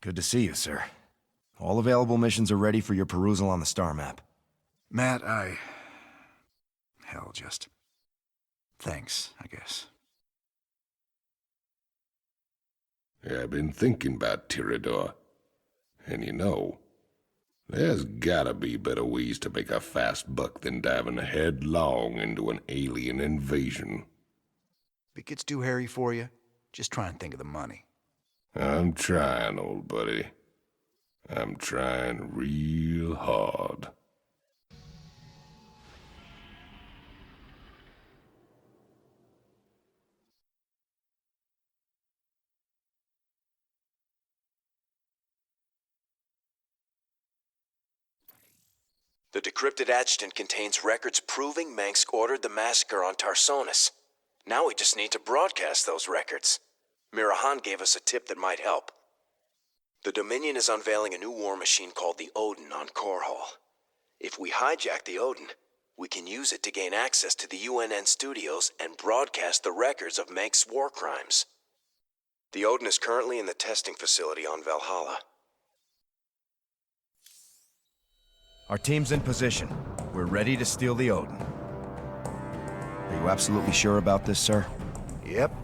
Good to see you, sir. All available missions are ready for your perusal on the star map. Matt, hell, just... thanks, I guess. Yeah, I've been thinking about Tirador. And you know, there's gotta be better ways to make a fast buck than diving headlong into an alien invasion. If it gets too hairy for you, just try and think of the money. I'm trying, old buddy. I'm trying real hard. The decrypted adjutant contains records proving Mengsk ordered the massacre on Tarsonis. Now we just need to broadcast those records. Mirahan gave us a tip that might help. The Dominion is unveiling a new war machine called the Odin on Korhal. If we hijack the Odin, we can use it to gain access to the UNN studios and broadcast the records of Mengsk's war crimes. The Odin is currently in the testing facility on Valhalla. Our team's in position. We're ready to steal the Odin. Are you absolutely sure about this, sir? Yep.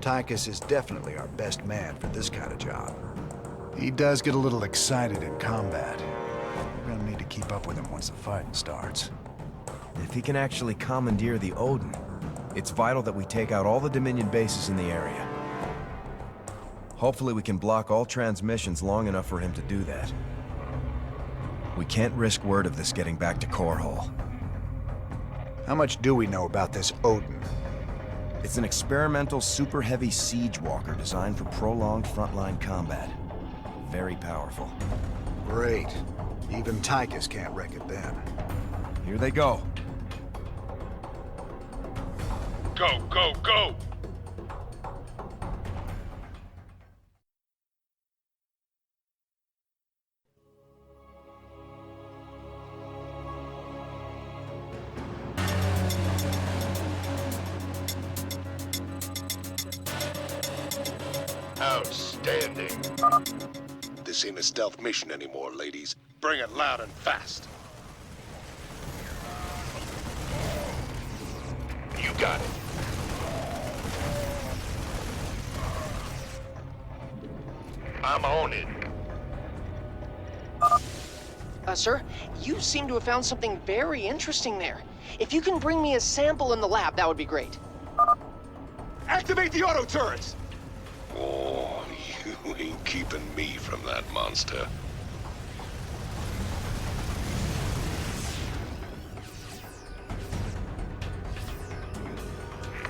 Tychus is definitely our best man for this kind of job. He does get a little excited in combat. We're gonna need to keep up with him once the fighting starts. If he can actually commandeer the Odin, it's vital that we take out all the Dominion bases in the area. Hopefully we can block all transmissions long enough for him to do that. We can't risk word of this getting back to Korhal. How much do we know about this Odin? It's an experimental super-heavy siege walker designed for prolonged frontline combat. Very powerful. Great. Even Tychus can't wreck it then. Here they go. Go, go, go! Outstanding. This ain't a stealth mission anymore, ladies. Bring it loud and fast. You got it. I'm on it. Sir, you seem to have found something very interesting there. If you can bring me a sample in the lab, that would be great. Activate the auto turrets! Oh, you ain't keeping me from that monster.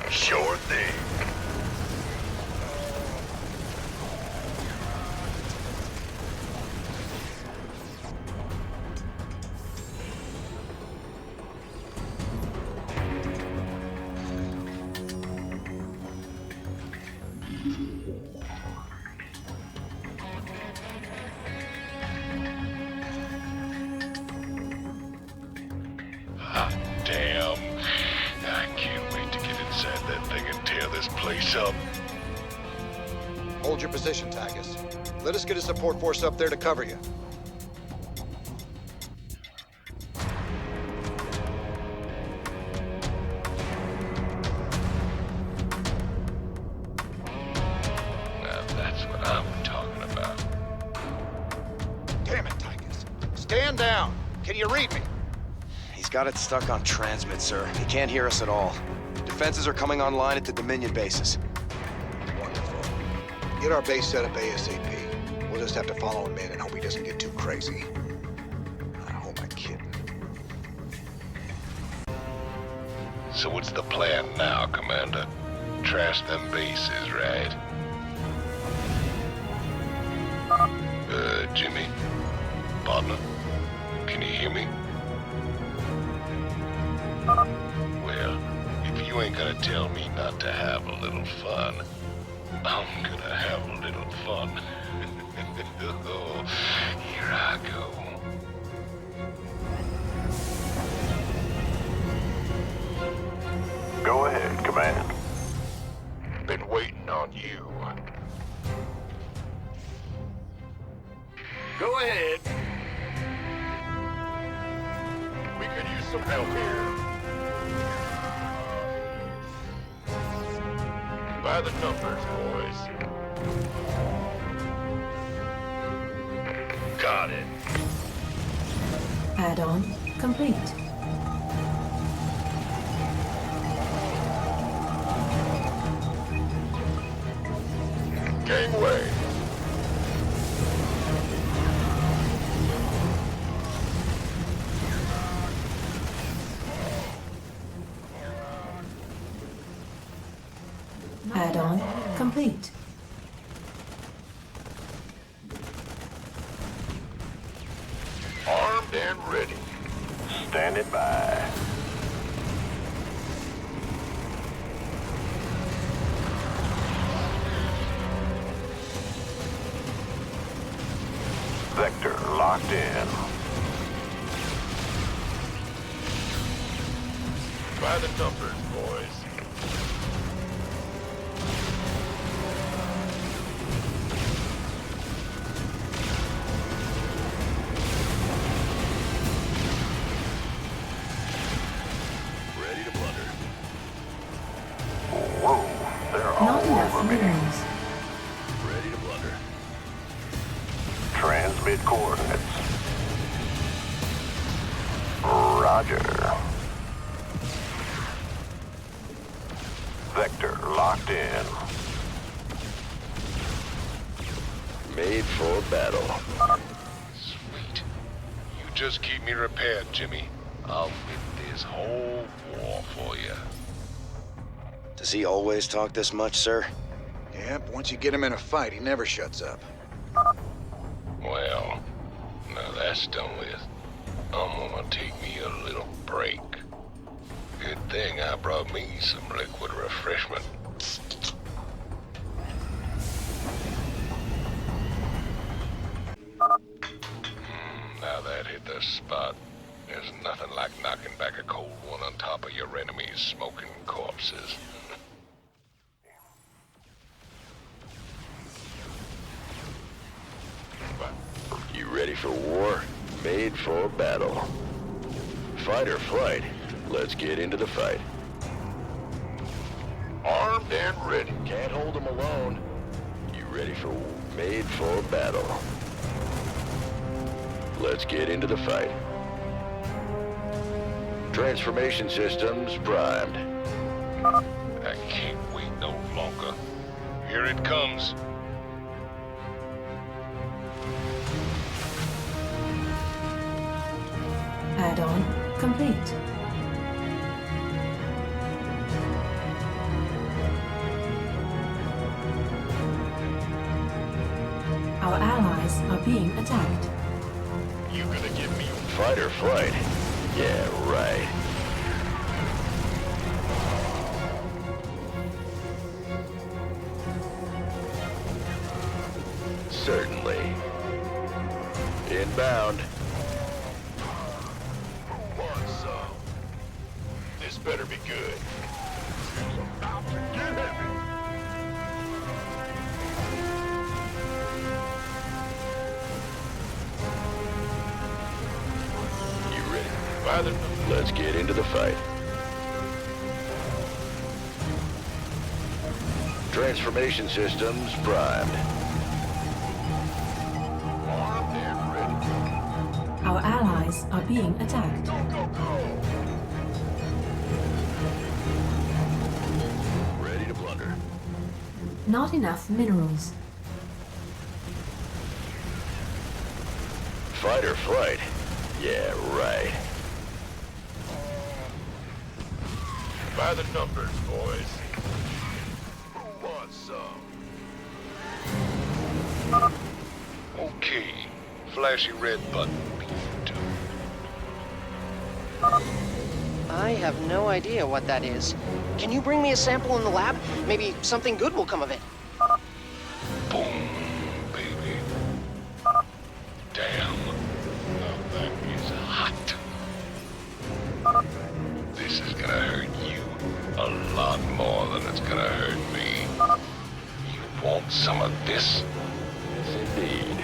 Sure thing. Hot damn. I can't wait to get inside that thing and tear this place up. Hold your position, Tychus. Let us get a support force up there to cover you. Now that's what I'm talking about. Damn it, Tychus. Stand down. Can you read me? He's got it stuck on transmit, sir. He can't hear us at all. Defenses are coming online at the Dominion bases. Wonderful. Get our base set up ASAP. We'll just have to follow him in and hope he doesn't get too crazy. I hope I'm kidding. So what's the plan now, Commander? Trash them bases, right? Jimmy? Partner? Can you hear me? Well, if you ain't gonna tell me not to have a little fun, I'm gonna have a little fun. Oh, here I go. Go ahead, Command. Been waiting on you. Go ahead. We could use some help here. By the numbers, boys. Got it. Add-on complete. Gangway. Add-on complete. Armed and ready. Standing by. Vector locked in. By the numbers, boys. Ready to blunder. Whoa, they're all Not enough over me. minerals. Ready to blunder. Transmit coordinates. Roger. Vector locked in. Made for battle. Sweet. You just keep me repaired, Jimmy. I'll win this whole war for you. Does he always talk this much, sir? Yep, once you get him in a fight, he never shuts up. Well, now that's done with. I'm gonna take me a little break. Good thing I brought me some liquid refreshment. Now that hit the spot. There's nothing like knocking back a cold one on top of your enemy's smoking corpses. You ready for war? Made for battle. Fight or flight. Let's get into the fight. Armed and ready. Can't hold them alone. You ready for made for battle. Let's get into the fight. Transformation systems primed. I can't wait no longer. Here it comes. Add-on complete. Our allies are being attacked. You gonna give me fight or flight? Yeah, right. Certainly. Inbound. Who wants some? This better be good. It's about to get heavy. You ready? Father, let's get into the fight. Transformation systems primed. Armed and ready. Our allies are being attacked. Go, go, go! Ready to blunder. Not enough minerals. Fight or flight? Yeah, right. By the numbers, boys. Who wants some? Okay. Flashy red button. B2. I have no idea what that is. Can you bring me a sample in the lab? Maybe something good will come of it. Boom, baby. Damn. Now that is hot. This is gonna hurt you a lot more than it's gonna hurt me. You want some of this? Yes, indeed.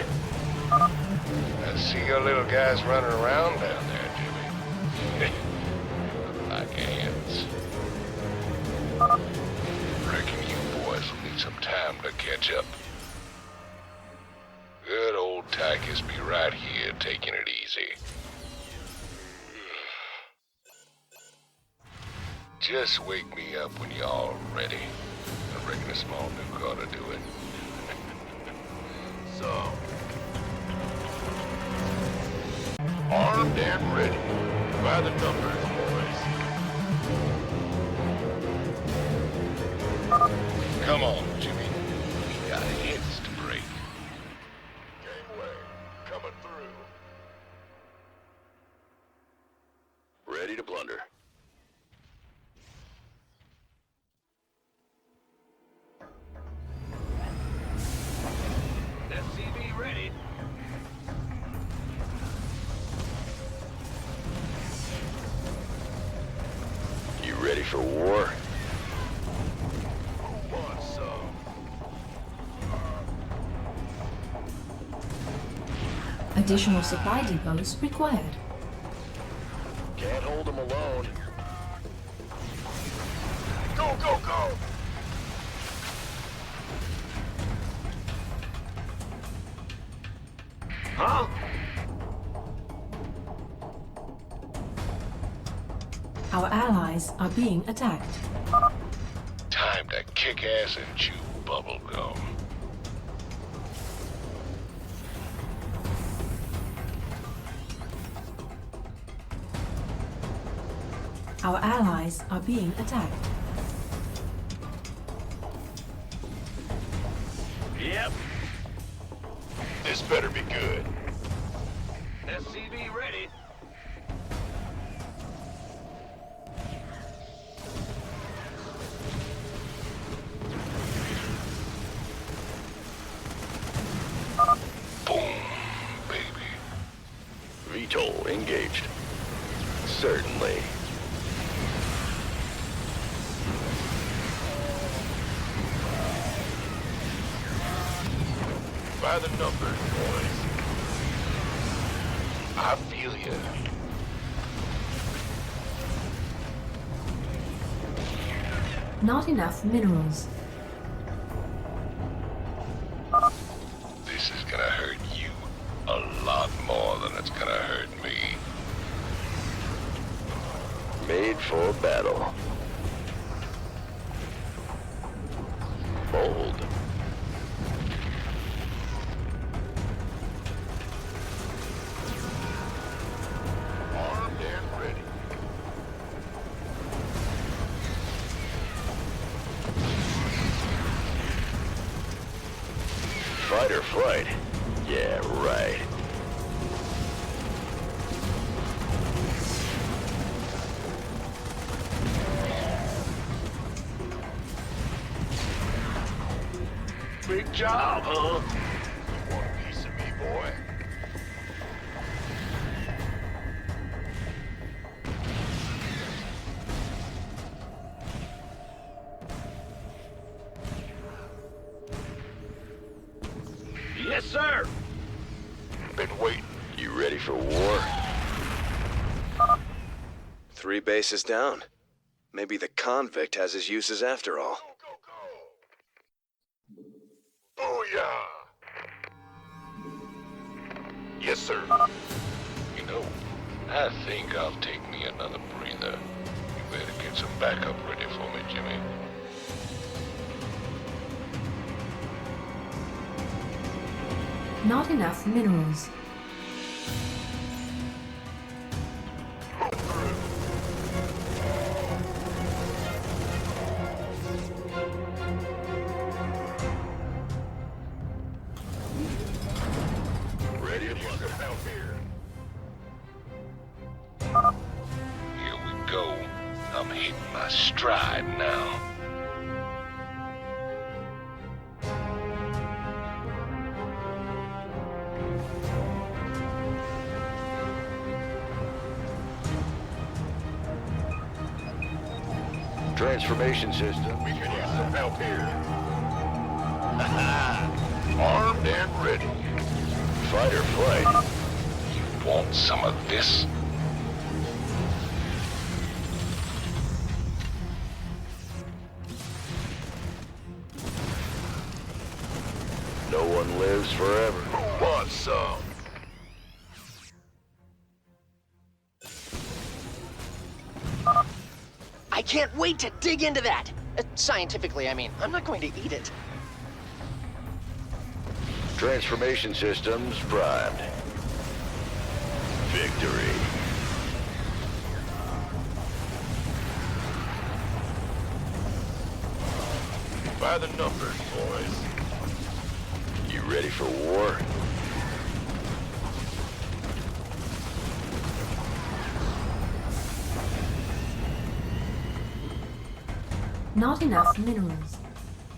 See your little guys running around down there, Jimmy. Like ants. Reckon you boys will need some time to catch up. Good old Tychus be right here taking it easy. Just wake me up when you're all ready. I reckon a small nuke ought to do it. So... armed and ready. By the numbers, boys. Come on, Jimmy. We got heads to break. Gangway, coming through. Ready to plunder. SCV ready. You ready for war? Who wants some? Additional supply depots required. Can't hold them alone. Go, go, go! Huh? Our allies are being attacked. Time to kick ass and chew bubble gum. Our allies are being attacked. Yep. This better be good. SCV ready. Boom, baby. VTOL engaged. Certainly. By the numbers, boys. I feel ya. Not enough minerals. This is gonna hurt you a lot more than it's gonna hurt me. Made for battle. Bold. Armed and ready. Fight or flight? Yeah, right. Big job, huh? You want a piece of me, boy? Yes, sir. Been waiting. You ready for war? 3 bases down. Maybe the convict has his uses after all. Booyah! Yes, sir. You know, I think I'll take me another breather. You better get some backup ready for me, Jimmy. Not enough minerals. Ready to plug it out here. Here we go. I'm hitting my stride now. Transformation system. We can use some help here. Armed and ready. Fight or flight. Want some of this? No one lives forever. Who wants some? I can't wait to dig into that. Scientifically, I mean. I'm not going to eat it. Transformation systems primed. Victory. By the numbers, boys. You ready for war? Not enough minerals.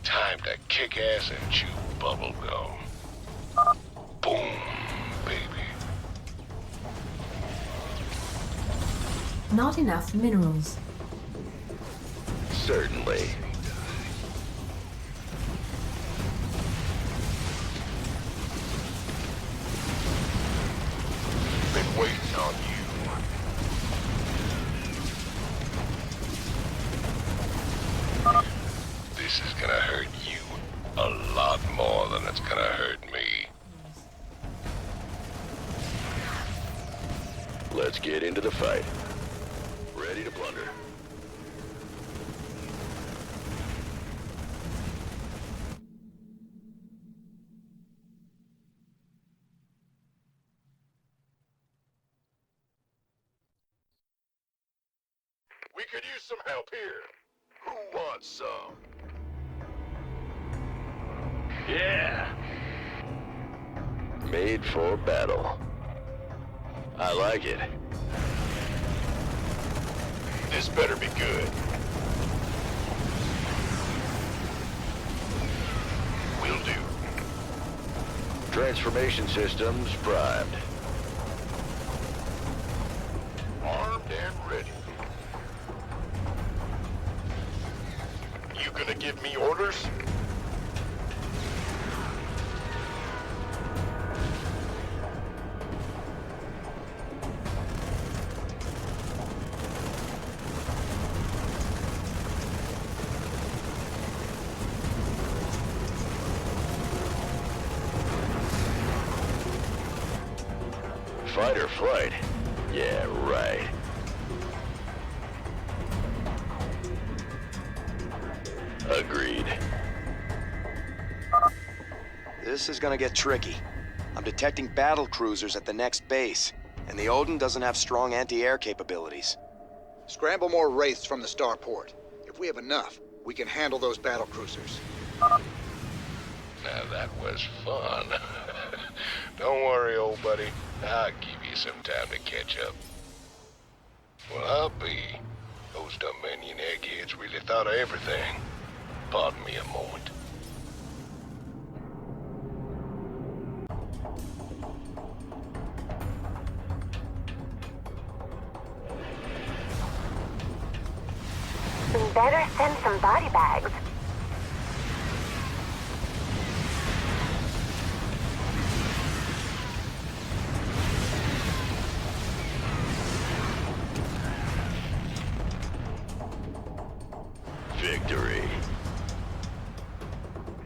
Time to kick ass and chew bubble gum. Boom, baby. Not enough minerals. Certainly. Been waiting on you. This is gonna hurt you a lot more than it's gonna hurt me. Let's get into the fight. Ready to plunder. We could use some help here. Who wants some? Yeah. Made for battle. I like it. This better be good. Will do. Transformation systems primed. Armed and ready. You gonna give me orders? Fight or flight? Yeah, right. Agreed. This is gonna get tricky. I'm detecting battle cruisers at the next base, and the Odin doesn't have strong anti-air capabilities. Scramble more wraiths from the starport. If we have enough, we can handle those battle cruisers. Now that was fun. Don't worry, old buddy. I'll give you some time to catch up. Well, I'll be. Those Dominion eggheads really thought of everything. Pardon me a moment. Better send some body bags. Victory.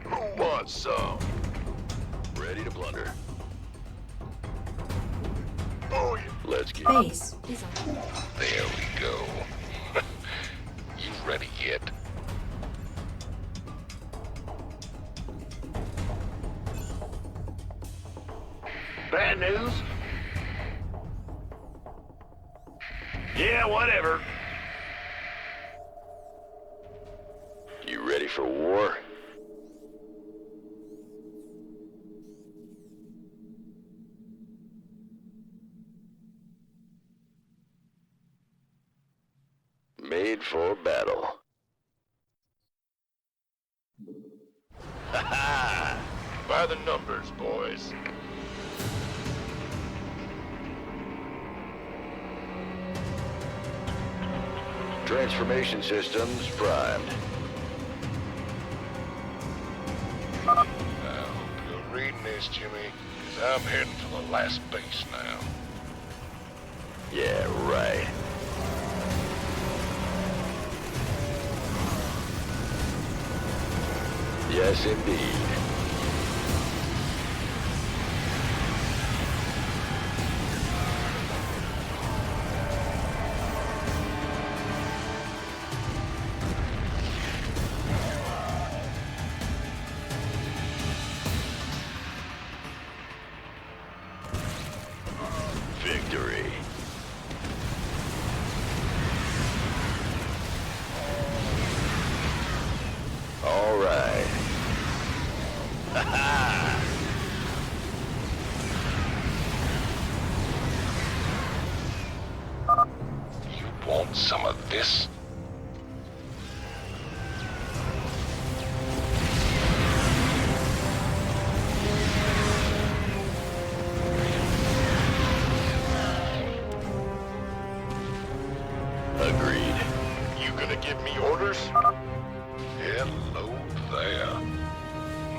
Who wants some? Ready to plunder. Oh, yeah. Let's get... Base is on. There we go. You ready yet? Bad news? Yeah, whatever. You ready for war? Made for battle. Ha ha! By the numbers, boys. Transformation systems primed. I hope you're reading this, Jimmy, 'cause I'm heading for the last base now. Yeah, right. Yes, indeed. Victory. All right. You want some of this? Agreed. You gonna give me orders? Hello there.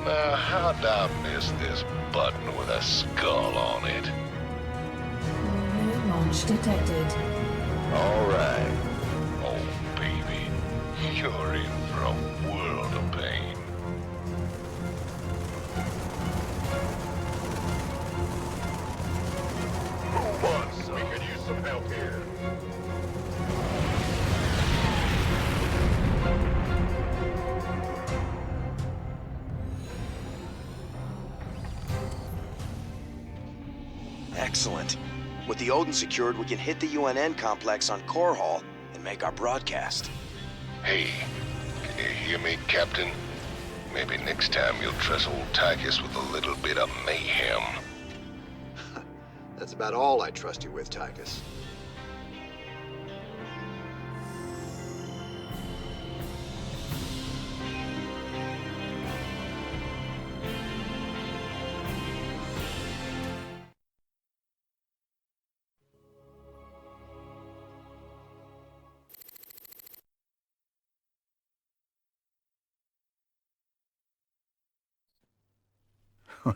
Now, how'd I miss this button with a skull on it? No launch detected. All right. Oh, baby, you're in for a world of pain. Move on, son. We could use some help here. Excellent. With the Odin secured, we can hit the UNN complex on Core Hall and make our broadcast. Hey, can you hear me, Captain? Maybe next time you'll trust old Tychus with a little bit of mayhem. That's about all I trust you with, Tychus.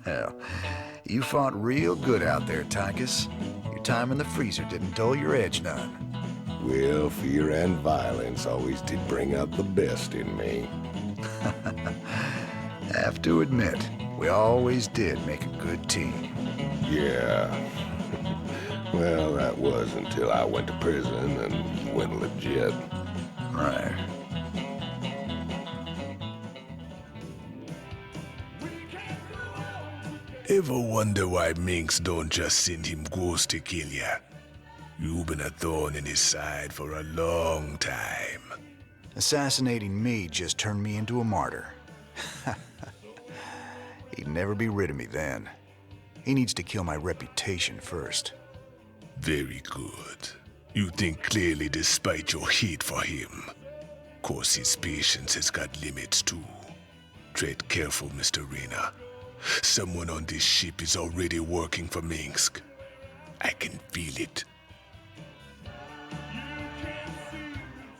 Well, you fought real good out there, Tychus. Your time in the freezer didn't dull your edge none. Well, fear and violence always did bring out the best in me. Have to admit, we always did make a good team. Yeah. Well, that was until I went to prison and went legit. Right. Ever wonder why Minx don't just send him ghosts to kill ya? You've been a thorn in his side for a long time. Assassinating me just turned me into a martyr. He'd never be rid of me then. He needs to kill my reputation first. Very good. You think clearly despite your hate for him. Course his patience has got limits too. Tread careful, Mr. Reyna. Someone on this ship is already working for Minsk. I can feel it.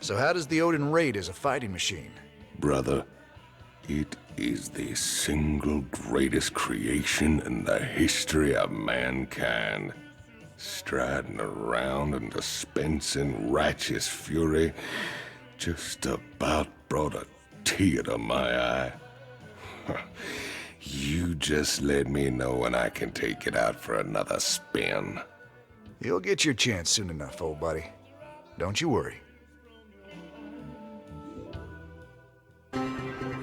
So how does the Odin rate as a fighting machine? Brother, it is the single greatest creation in the history of mankind. Striding around and dispensing righteous fury just about brought a tear to my eye. You just let me know when I can take it out for another spin. You'll get your chance soon enough, old buddy. Don't you worry.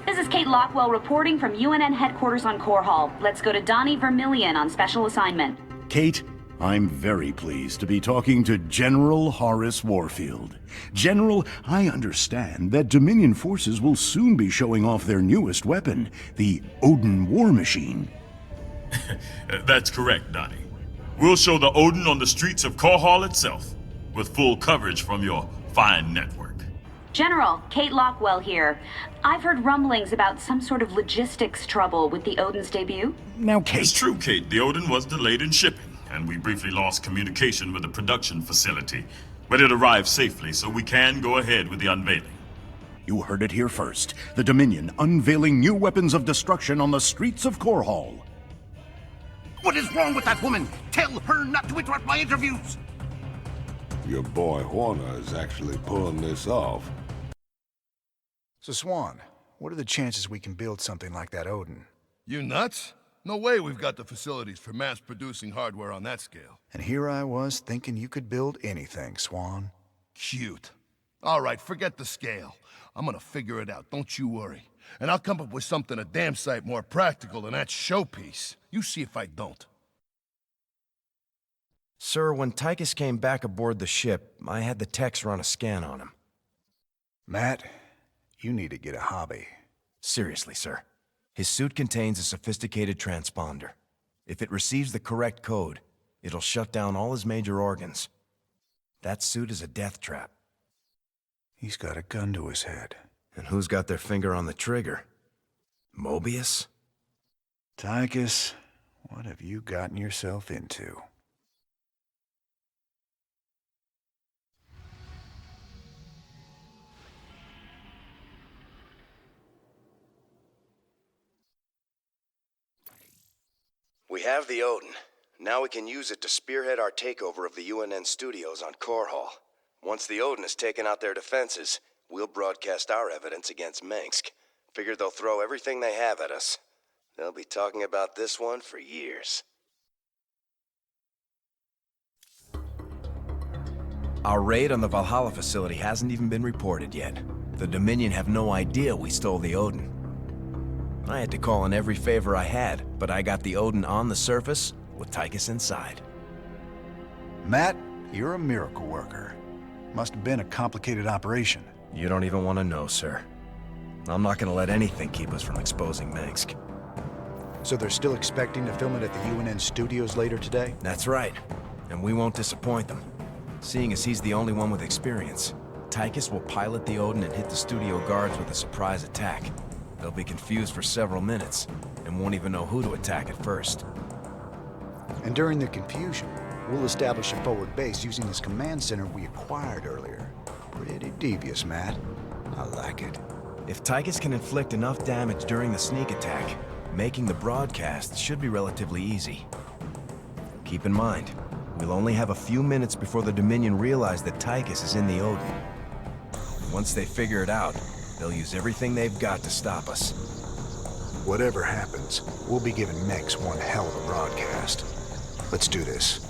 This is Kate Lockwell reporting from UNN headquarters on Core Hall. Let's go to Donnie Vermillion on special assignment. Kate, I'm very pleased to be talking to General Horace Warfield. General, I understand that Dominion forces will soon be showing off their newest weapon, the Odin War Machine. That's correct, Donnie. We'll show the Odin on the streets of Core Hall itself, with full coverage from your fine network. General, Kate Lockwell here. I've heard rumblings about some sort of logistics trouble with the Odin's debut. Now, Kate... It's true, Kate. The Odin was delayed in shipping, and we briefly lost communication with the production facility. But it arrived safely, so we can go ahead with the unveiling. You heard it here first. The Dominion unveiling new weapons of destruction on the streets of Core Hall. What is wrong with that woman? Tell her not to interrupt my interviews! your boy Horner is actually pulling this off. So, Swan, what are the chances we can build something like that Odin? You nuts? No way we've got the facilities for mass-producing hardware on that scale. And here I was thinking you could build anything, Swan. Cute. All right, forget the scale. I'm gonna figure it out, don't you worry. And I'll come up with something a damn sight more practical than that showpiece. You see if I don't. Sir, when Tychus came back aboard the ship, I had the techs run a scan on him. Matt, you need to get a hobby. Seriously, sir. His suit contains a sophisticated transponder. If it receives the correct code, it'll shut down all his major organs. That suit is a death trap. He's got a gun to his head. And who's got their finger on the trigger? Mobius? Tychus, what have you gotten yourself into? We have the Odin. Now we can use it to spearhead our takeover of the UNN studios on Core Hall. Once the Odin has taken out their defenses, we'll broadcast our evidence against Mengsk. Figure they'll throw everything they have at us. They'll be talking about this one for years. Our raid on the Valhalla facility hasn't even been reported yet. The Dominion have no idea we stole the Odin. I had to call in every favor I had, but I got the Odin on the surface with Tychus inside. Matt, you're a miracle worker. Must have been a complicated operation. You don't even want to know, sir. I'm not gonna let anything keep us from exposing Mengsk. So they're still expecting to film it at the UNN studios later today? That's right. And we won't disappoint them. Seeing as he's the only one with experience, Tychus will pilot the Odin and hit the studio guards with a surprise attack. They'll be confused for several minutes, and won't even know who to attack at first. And during the confusion, we'll establish a forward base using this command center we acquired earlier. Pretty devious, Matt. I like it. If Tychus can inflict enough damage during the sneak attack, making the broadcast should be relatively easy. Keep in mind, we'll only have a few minutes before the Dominion realize that Tychus is in the Odin. Once they figure it out, they'll use everything they've got to stop us. Whatever happens, we'll be giving Mex one hell of a broadcast. Let's do this.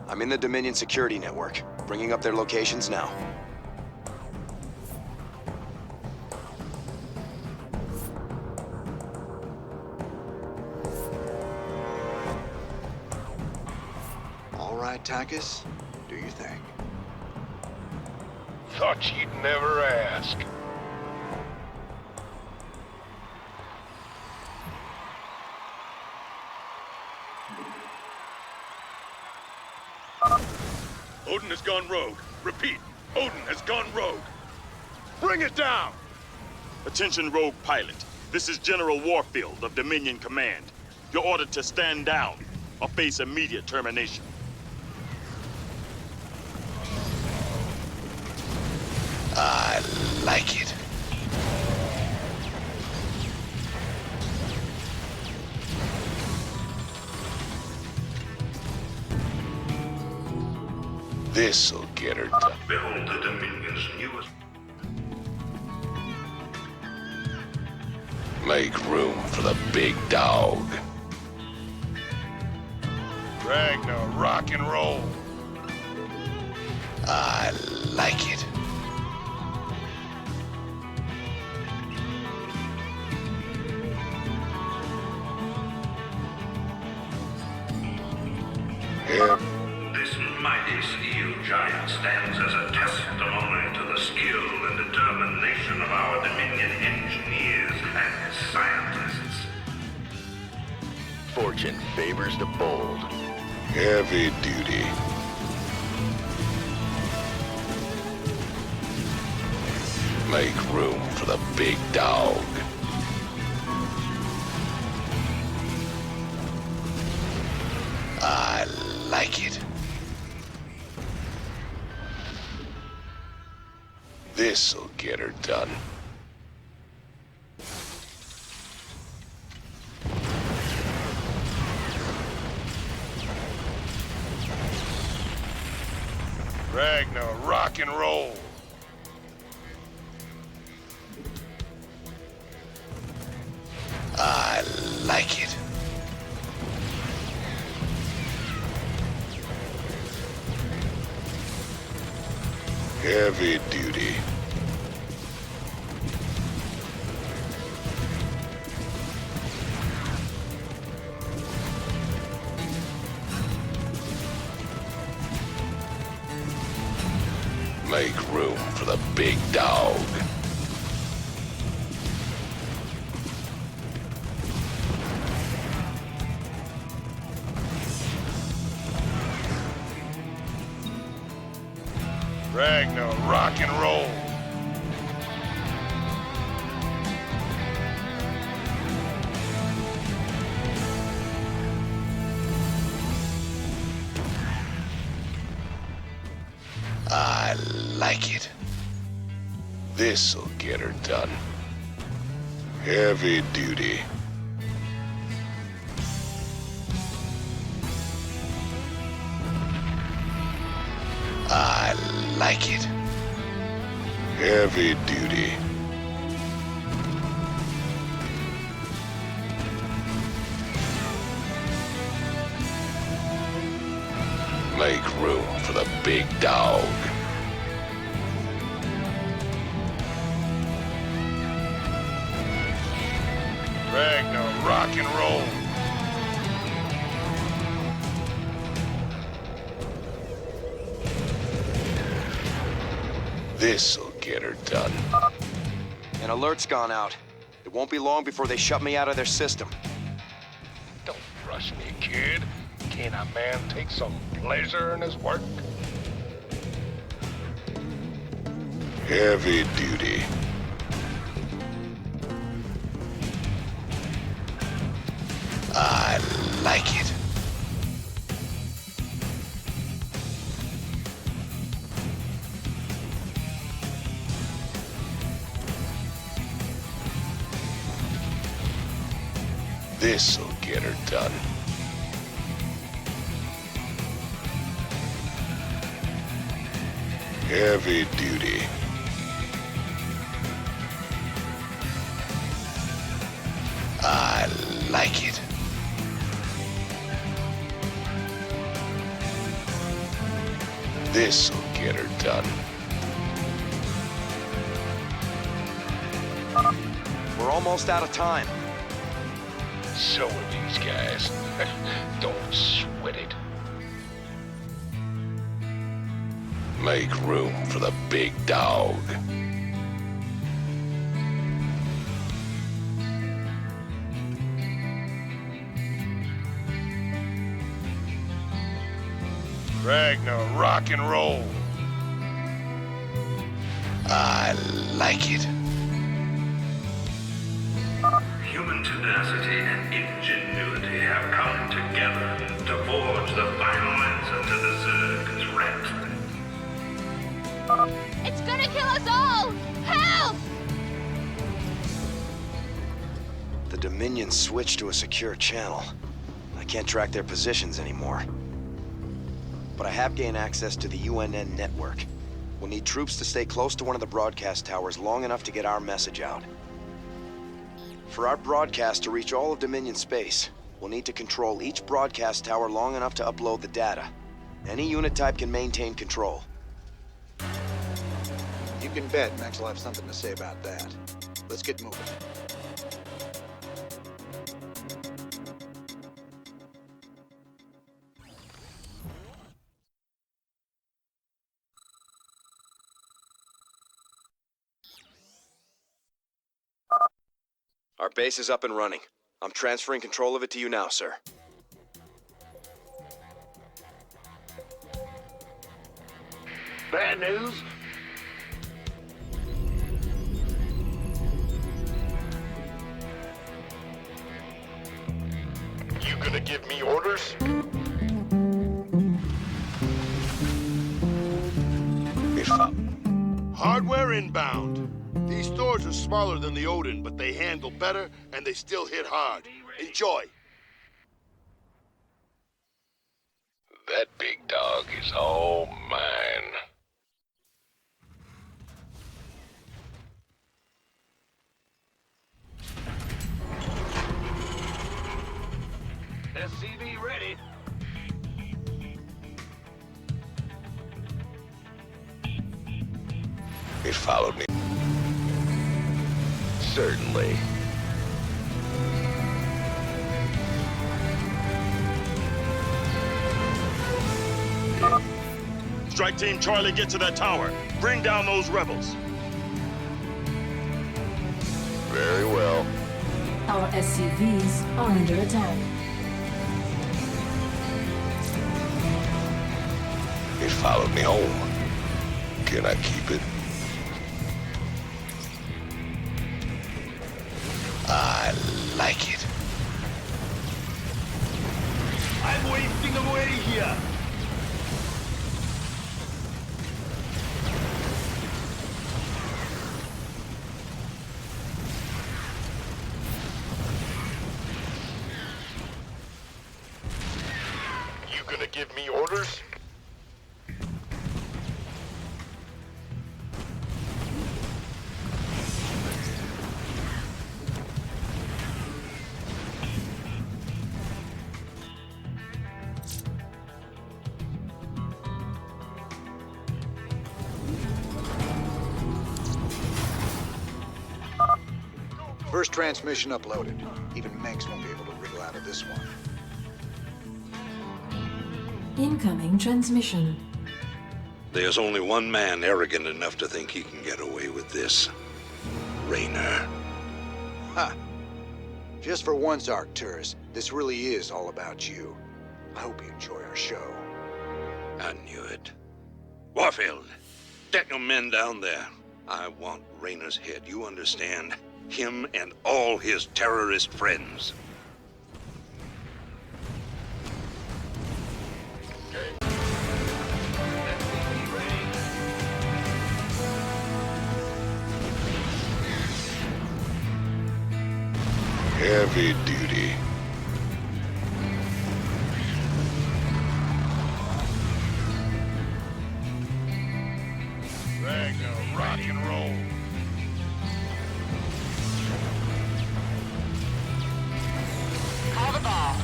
I'm in the Dominion security network, bringing up their locations now. All right, Tychus, do your thing. Thought you'd never ask. Odin has gone rogue. Repeat, Odin has gone rogue. Bring it down! Attention, rogue pilot. This is General Warfield of Dominion Command. You're ordered to stand down or face immediate termination. I like it. This'll get her done. Behold the Dominion's newest... Make room for the big dog. Ragnar, rock and roll. I like it. Yep. This mighty steel giant stands as a testimony to the skill and determination of our Dominion engineers and scientists. Fortune favors the bold. Heavy duty. Make room for the big dog. I like it. This'll get her done. Ragnar, rock and roll. I like it. Heavy duty. Make room for the big dog. Ragnar, rock and roll. I like it. This'll get her done. Heavy duty. I like it. Heavy duty. Make room for the big dog. Ragnar, rock and roll. This'll get her done. An alert's gone out. It won't be long before they shut me out of their system. Don't rush me, kid. Can a man take some pleasure in his work? Heavy duty. I like it. This'll get her done. Heavy duty. I like it. This'll get her done. We're almost out of time. So are these guys. Don't sweat it. Make room for the big dog. Ragnar, rock and roll. I like it. Human tenacity and ingenuity have come together to forge the final answer to the Zerg's wrecked. It's gonna kill us all! Help! The Dominion switched to a secure channel. I can't track their positions anymore. But I have gained access to the UNN network. We'll need troops to stay close to one of the broadcast towers long enough to get our message out. For our broadcast to reach all of Dominion space, we'll need to control each broadcast tower long enough to upload the data. Any unit type can maintain control. You can bet Max will have something to say about that. Let's get moving. Our base is up and running. I'm transferring control of it to you now, sir. Bad news? You gonna give me orders? Hardware inbound. These stores are smaller than the Odin, but they handle better and they still hit hard. Enjoy. That big dog is all mine. SCV ready. It followed me. Certainly. Strike Team Charlie, get to that tower. Bring down those rebels. Very well. Our SCVs are under attack. It followed me home. Can I keep it? I like it. I'm wasting away here. You gonna give me orders? First transmission uploaded. Even Manx won't be able to wriggle out of this one. Incoming transmission. There's only one man arrogant enough to think he can get away with this. Raynor. Ha! Just for once, Arcturus, this really is all about you. I hope you enjoy our show. I knew it. Warfield, get your men down there. I want Raynor's head, you understand? Him and all his terrorist friends. Heavy duty. Ragnar, rock and roll. Call the ball.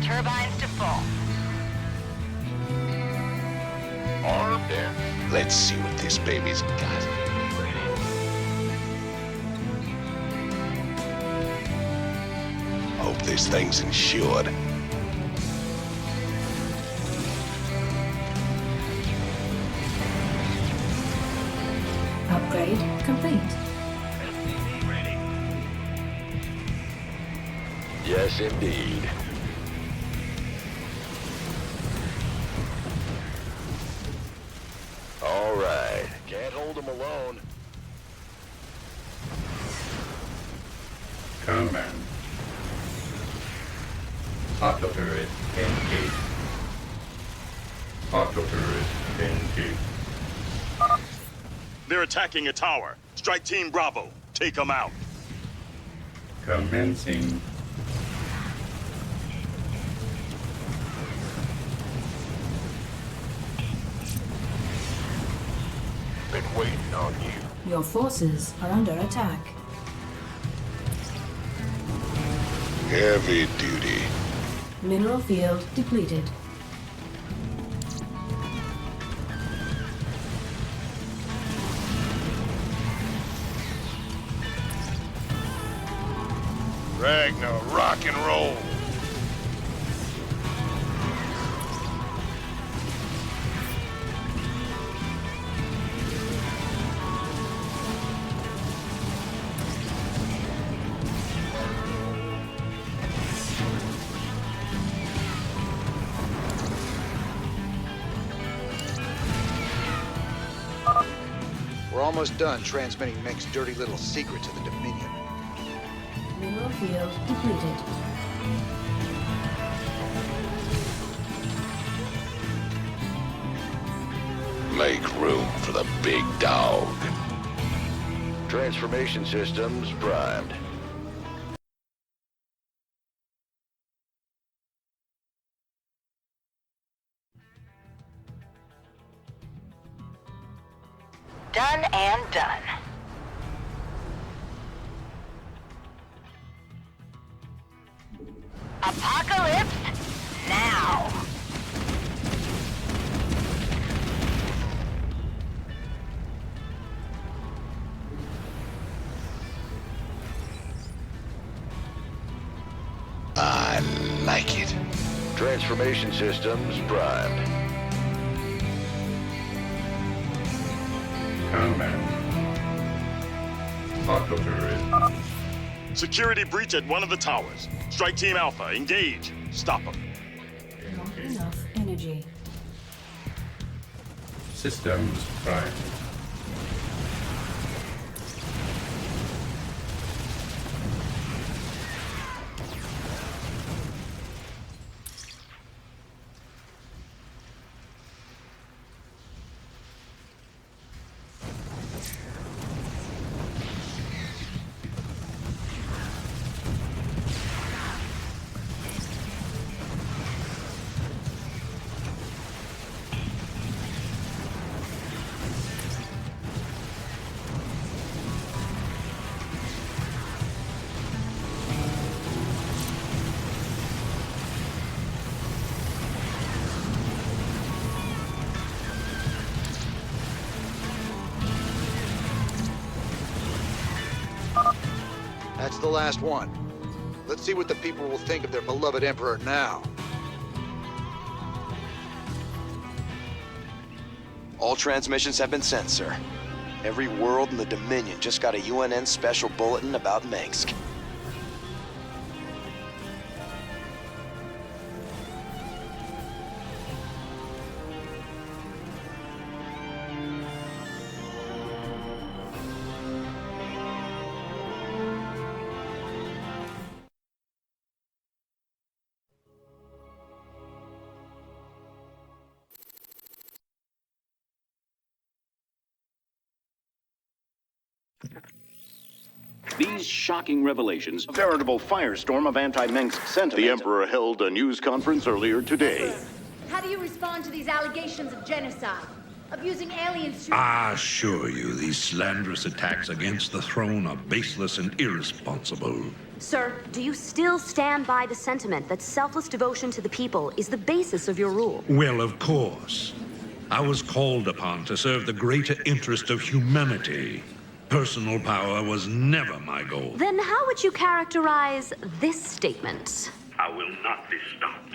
Turbines to full. Armed and let's see what this baby's got. Hope this thing's insured. Upgrade complete. Yes, indeed. All right. Can't hold them alone. Command. Auto turret engaged. Auto turret engaged. They're attacking a tower. Strike Team Bravo. Take them out. Commencing. Been waiting on you. Your forces are under attack. Heavy duty. Mineral field depleted. Ragnar, rock and roll. We're almost done transmitting Meng's dirty little secret to the Dominion. Mineral field depleted. Make room for the big dog. Transformation systems primed. Done and done. Apocalypse now. I like it. Transformation systems primed. Combat. Auto turret. Security breach at one of the towers. Strike Team Alpha, engage. Stop them. Not enough energy. Systems prime. That's the last one. Let's see what the people will think of their beloved Emperor now. All transmissions have been sent, sir. Every world in the Dominion just got a UNN special bulletin about Mengsk. These shocking revelations, a veritable firestorm of anti-Mengsk sentiment. The Emperor held a news conference earlier today. How do you respond to these allegations of genocide? Of using aliens to... I assure you, these slanderous attacks against the throne are baseless and irresponsible. Sir, do you still stand by the sentiment that selfless devotion to the people is the basis of your rule? Well, of course. I was called upon to serve the greater interest of humanity. Personal power was never my goal. Then how would you characterize this statement? I will not be stopped.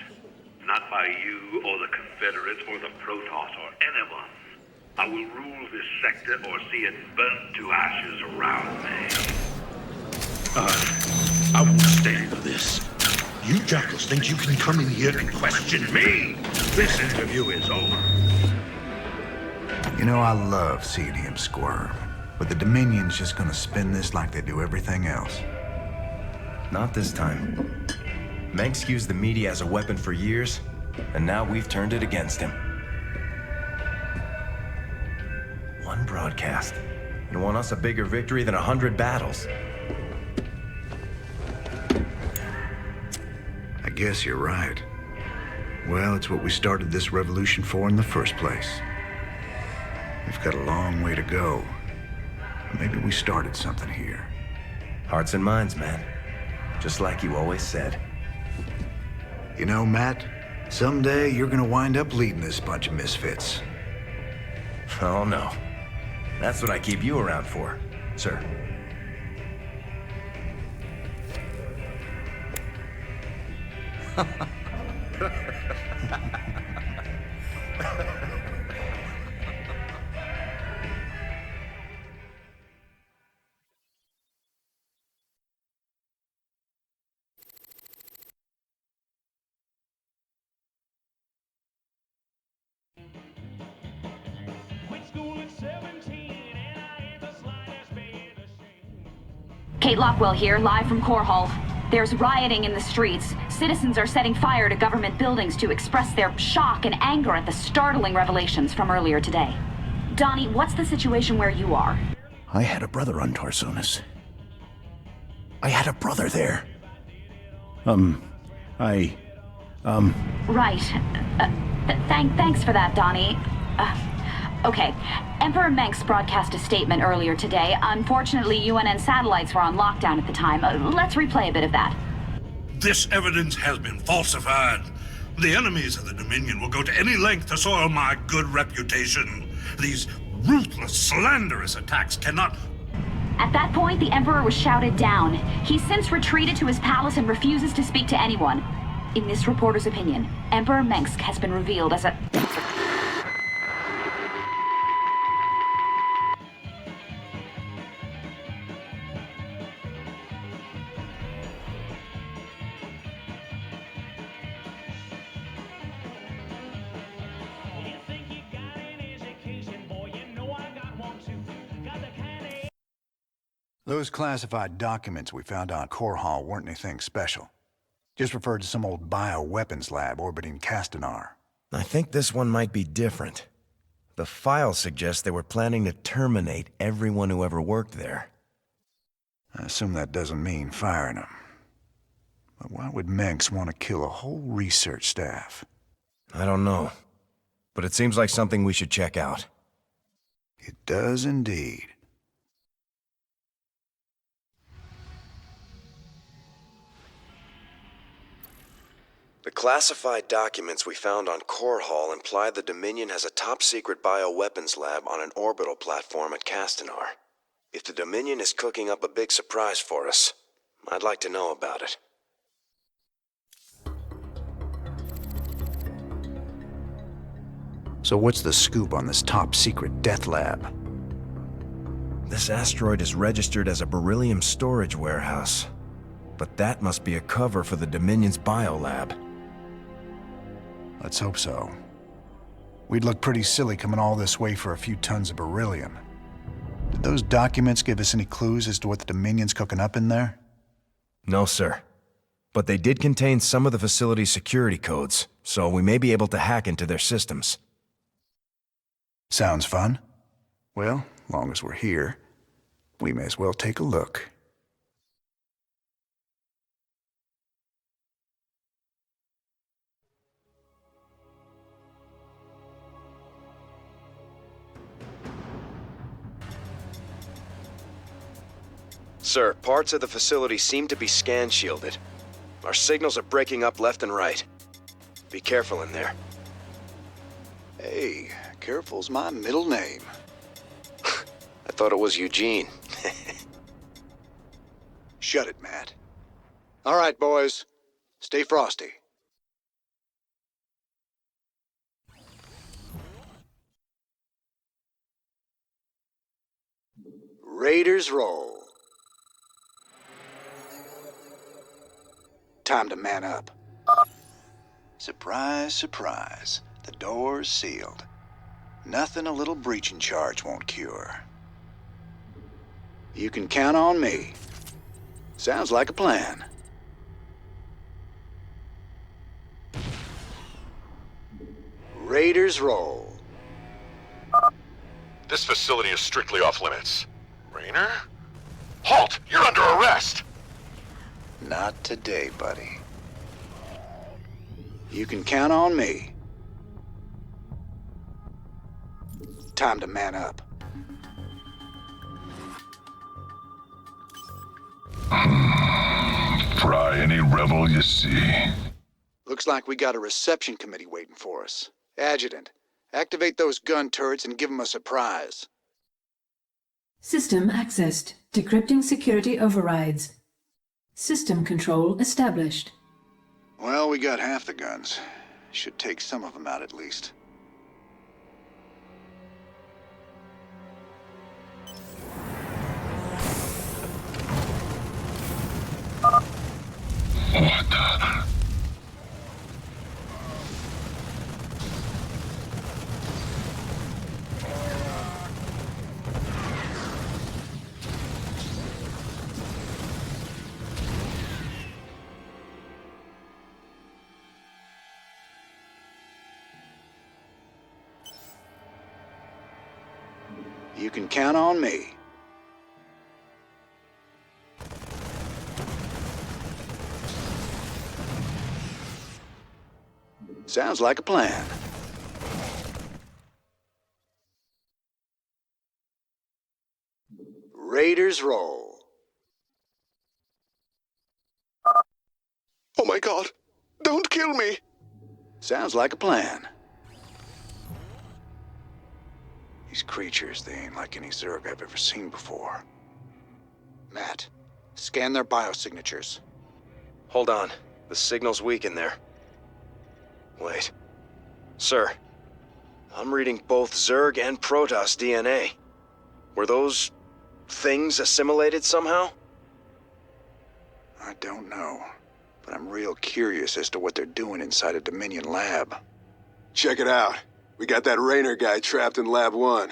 Not by you or the Confederates or the Protoss or anyone. I will rule this sector or see it burnt to ashes around me. I won't stand for this. You jackals think you can come in here and question me? This interview is over. You know, I love seeing him squirm. But the Dominion's just gonna spin this like they do everything else. Not this time. Mengsk used the media as a weapon for years, and now we've turned it against him. One broadcast. You won us a bigger victory than 100 battles. I guess you're right. Well, it's what we started this revolution for in the first place. We've got a long way to go. Maybe we started something here. Hearts and minds, man. Just like you always said. You know, Matt, someday you're gonna wind up leading this bunch of misfits. Oh, no. That's what I keep you around for, sir. Kate Lockwell here, live from Core Hall. There's rioting in the streets. Citizens are setting fire to government buildings to express their shock and anger at the startling revelations from earlier today. Donnie, what's the situation where you are? I had a brother on Tarsonis. I had a brother there. Right. Thanks for that, Donnie. Okay. Emperor Mengsk broadcast a statement earlier today. Unfortunately, UNN satellites were on lockdown at the time. Let's replay a bit of that. This evidence has been falsified. The enemies of the Dominion will go to any length to soil my good reputation. These ruthless, slanderous attacks cannot... At that point, the Emperor was shouted down. He's since retreated to his palace and refuses to speak to anyone. In this reporter's opinion, Emperor Mengsk has been revealed as a... Those classified documents we found on Core Hall weren't anything special. Just referred to some old bioweapons lab orbiting Castanar. I think this one might be different. The files suggest they were planning to terminate everyone who ever worked there. I assume that doesn't mean firing them. But why would Mengsk want to kill a whole research staff? I don't know. But it seems like something we should check out. It does indeed. The classified documents we found on Core Hall imply the Dominion has a top-secret bioweapons lab on an orbital platform at Castanar. If the Dominion is cooking up a big surprise for us, I'd like to know about it. So what's the scoop on this top-secret death lab? This asteroid is registered as a beryllium storage warehouse. But that must be a cover for the Dominion's biolab. Let's hope so. We'd look pretty silly coming all this way for a few tons of beryllium. Did those documents give us any clues as to what the Dominion's cooking up in there? No, sir. But they did contain some of the facility's security codes, so we may be able to hack into their systems. Sounds fun. Well, long as we're here, we may as well take a look. Sir, parts of the facility seem to be scan-shielded. Our signals are breaking up left and right. Be careful in there. Hey, careful's my middle name. I thought it was Eugene. Shut it, Matt. All right, boys. Stay frosty. Raiders roll. Time to man up. Surprise, surprise. The door's sealed. Nothing a little breaching charge won't cure. You can count on me. Sounds like a plan. Raiders roll. This facility is strictly off limits. Raynor? Halt! You're under arrest! Not today, buddy. You can count on me. Time to man up. Fry any rebel you see. Looks like we got a reception committee waiting for us. Adjutant, activate those gun turrets and give them a surprise. System accessed. Decrypting security overrides. System control established. Well, we got half the guns. Should take some of them out at least. What the... You can count on me. Sounds like a plan. Raiders roll. Oh my god! Don't kill me! Sounds like a plan. These creatures, they ain't like any Zerg I've ever seen before. Matt, scan their biosignatures. Hold on. The signal's weak in there. Wait. Sir, I'm reading both Zerg and Protoss DNA. Were those things assimilated somehow? I don't know, but I'm real curious as to what they're doing inside a Dominion lab. Check it out. We got that Raynor guy trapped in Lab 1.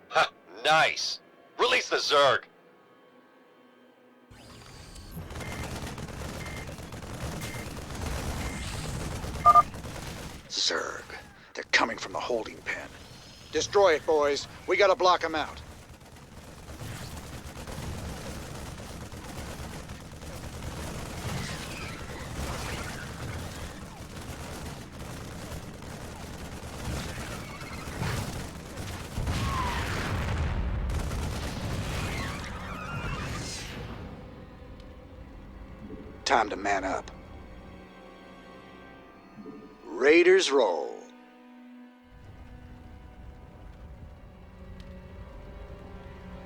Ha! Nice! Release the Zerg! Zerg. They're coming from the holding pen. Destroy it, boys. We gotta block them out. Time to man up. Raiders roll.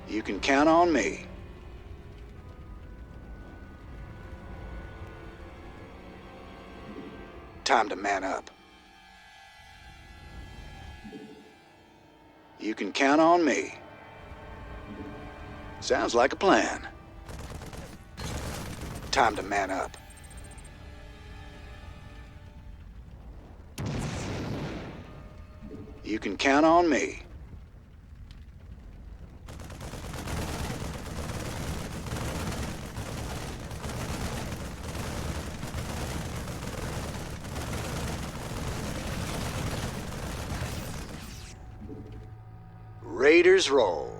You can count on me. Time to man up. You can count on me. Sounds like a plan. Time to man up. You can count on me. Raiders roll.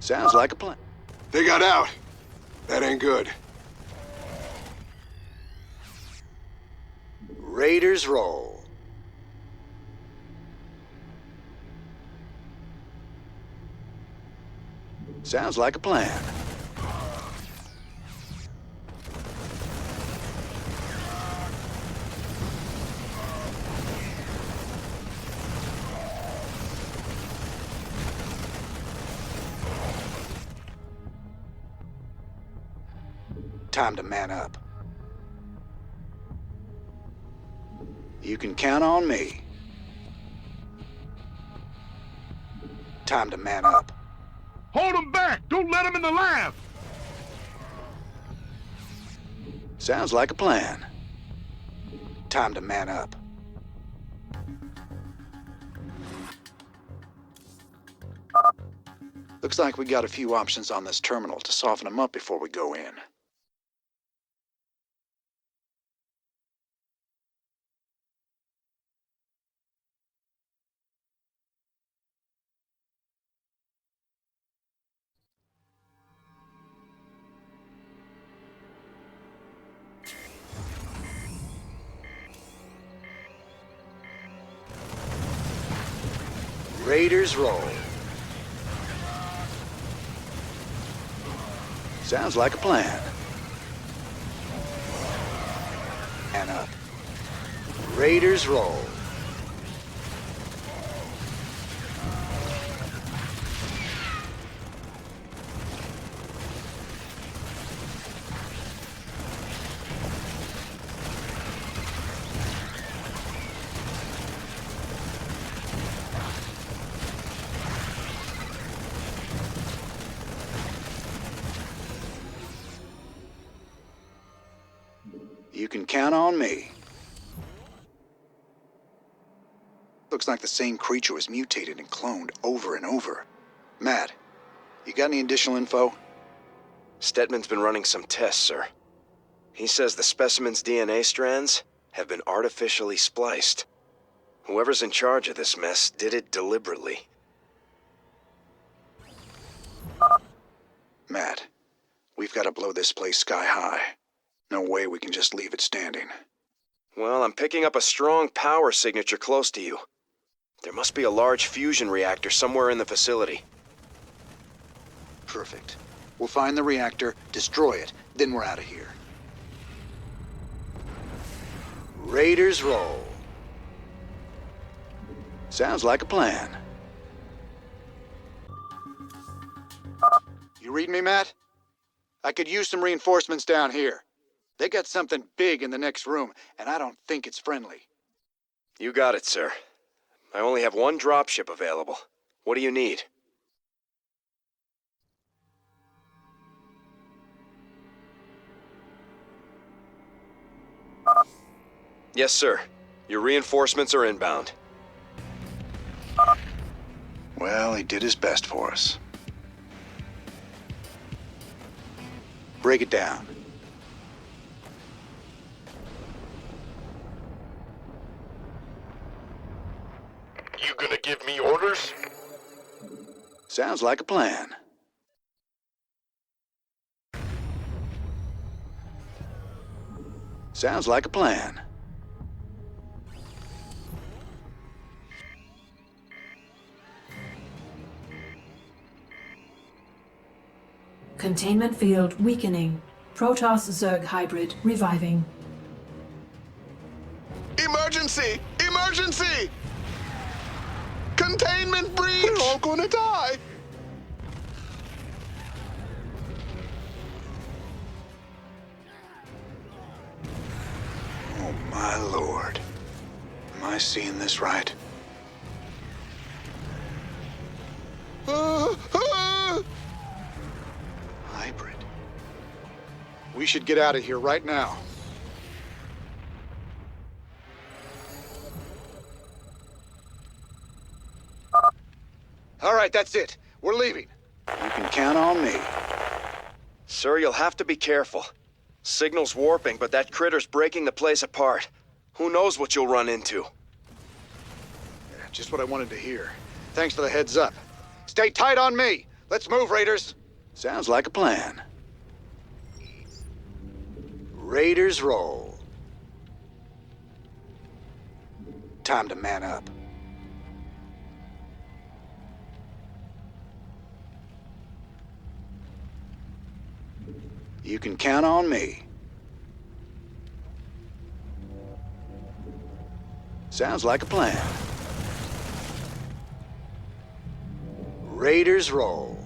Sounds like a plan. They got out. That ain't good. Raiders roll. Sounds like a plan. Time to man up. You can count on me. Time to man up. Hold them back! Don't let them in the lab! Sounds like a plan. Time to man up. Looks like we got a few options on this terminal to soften them up before we go in. Raiders roll. Sounds like a plan. And up. Raiders roll. You can count on me. Looks like the same creature was mutated and cloned over and over. Matt, you got any additional info? Stetman's been running some tests, sir. He says the specimen's DNA strands have been artificially spliced. Whoever's in charge of this mess did it deliberately. Matt, we've got to blow this place sky high. No way we can just leave it standing. Well, I'm picking up a strong power signature close to you. There must be a large fusion reactor somewhere in the facility. Perfect. We'll find the reactor, destroy it, then we're out of here. Raiders roll. Sounds like a plan. You read me, Matt? I could use some reinforcements down here. They got something big in the next room, and I don't think it's friendly. You got it, sir. I only have one dropship available. What do you need? Yes, sir. Your reinforcements are inbound. Well, he did his best for us. Break it down. You gonna give me orders? Sounds like a plan. Sounds like a plan. Containment field weakening. Protoss-Zerg hybrid reviving. Emergency! Emergency! Containment breach! We're all gonna die! Oh, my lord. Am I seeing this right? Hybrid. We should get out of here right now. All right, that's it. We're leaving. You can count on me. Sir, you'll have to be careful. Signal's warping, but that critter's breaking the place apart. Who knows what you'll run into? Yeah, just what I wanted to hear. Thanks for the heads up. Stay tight on me. Let's move, Raiders. Sounds like a plan. Raiders roll. Time to man up. You can count on me. Sounds like a plan. Raiders roll.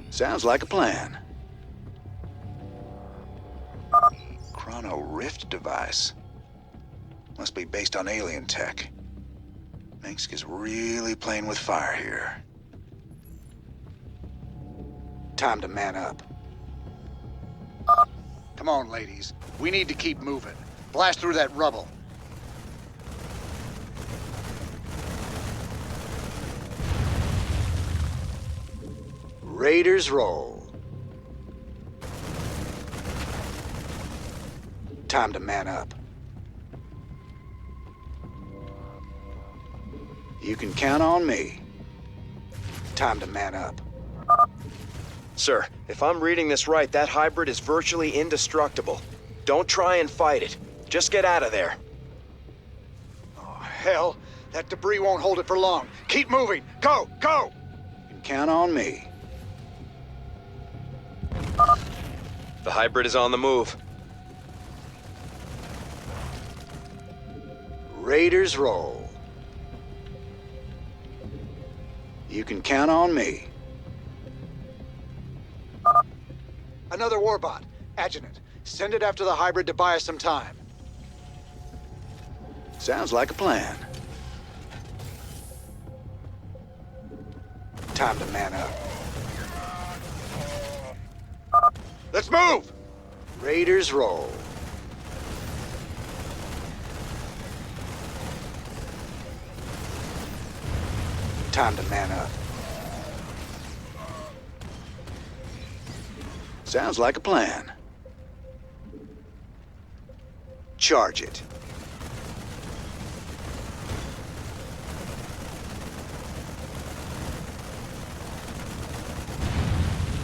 Sounds like a plan. Chrono Rift device. Must be based on alien tech. Minsk is really playing with fire here. Time to man up. Come on, ladies. We need to keep moving. Blast through that rubble. Raiders roll. Time to man up. You can count on me. Time to man up. Sir, if I'm reading this right, that hybrid is virtually indestructible. Don't try and fight it. Just get out of there. Oh, hell. That debris won't hold it for long. Keep moving. Go, go! You can count on me. The hybrid is on the move. Raiders roll. You can count on me. Another warbot. Adjutant, send it after the hybrid to buy us some time. Sounds like a plan. Time to man up. Let's move! Raiders roll. Time to man up. Sounds like a plan. Charge it.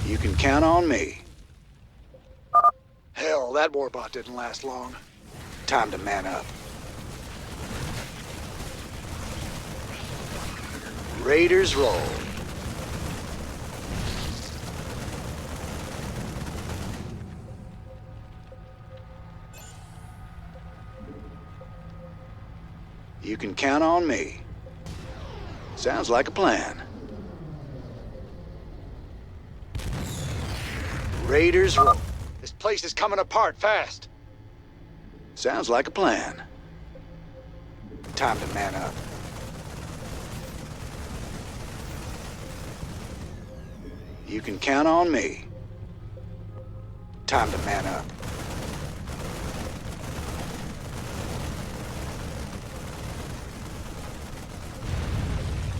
You can count on me. Hell, that warbot didn't last long. Time to man up. Raiders roll. You can count on me. Sounds like a plan. Raiders roll. This place is coming apart fast. Sounds like a plan. Time to man up. You can count on me. Time to man up.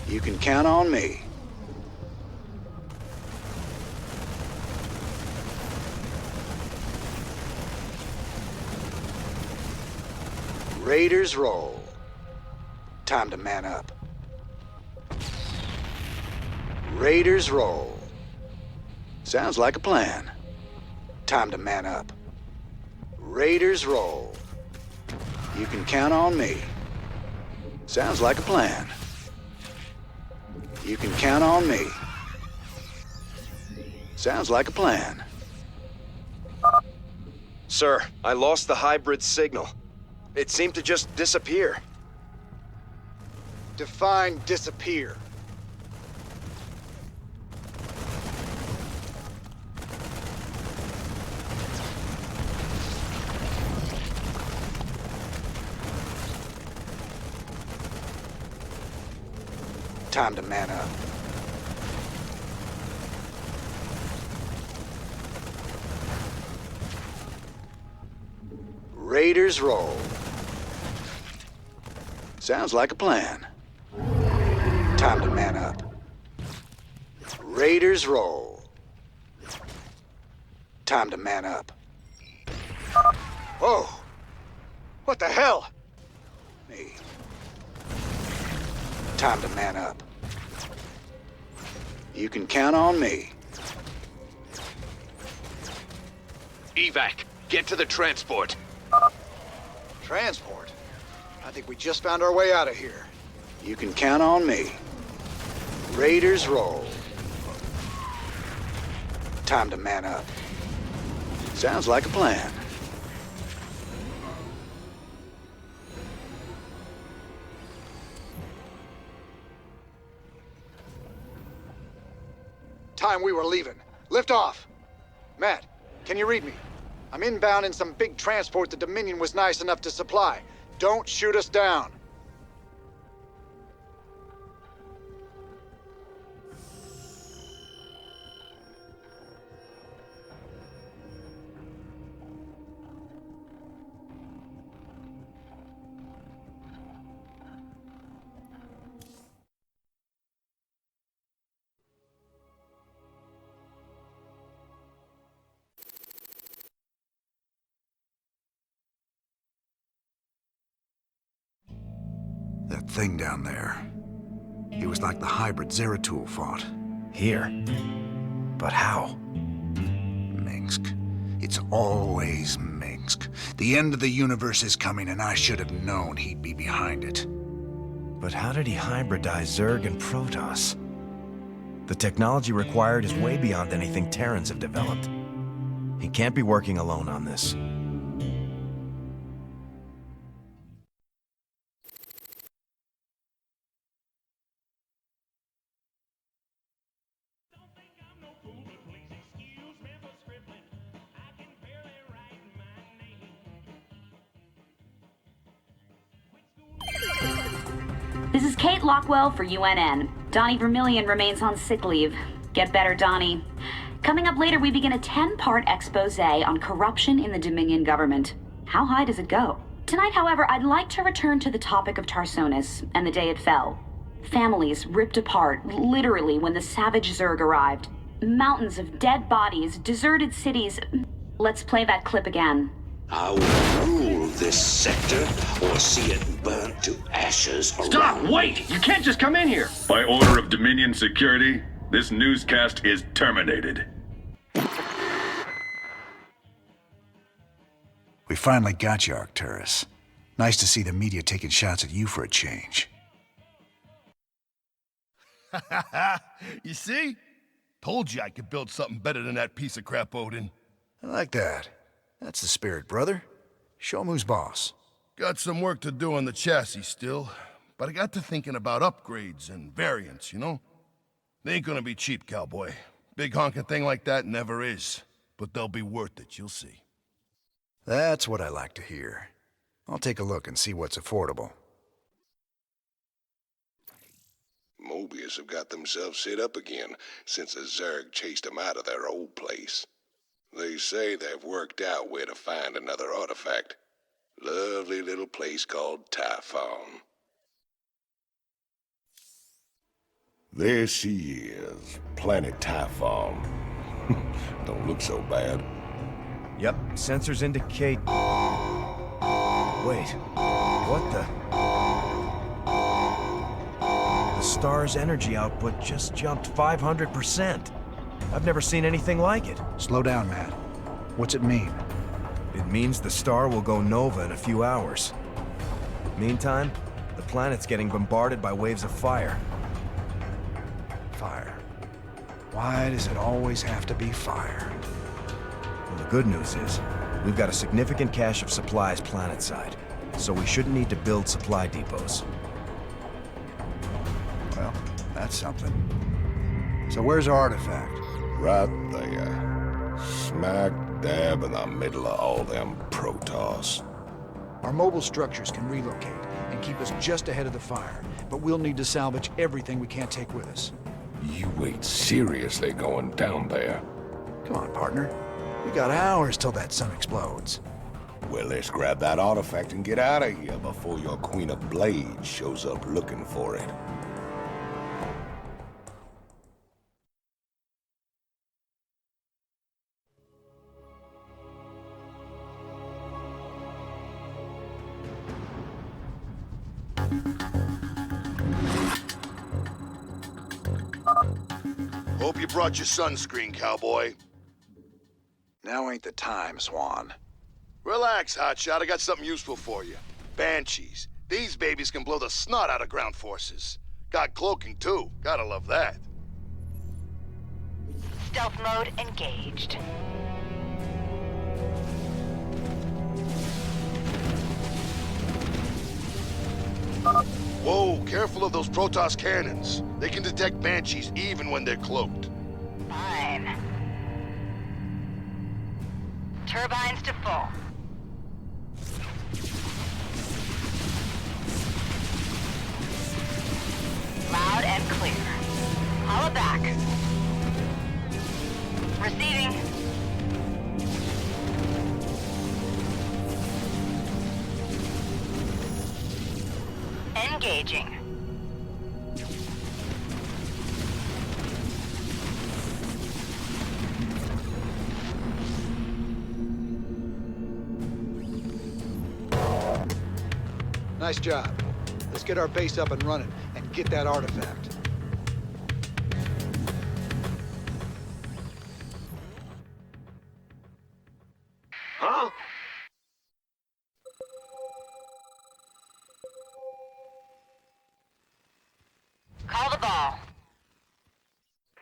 You can count on me. Raiders roll. Time to man up. Raiders roll. Sounds like a plan. Time to man up. Raiders roll. You can count on me. Sounds like a plan. You can count on me. Sounds like a plan. Sir, I lost the hybrid signal. It seemed to just disappear. Define disappear. Time to man up. Raiders roll. Sounds like a plan. Time to man up. Raiders roll. Time to man up. Whoa! What the hell? Me. Time to man up. You can count on me. Evac, get to the transport. Transport? I think we just found our way out of here. You can count on me. Raiders roll. Time to man up. Sounds like a plan. Time we were leaving. Lift off. Matt, can you read me? I'm inbound in some big transport the Dominion was nice enough to supply. Don't shoot us down. That thing down there. It was like the hybrid Zeratul fought. Here. But how? Minsk. It's always Minsk. The end of the universe is coming, and I should have known he'd be behind it. But how did he hybridize Zerg and Protoss? The technology required is way beyond anything Terrans have developed. He can't be working alone on this. This is Kate Lockwell for UNN. Donnie Vermillion remains on sick leave. Get better, Donnie. Coming up later, we begin a 10-part expose on corruption in the Dominion government. How high does it go? Tonight, however, I'd like to return to the topic of Tarsonis and the day it fell. Families ripped apart, literally, when the savage Zerg arrived. Mountains of dead bodies, deserted cities. Let's play that clip again. I will rule this sector or see it burnt to ashes around. Stop! Wait! You can't just come in here! By order of Dominion Security, this newscast is terminated. We finally got you, Arcturus. Nice to see the media taking shots at you for a change. You see? Told you I could build something better than that piece of crap, Odin. I like that. That's the spirit, brother. Show 'em who's boss. Got some work to do on the chassis still, but I got to thinking about upgrades and variants, you know? They ain't gonna be cheap, cowboy. Big honking thing like that never is. But they'll be worth it, you'll see. That's what I like to hear. I'll take a look and see what's affordable. Mobius have got themselves set up again since the Zerg chased them out of their old place. They say they've worked out where to find another artifact. Lovely little place called Typhon. There she is, Planet Typhon. Don't look so bad. Yep, sensors indicate... Wait, what the... The star's energy output just jumped 500%. I've never seen anything like it. Slow down, Matt. What's it mean? It means the star will go nova in a few hours. Meantime, the planet's getting bombarded by waves of fire. Fire. Why does it always have to be fire? Well, the good news is, we've got a significant cache of supplies planetside, so we shouldn't need to build supply depots. Well, that's something. So where's our artifact? Right there. Smack dab in the middle of all them Protoss. Our mobile structures can relocate and keep us just ahead of the fire, but we'll need to salvage everything we can't take with us. You ain't seriously going down there. Come on, partner. We got hours till that sun explodes. Well, let's grab that artifact and get out of here before your Queen of Blades shows up looking for it. Hope you brought your sunscreen, cowboy. Now ain't the time, Swan. Relax, hotshot. I got something useful for you. Banshees. These babies can blow the snot out of ground forces. Got cloaking, too. Gotta love that. Stealth mode engaged. Whoa, careful of those Protoss cannons. They can detect Banshees even when they're cloaked. Fine. Turbines to full. Loud and clear. Holla back. Receiving. Engaging. Nice job. Let's get our base up and running and get that artifact. Huh? Call the ball.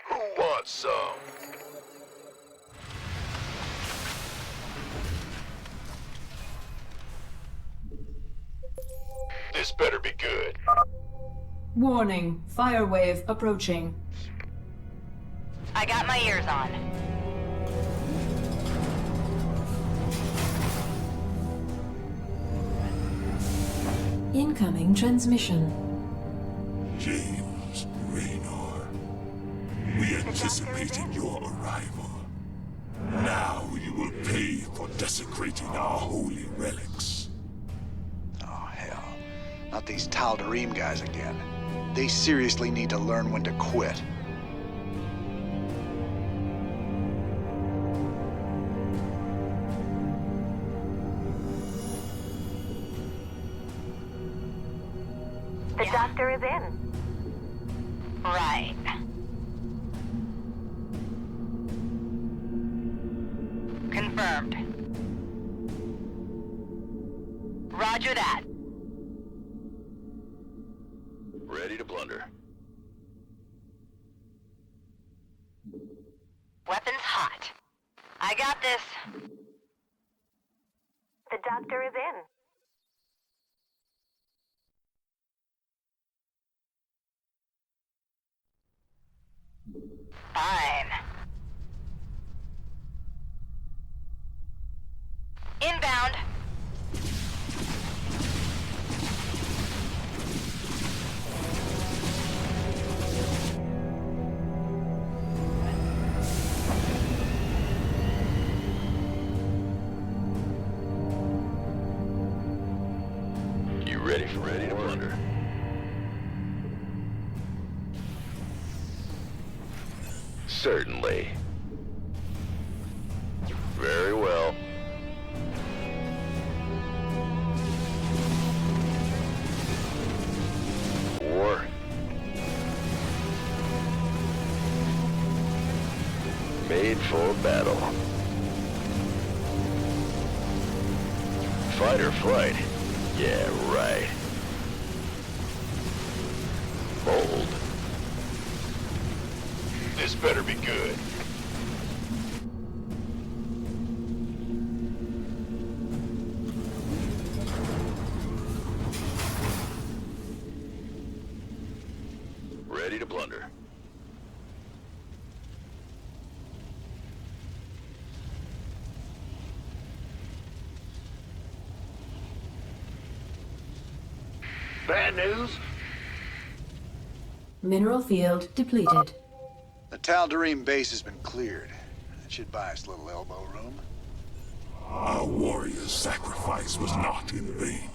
Who wants some? This better be good. Warning, fire wave approaching. I got my ears on. Incoming transmission. James Raynor, we anticipated your arrival. Now you will pay for desecrating our holy relics. Oh, hell. Not these Tal'Darim guys again. They seriously need to learn when to quit. The doctor is in. Right. Confirmed. Roger that. Ready to plunder. Weapons hot. I got this. The doctor is in. Fine. Inbound. You ready to plunder? Certainly. Very well. War. Made for battle. Fight or flight? Yeah, right. Bold. This better be good. Ready to plunder. Bad news? Mineral field depleted. The Tal'Darim base has been cleared. That should buy us a little elbow room. Our warrior's sacrifice was not in vain.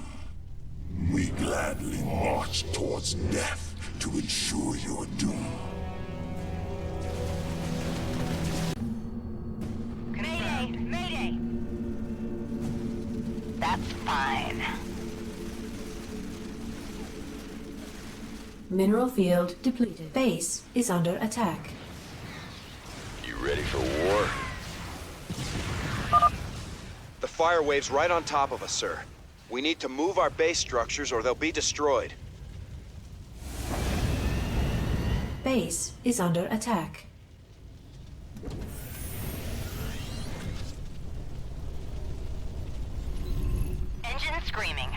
We gladly marched towards death to ensure your doom. Mayday! Mayday! That's fine. Mineral field depleted. Base is under attack. You ready for war? The fire wave's right on top of us, sir. We need to move our base structures or they'll be destroyed. Base is under attack. Engine screaming.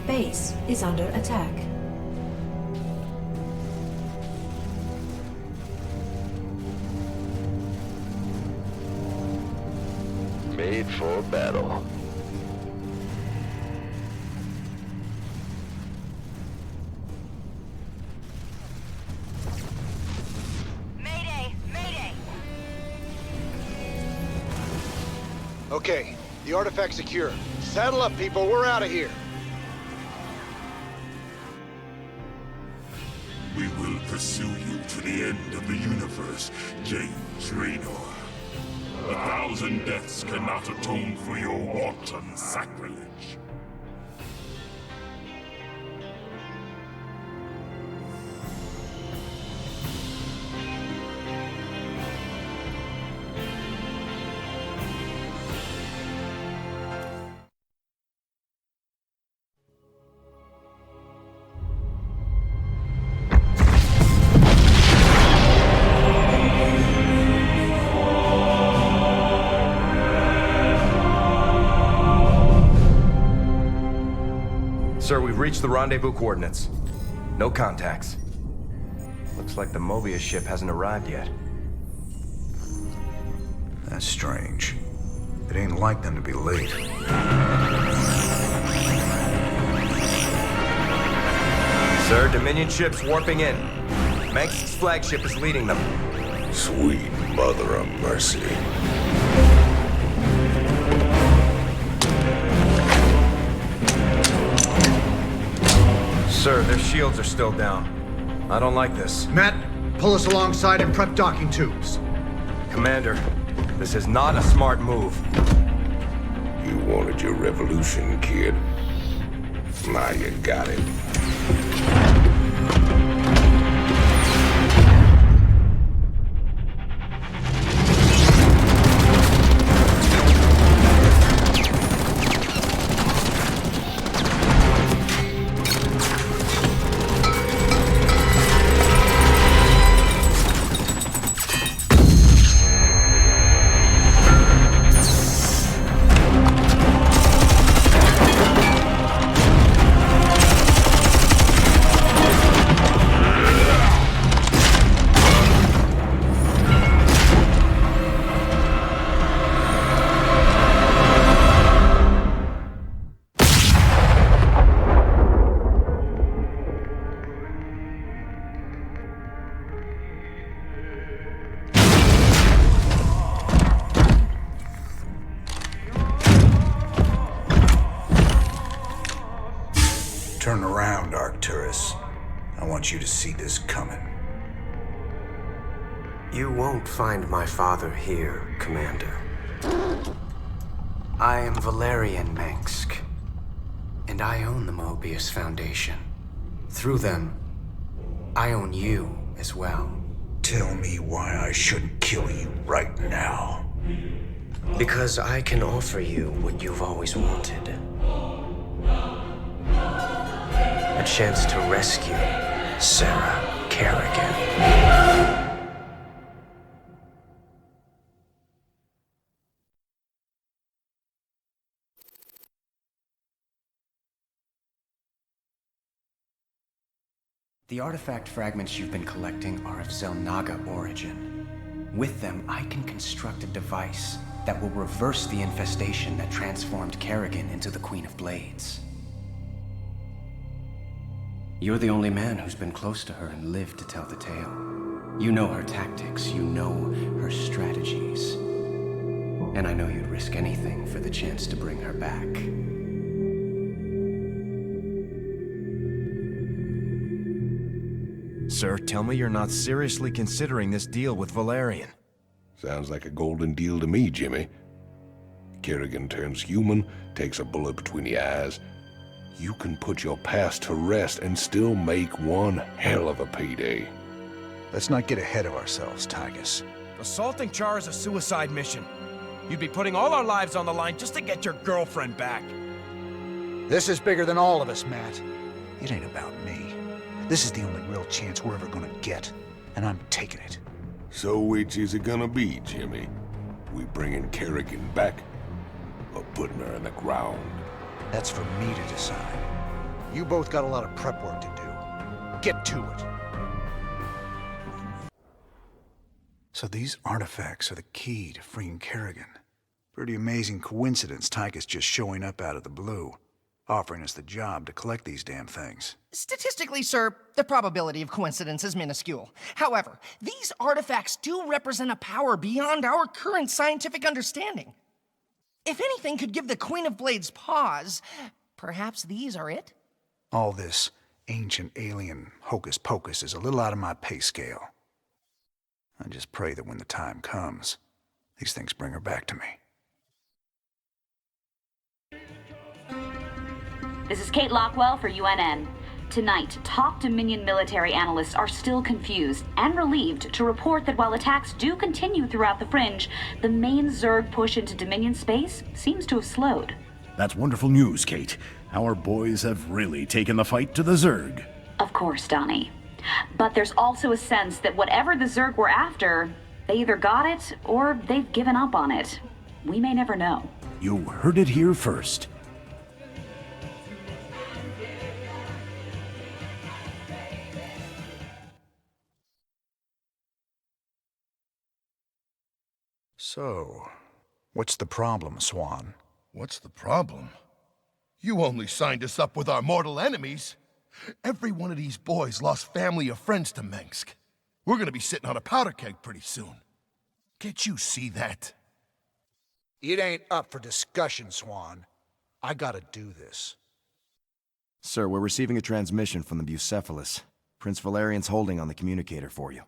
Base is under attack. Made for battle. Mayday! Mayday! Okay, the artifact's secure. Saddle up, people. We're out of here. We will pursue you to the end of the universe, James Raynor. 1,000 deaths cannot atone for your wanton sacrilege. Sir, we've reached the rendezvous coordinates. No contacts. Looks like the Mobius ship hasn't arrived yet. That's strange. It ain't like them to be late. Sir, Dominion ship's warping in. Manx's flagship is leading them. Sweet mother of mercy. Sir, their shields are still down. I don't like this. Matt, pull us alongside and prep docking tubes. Commander, this is not a smart move. You wanted your revolution, kid. Now you got it. Turn around, Arcturus. I want you to see this coming. You won't find my father here, Commander. I am Valerian Mengsk, and I own the Mobius Foundation. Through them, I own you as well. Tell me why I shouldn't kill you right now. Because I can offer you what you've always wanted. A chance to rescue Sarah Kerrigan. The artifact fragments you've been collecting are of Zelnaga origin. With them, I can construct a device that will reverse the infestation that transformed Kerrigan into the Queen of Blades. You're the only man who's been close to her and lived to tell the tale. You know her tactics, you know her strategies. And I know you'd risk anything for the chance to bring her back. Sir, tell me you're not seriously considering this deal with Valerian. Sounds like a golden deal to me, Jimmy. Kerrigan turns human, takes a bullet between the eyes. You can put your past to rest and still make one hell of a payday. Let's not get ahead of ourselves, Tygus. Assaulting Char is a suicide mission. You'd be putting all our lives on the line just to get your girlfriend back. This is bigger than all of us, Matt. It ain't about me. This is the only real chance we're ever gonna get, and I'm taking it. So which is it gonna be, Jimmy? We bringing Kerrigan back, or putting her in the ground? That's for me to decide. You both got a lot of prep work to do. Get to it. So these artifacts are the key to freeing Kerrigan. Pretty amazing coincidence, Tygus just showing up out of the blue, offering us the job to collect these damn things. Statistically, sir, the probability of coincidence is minuscule. However, these artifacts do represent a power beyond our current scientific understanding. If anything could give the Queen of Blades pause, perhaps these are it? All this ancient alien hocus-pocus is a little out of my pay scale. I just pray that when the time comes, these things bring her back to me. This is Kate Lockwell for UNN. Tonight, top Dominion military analysts are still confused and relieved to report that while attacks do continue throughout the Fringe, the main Zerg push into Dominion space seems to have slowed. That's wonderful news, Kate. Our boys have really taken the fight to the Zerg. Of course, Donnie. But there's also a sense that whatever the Zerg were after, they either got it or they've given up on it. We may never know. You heard it here first. So, what's the problem, Swan? What's the problem? You only signed us up with our mortal enemies. Every one of these boys lost family or friends to Mengsk. We're gonna be sitting on a powder keg pretty soon. Can't you see that? It ain't up for discussion, Swan. I gotta do this. Sir, we're receiving a transmission from the Bucephalus. Prince Valerian's holding on the communicator for you.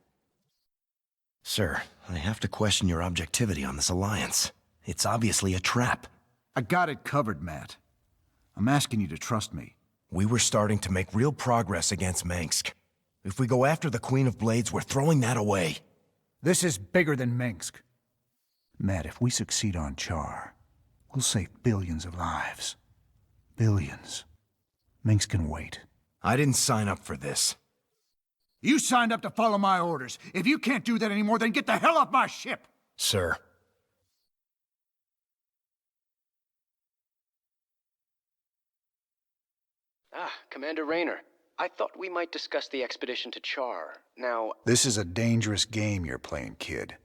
Sir, I have to question your objectivity on this alliance. It's obviously a trap. I got it covered, Matt. I'm asking you to trust me. We were starting to make real progress against Mengsk. If we go after the Queen of Blades, we're throwing that away. This is bigger than Mengsk. Matt, if we succeed on Char, we'll save billions of lives. Billions. Mengsk can wait. I didn't sign up for this. You signed up to follow my orders. If you can't do that anymore, then get the hell off my ship! Sir. Ah, Commander Raynor. I thought we might discuss the expedition to Char. Now... This is a dangerous game you're playing, kid.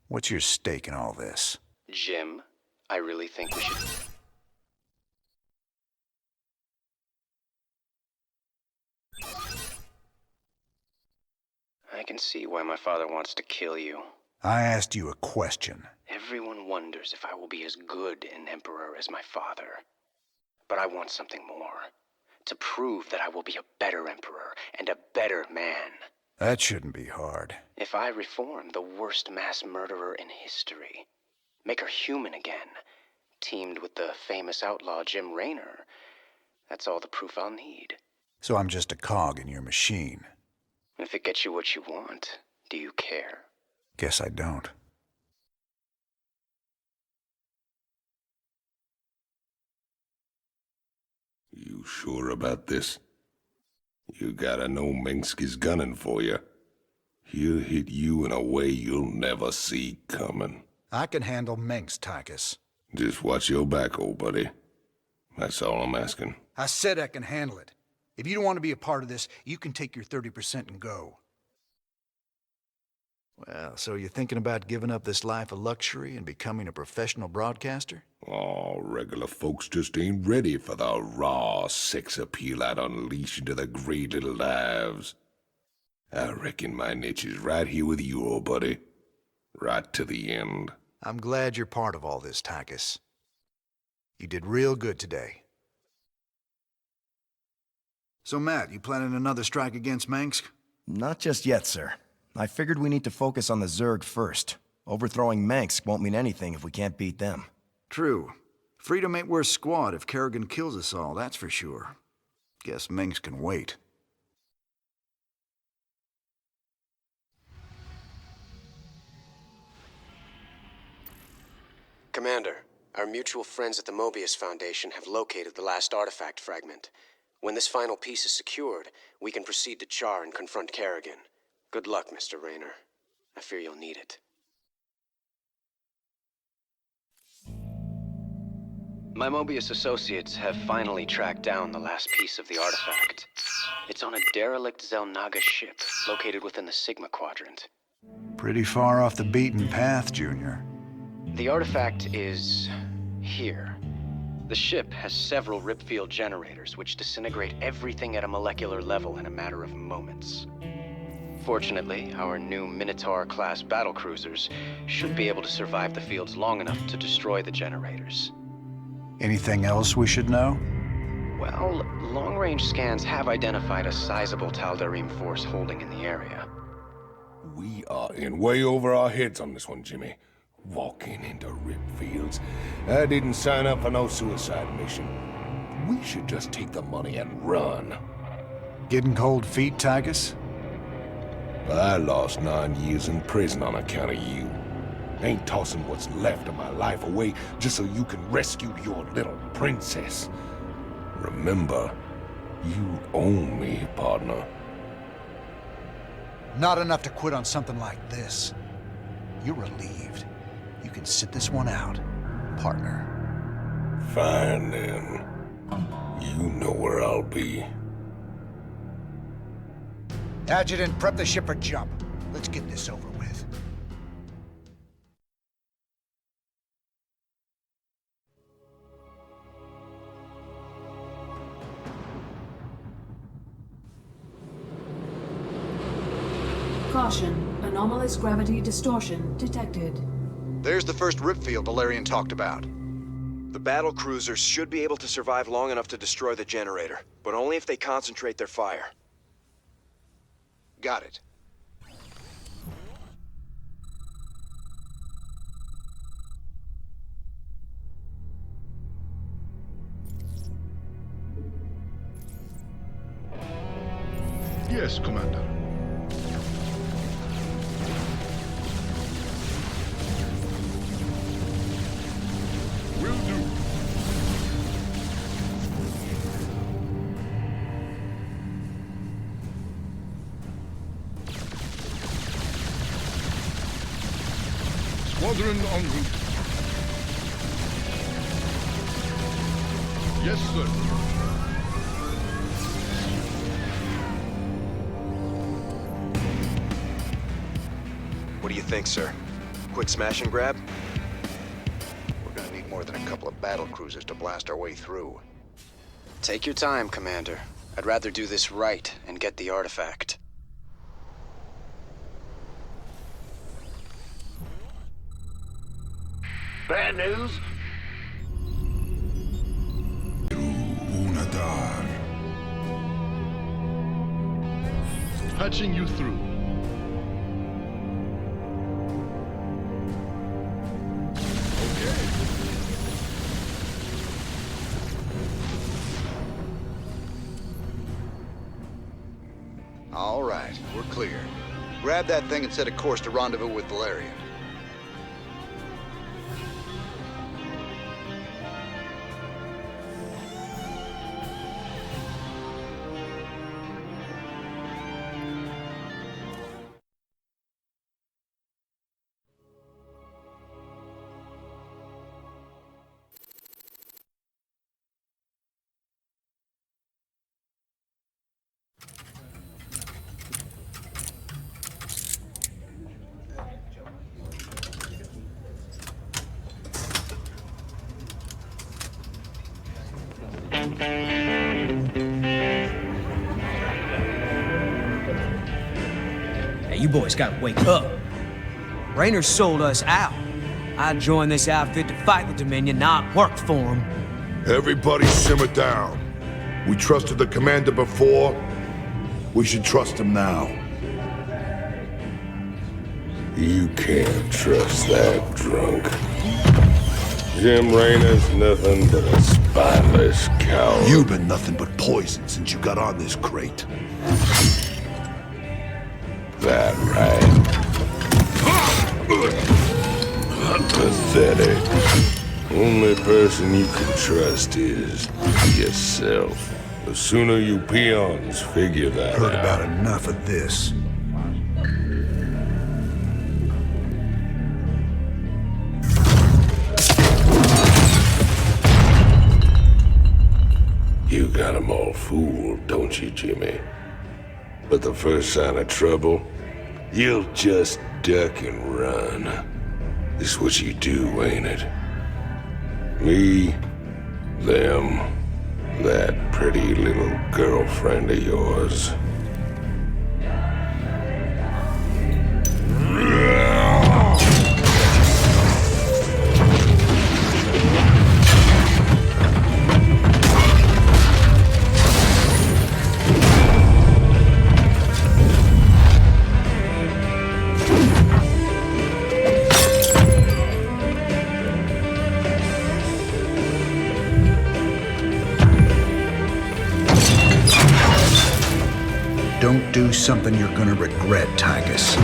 What's your stake in all this? Jim, I really think we should... I can see why my father wants to kill you. I asked you a question. Everyone wonders if I will be as good an emperor as my father. But I want something more. To prove that I will be a better emperor and a better man. That shouldn't be hard. If I reform the worst mass murderer in history, make her human again, teamed with the famous outlaw Jim Raynor, that's all the proof I'll need. So I'm just a cog in your machine. If it gets you what you want, do you care? Guess I don't. You sure about this? You gotta know Mengsk is gunning for you. He'll hit you in a way you'll never see coming. I can handle Mengsk, Tychus. Just watch your back, old buddy. That's all I'm asking. I said I can handle it. If you don't want to be a part of this, you can take your 30% and go. Well, so you're thinking about giving up this life of luxury and becoming a professional broadcaster? Oh, regular folks just ain't ready for the raw sex appeal I'd unleash into their great little lives. I reckon my niche is right here with you, old buddy. Right to the end. I'm glad you're part of all this, Tychus. You did real good today. So, Matt, you planning another strike against Mengsk? Not just yet, sir. I figured we need to focus on the Zerg first. Overthrowing Mengsk won't mean anything if we can't beat them. True. Freedom ain't worth squat if Kerrigan kills us all, that's for sure. Guess Mengsk can wait. Commander, our mutual friends at the Mobius Foundation have located the last artifact fragment. When this final piece is secured, we can proceed to Char and confront Kerrigan. Good luck, Mr. Raynor. I fear you'll need it. My Mobius associates have finally tracked down the last piece of the artifact. It's on a derelict Zelnaga ship located within the Sigma Quadrant. Pretty far off the beaten path, Junior. The artifact is here. The ship has several ripfield generators which disintegrate everything at a molecular level in a matter of moments. Fortunately, our new Minotaur-class battlecruisers should be able to survive the fields long enough to destroy the generators. Anything else we should know? Well, long-range scans have identified a sizable Tal'Darim force holding in the area. We are in way over our heads on this one, Jimmy. Walking into ripfields. I didn't sign up for no suicide mission. We should just take the money and run. Getting cold feet, Tychus? I lost 9 years in prison on account of you. Ain't tossing what's left of my life away just so you can rescue your little princess. Remember, you own me, partner. Not enough to quit on something like this. You're relieved. You can sit this one out, partner. Fine, then. You know where I'll be. Adjutant, prep the ship for jump. Let's get this over with. Caution. Anomalous gravity distortion detected. There's the first ripfield Valerian talked about. The battle cruisers should be able to survive long enough to destroy the generator. But only if they concentrate their fire. Got it. Yes, Commander. Will do. Squadron en route. Yes, sir. What do you think, sir? Quick smash and grab? We're gonna need more than a couple of battle cruisers to blast our way through. Take your time, Commander. I'd rather do this right and get the artifact. Bad news? Patching you through. All right, we're clear. Grab that thing and set a course to rendezvous with Valerian. Hey, you boys gotta wake up. Raynor sold us out. I joined this outfit to fight the Dominion, not work for them. Everybody simmer down. We trusted the commander before. We should trust him now. You can't trust that drunk. Jim Raynor's nothing but a spineless coward. You've been nothing but poison since you got on this crate. That right? Pathetic. Only person you can trust is yourself. The sooner you peons figure that Heard out. about enough of this. You got 'em all fooled, don't you, Jimmy? But the first sign of trouble, you'll just duck and run. It's what you do, ain't it? Me, them, that pretty little girlfriend of yours. Don't do something you're gonna regret, Tygus.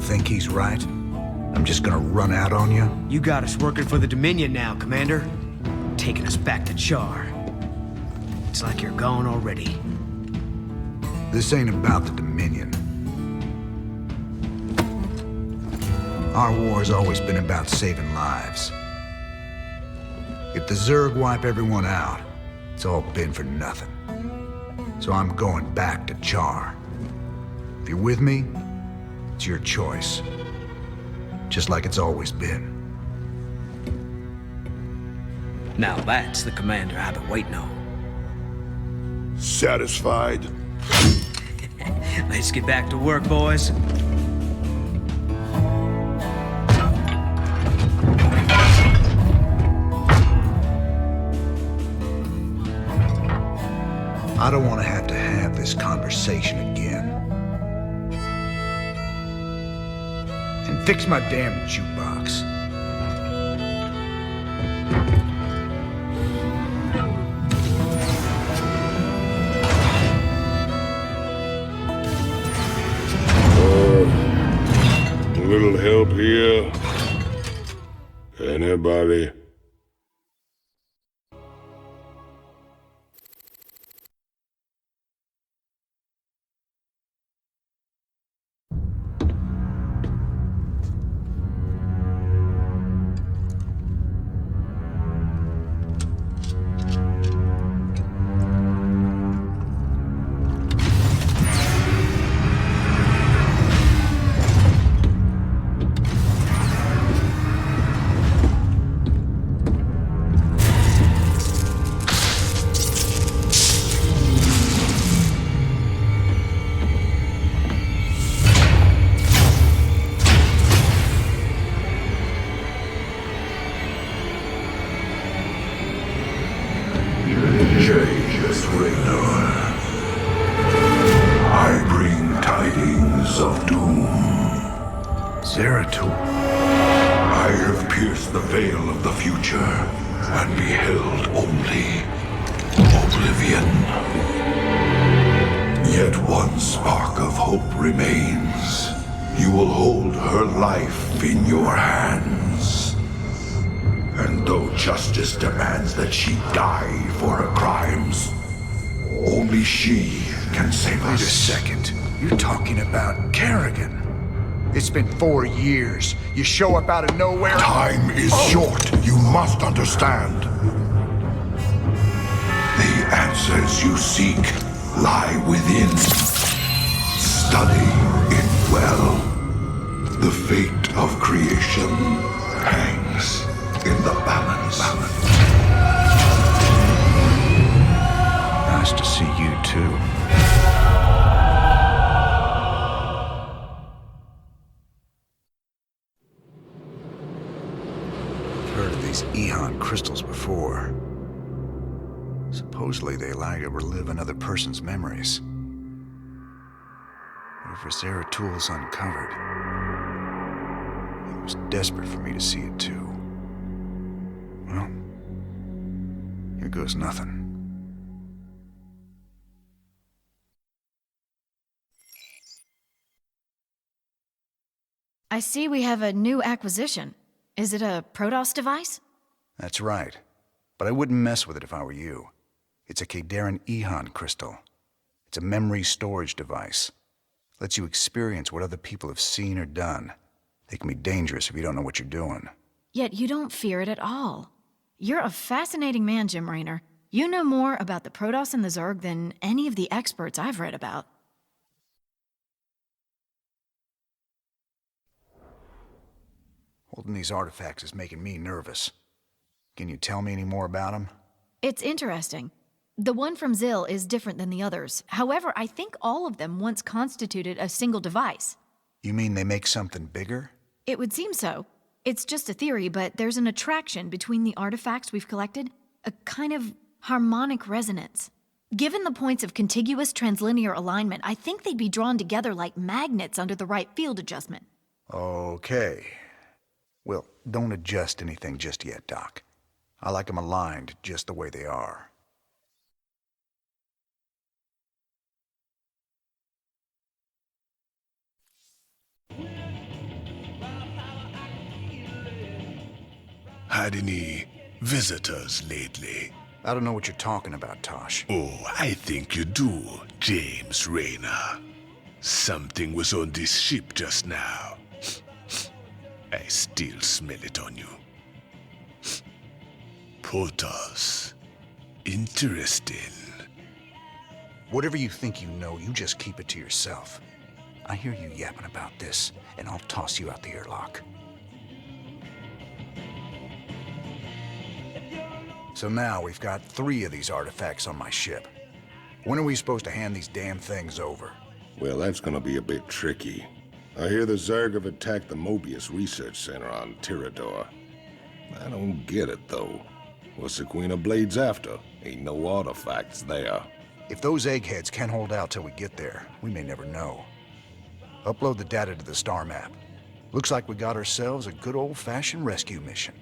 Think he's right? I'm just gonna run out on you? You got us working for the Dominion now, Commander. Taking us back to Char. It's like you're gone already. This ain't about the Dominion. Our war's always been about saving lives. If the Zerg wipe everyone out, it's all been for nothing. So I'm going back to Char. If you're with me, it's your choice. Just like it's always been. Now that's the commander I've been waiting on. Satisfied? Let's get back to work, boys. I don't want to have this conversation again. And fix my damn jukebox. A little help here? Anybody? I bring tidings of doom. Zeratul. I have pierced the veil of the future and beheld only oblivion. Yet one spark of hope remains. You will hold her life in your hands. And though justice demands that she die for her crimes, only she can save us. Wait a second. You're talking about Kerrigan. It's been 4 years. You show up out of nowhere. Time is short. You must understand. The answers you seek lie within. Study it well. The fate of creation hangs in the balance. Nice to see you too. I've heard of these Eon crystals before. Supposedly they allow you to relive another person's memories. Whatever Zeratul's uncovered, he was desperate for me to see it too. Well, here goes nothing. I see we have a new acquisition. Is it a Protoss device? That's right. But I wouldn't mess with it if I were you. It's a Kadaran Eon crystal. It's a memory storage device. Lets you experience what other people have seen or done. They can be dangerous if you don't know what you're doing. Yet you don't fear it at all. You're a fascinating man, Jim Raynor. You know more about the Protoss and the Zerg than any of the experts I've read about. Holding these artifacts is making me nervous. Can you tell me any more about them? It's interesting. The one from Zill is different than the others. However, I think all of them once constituted a single device. You mean they make something bigger? It would seem so. It's just a theory, but there's an attraction between the artifacts we've collected, a kind of harmonic resonance. Given the points of contiguous translinear alignment, I think they'd be drawn together like magnets under the right field adjustment. Okay. Well, don't adjust anything just yet, Doc. I like them aligned just the way they are. Had any visitors lately? I don't know what you're talking about, Tosh. Oh, I think you do, James Raynor. Something was on this ship just now. I still smell it on you. Protoss. Interesting. Whatever you think you know, you just keep it to yourself. I hear you yapping about this, and I'll toss you out the airlock. So now we've got 3 of these artifacts on my ship. When are we supposed to hand these damn things over? Well, that's gonna be a bit tricky. I hear the Zerg have attacked the Mobius Research Center on Tirador. I don't get it, though. What's the Queen of Blades after? Ain't no artifacts there. If those eggheads can't hold out till we get there, we may never know. Upload the data to the star map. Looks like we got ourselves a good old-fashioned rescue mission.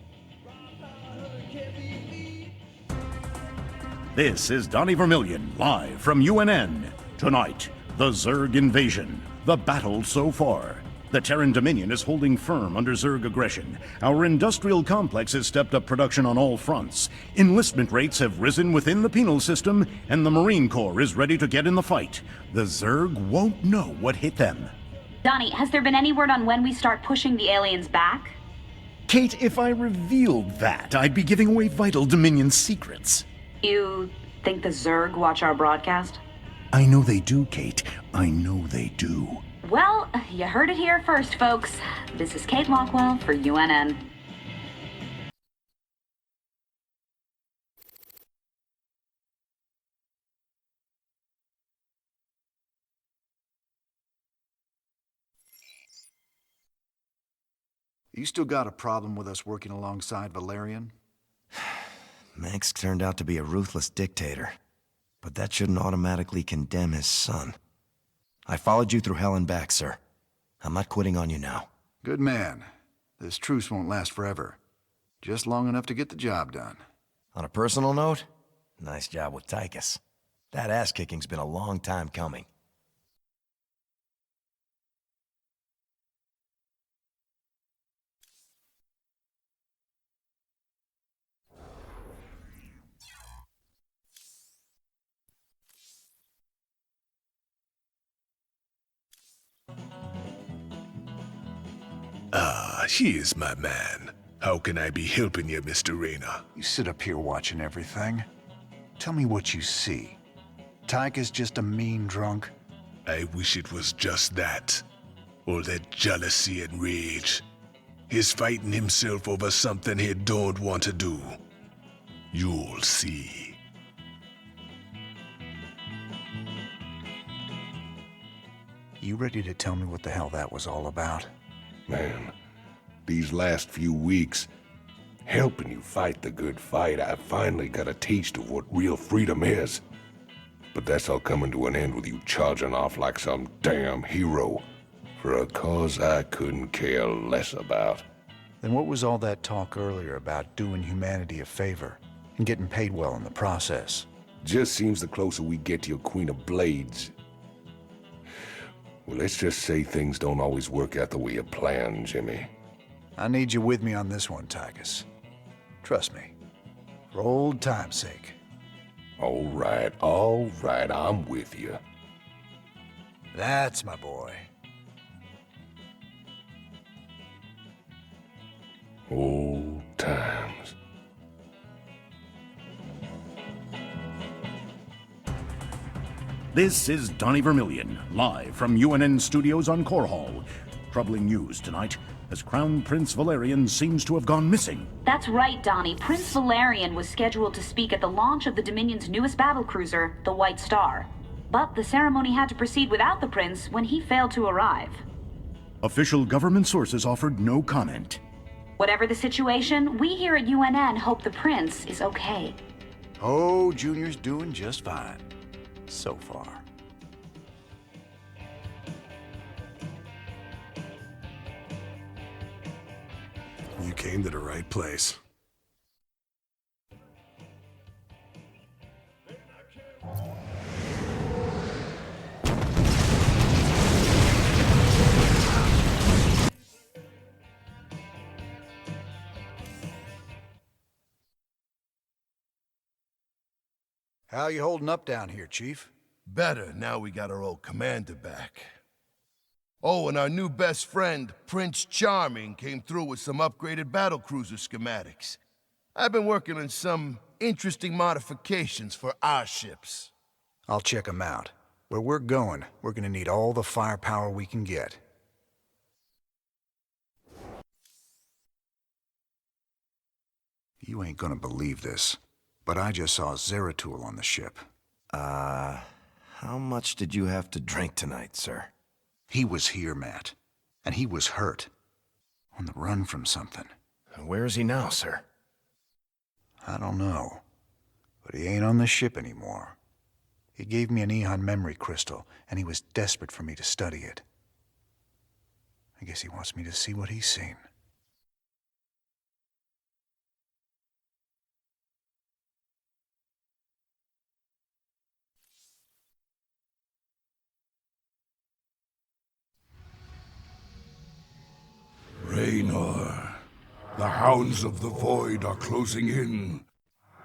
This is Donnie Vermillion, live from UNN. Tonight, the Zerg invasion. The battle so far. The Terran Dominion is holding firm under Zerg aggression. Our industrial complex has stepped up production on all fronts. Enlistment rates have risen within the penal system, and the Marine Corps is ready to get in the fight. The Zerg won't know what hit them. Donnie, has there been any word on when we start pushing the aliens back? Kate, if I revealed that, I'd be giving away vital Dominion secrets. You think the Zerg watch our broadcast? I know they do, Kate. I know they do. Well, you heard it here first, folks. This is Kate Lockwell for UNN. You still got a problem with us working alongside Valerian? Max turned out to be a ruthless dictator, but that shouldn't automatically condemn his son. I followed you through hell and back, sir. I'm not quitting on you now. Good man. This truce won't last forever. Just long enough to get the job done. On a personal note, nice job with Tychus. That ass-kicking's been a long time coming. Ah, here's my man. How can I be helping you, Mr. Rayner? You sit up here watching everything. Tell me what you see. Tychus just a mean drunk? I wish it was just that. All that jealousy and rage. He's fighting himself over something he don't want to do. You'll see. You ready to tell me what the hell that was all about? Man, these last few weeks, helping you fight the good fight, I finally got a taste of what real freedom is. But that's all coming to an end with you charging off like some damn hero for a cause I couldn't care less about. Then what was all that talk earlier about doing humanity a favor and getting paid well in the process? Just seems the closer we get to your Queen of Blades. Well, let's just say things don't always work out the way you plan, Jimmy. I need you with me on this one, Tychus. Trust me. For old time's sake. All right, I'm with you. That's my boy. Old times. This is Donnie Vermillion, live from UNN Studios on Core Hall. Troubling news tonight, as Crown Prince Valerian seems to have gone missing. That's right, Donnie. Prince Valerian was scheduled to speak at the launch of the Dominion's newest battlecruiser, the White Star. But the ceremony had to proceed without the prince when he failed to arrive. Official government sources offered no comment. Whatever the situation, we here at UNN hope the prince is okay. Oh, Junior's doing just fine. So far. You came to the right place. How you holding up down here, Chief? Better, now we got our old commander back. Oh, and our new best friend, Prince Charming, came through with some upgraded battlecruiser schematics. I've been working on some interesting modifications for our ships. I'll check them out. Where we're going, we're gonna need all the firepower we can get. You ain't gonna believe this, but I just saw Zeratul on the ship. How much did you have to drink tonight, sir? He was here, Matt. And he was hurt. On the run from something. Where is he now, sir? I don't know. But he ain't on the ship anymore. He gave me an Ehon memory crystal, and he was desperate for me to study it. I guess he wants me to see what he's seen. Raynor, the hounds of the void are closing in.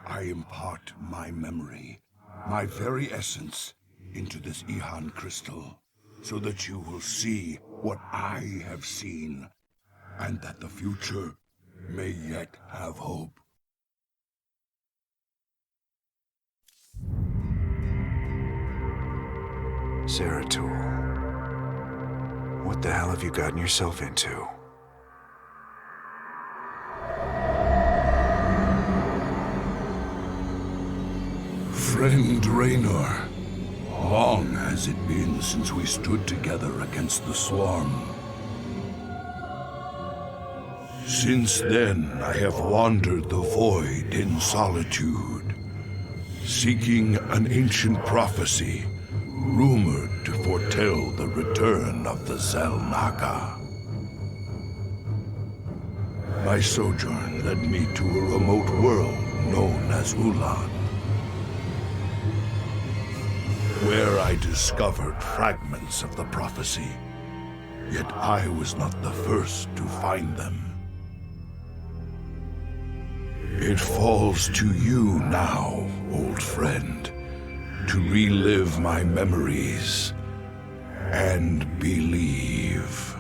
I impart my memory, my very essence, into this Ehon crystal, so that you will see what I have seen, and that the future may yet have hope. Zeratul. What the hell have you gotten yourself into? Friend Raynor, long has it been since we stood together against the Swarm. Since then, I have wandered the void in solitude, seeking an ancient prophecy, rumored to foretell the return of the Xel'Naga. My sojourn led me to a remote world known as Ulan, where I discovered fragments of the prophecy. Yet I was not the first to find them. It falls to you now, old friend, to relive my memories and believe.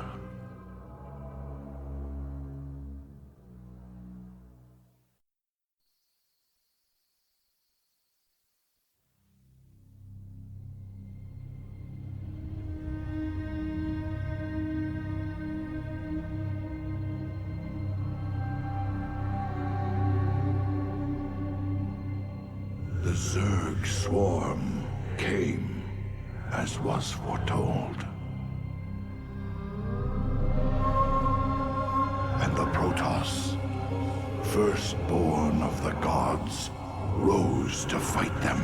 The Zerg swarm came, as was foretold. And the Protoss, firstborn of the gods, rose to fight them.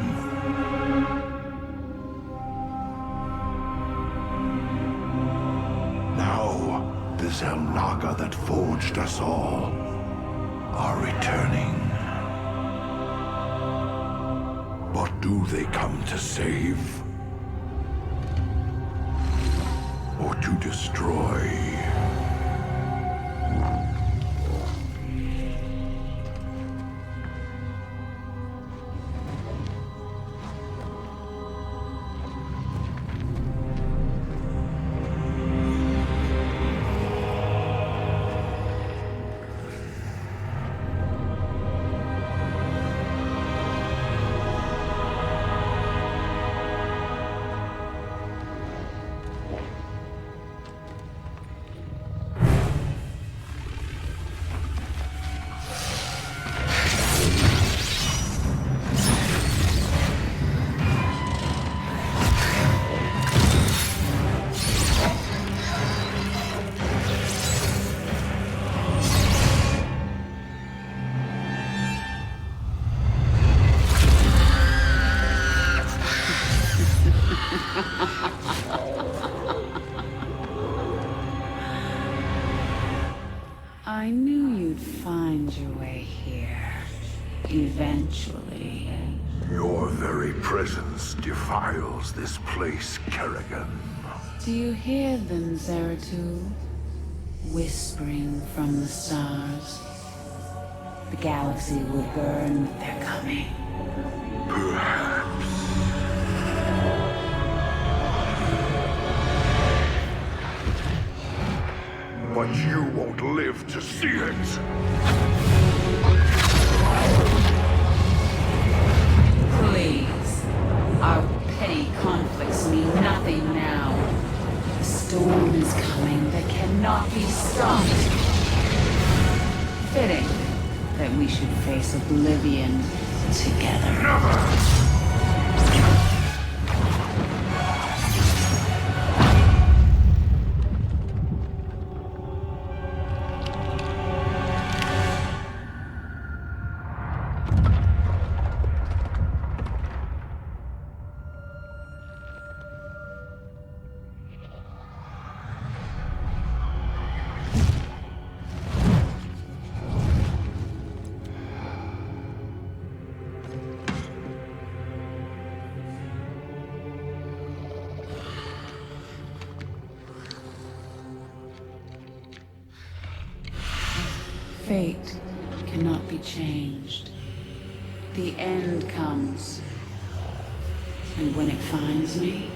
Now, the Xel'Naga that forged us all are returning. But do they come to save? Or to destroy? I knew you'd find your way here. Eventually. Your very presence defiles this place, Kerrigan. Do you hear them, Zeratul? Whispering from the stars. The galaxy will burn with their coming. Perhaps. But you won't live to see it. Please. Our promise me nothing now. The storm is coming that cannot be stopped. Fitting that we should face oblivion together. Fate cannot be changed. The end comes. And when it finds me,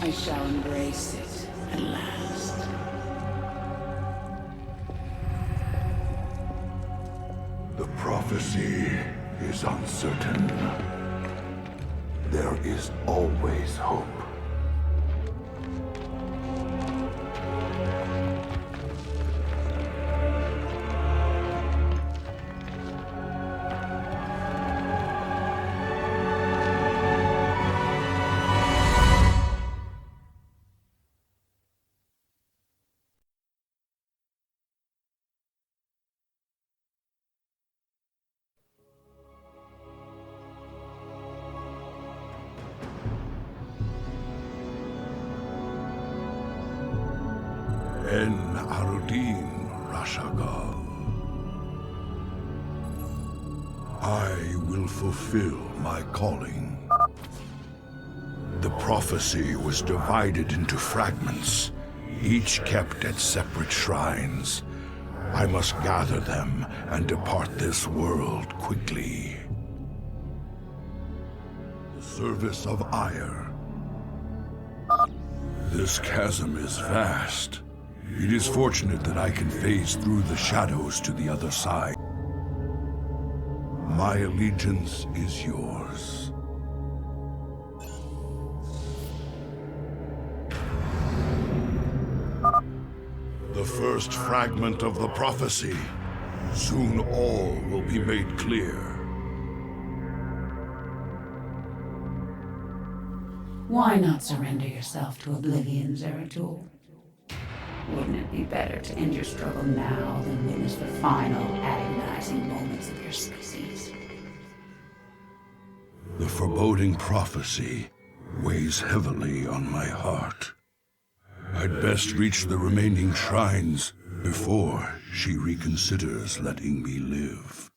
I shall embrace it at last. The prophecy is uncertain. There is always hope. En Arudin Rashagal. I will fulfill my calling. The prophecy was divided into fragments, each kept at separate shrines. I must gather them and depart this world quickly. The service of ire. This chasm is vast. It is fortunate that I can phase through the shadows to the other side. My allegiance is yours. The first fragment of the prophecy. Soon all will be made clear. why not surrender yourself to oblivion, Zeratul? Wouldn't it be better to end your struggle now than witness the final, agonizing moments of your species? The foreboding prophecy weighs heavily on my heart. I'd best reach the remaining shrines before she reconsiders letting me live.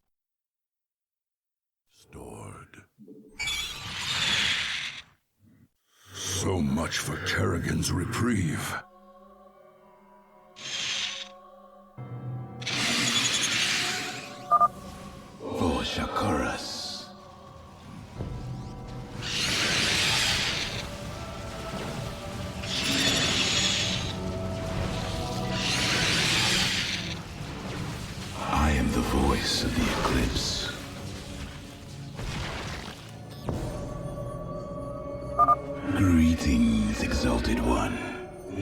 Stored. So much for Kerrigan's reprieve. For Shakuras. I am the voice of the Eclipse. Greetings, Exalted One.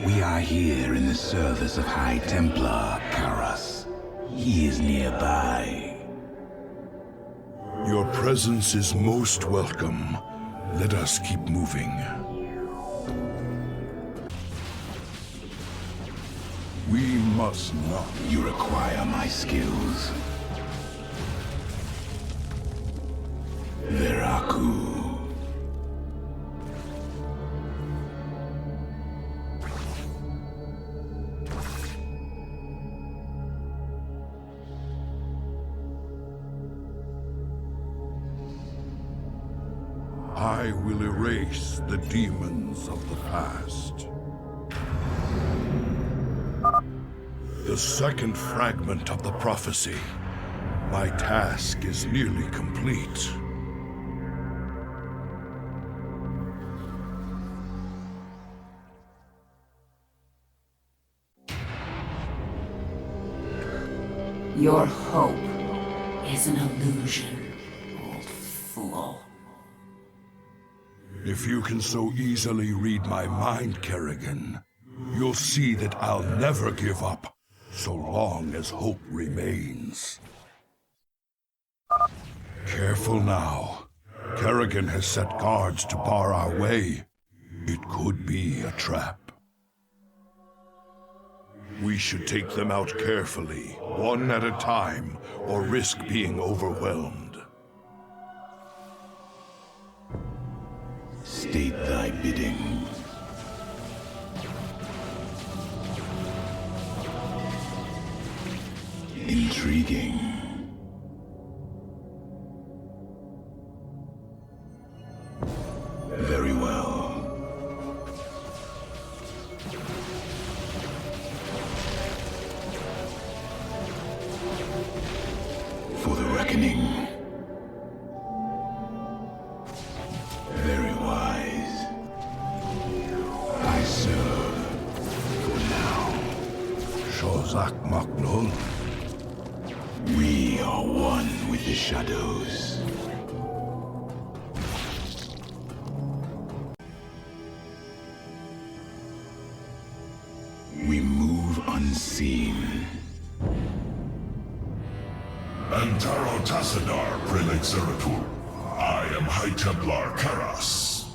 We are here in the service of High Templar Karas. He is nearby. Your presence is most welcome. Let us keep moving. We must not. You require my skills. Veraku. I will erase the demons of the past. The second fragment of the prophecy. My task is nearly complete. Your hope is an illusion, old fool. If you can so easily read my mind, Kerrigan, you'll see that I'll never give up, so long as hope remains. Careful now. Kerrigan has set guards to bar our way. It could be a trap. We should take them out carefully, one at a time, or risk being overwhelmed. State thy bidding. Intriguing. Very well. For the reckoning. Very wise. I serve for now. Shozak Maknul. We are one with the shadows. We move unseen. And Taro Tassadar, Prelate Zeratul. I am High Templar Karas.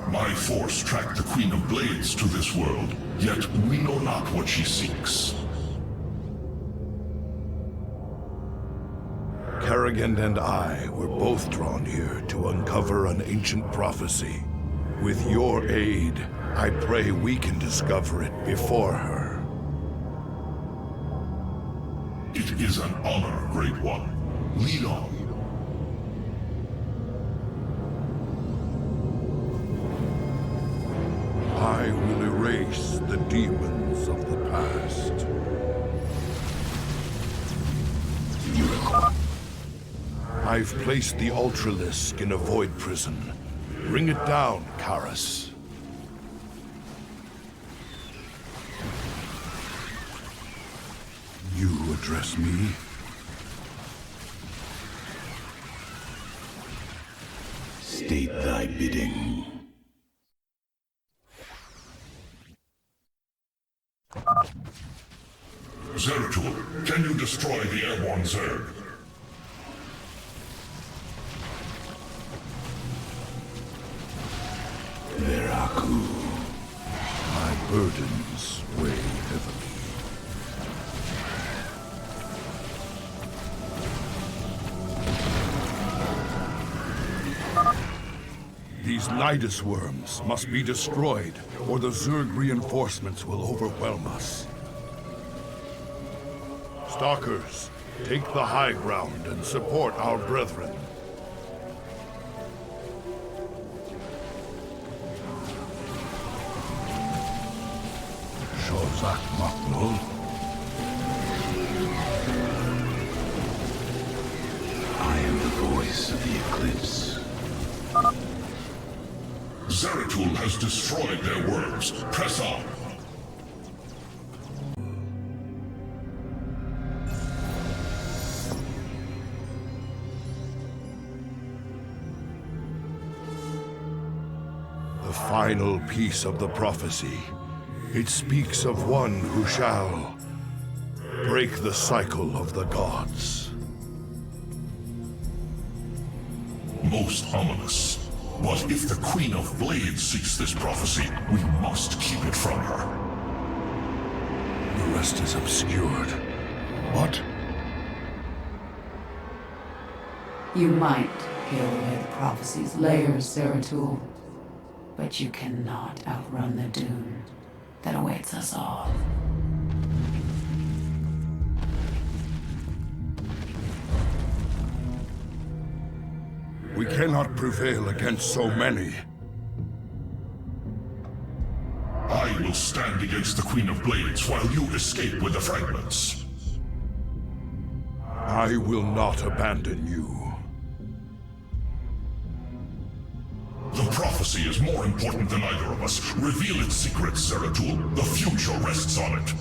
My force tracked the Queen of Blades to this world, yet we know not what she seeks. Kerrigan and I were both drawn here to uncover an ancient prophecy. With your aid, I pray we can discover it before her. It is an honor, Great One. Lead on. I will erase the demons of the past. I've placed the Ultralisk in a void prison. Bring it down, Karas. You address me? State thy bidding. Zeratul, can you destroy the airborne Zerg? Veraku. My burdens weigh heavily. These Nidus worms must be destroyed, or the Zerg reinforcements will overwhelm us. Stalkers, take the high ground and support our brethren. Shozak Maknul. I am the voice of the Eclipse. Zeratul has destroyed their worms. Press on. The final piece of the prophecy. It speaks of one who shall break the cycle of the gods. Most ominous. But if the Queen of Blades seeks this prophecy, we must keep it from her. The rest is obscured. What? You might peel away the prophecy's layers, Zeratul, but you cannot outrun the doom that awaits us all. We cannot prevail against so many. I will stand against the Queen of Blades while you escape with the fragments. I will not abandon you. The prophecy is more important than either of us. Reveal its secrets, Zeratul. The future rests on it.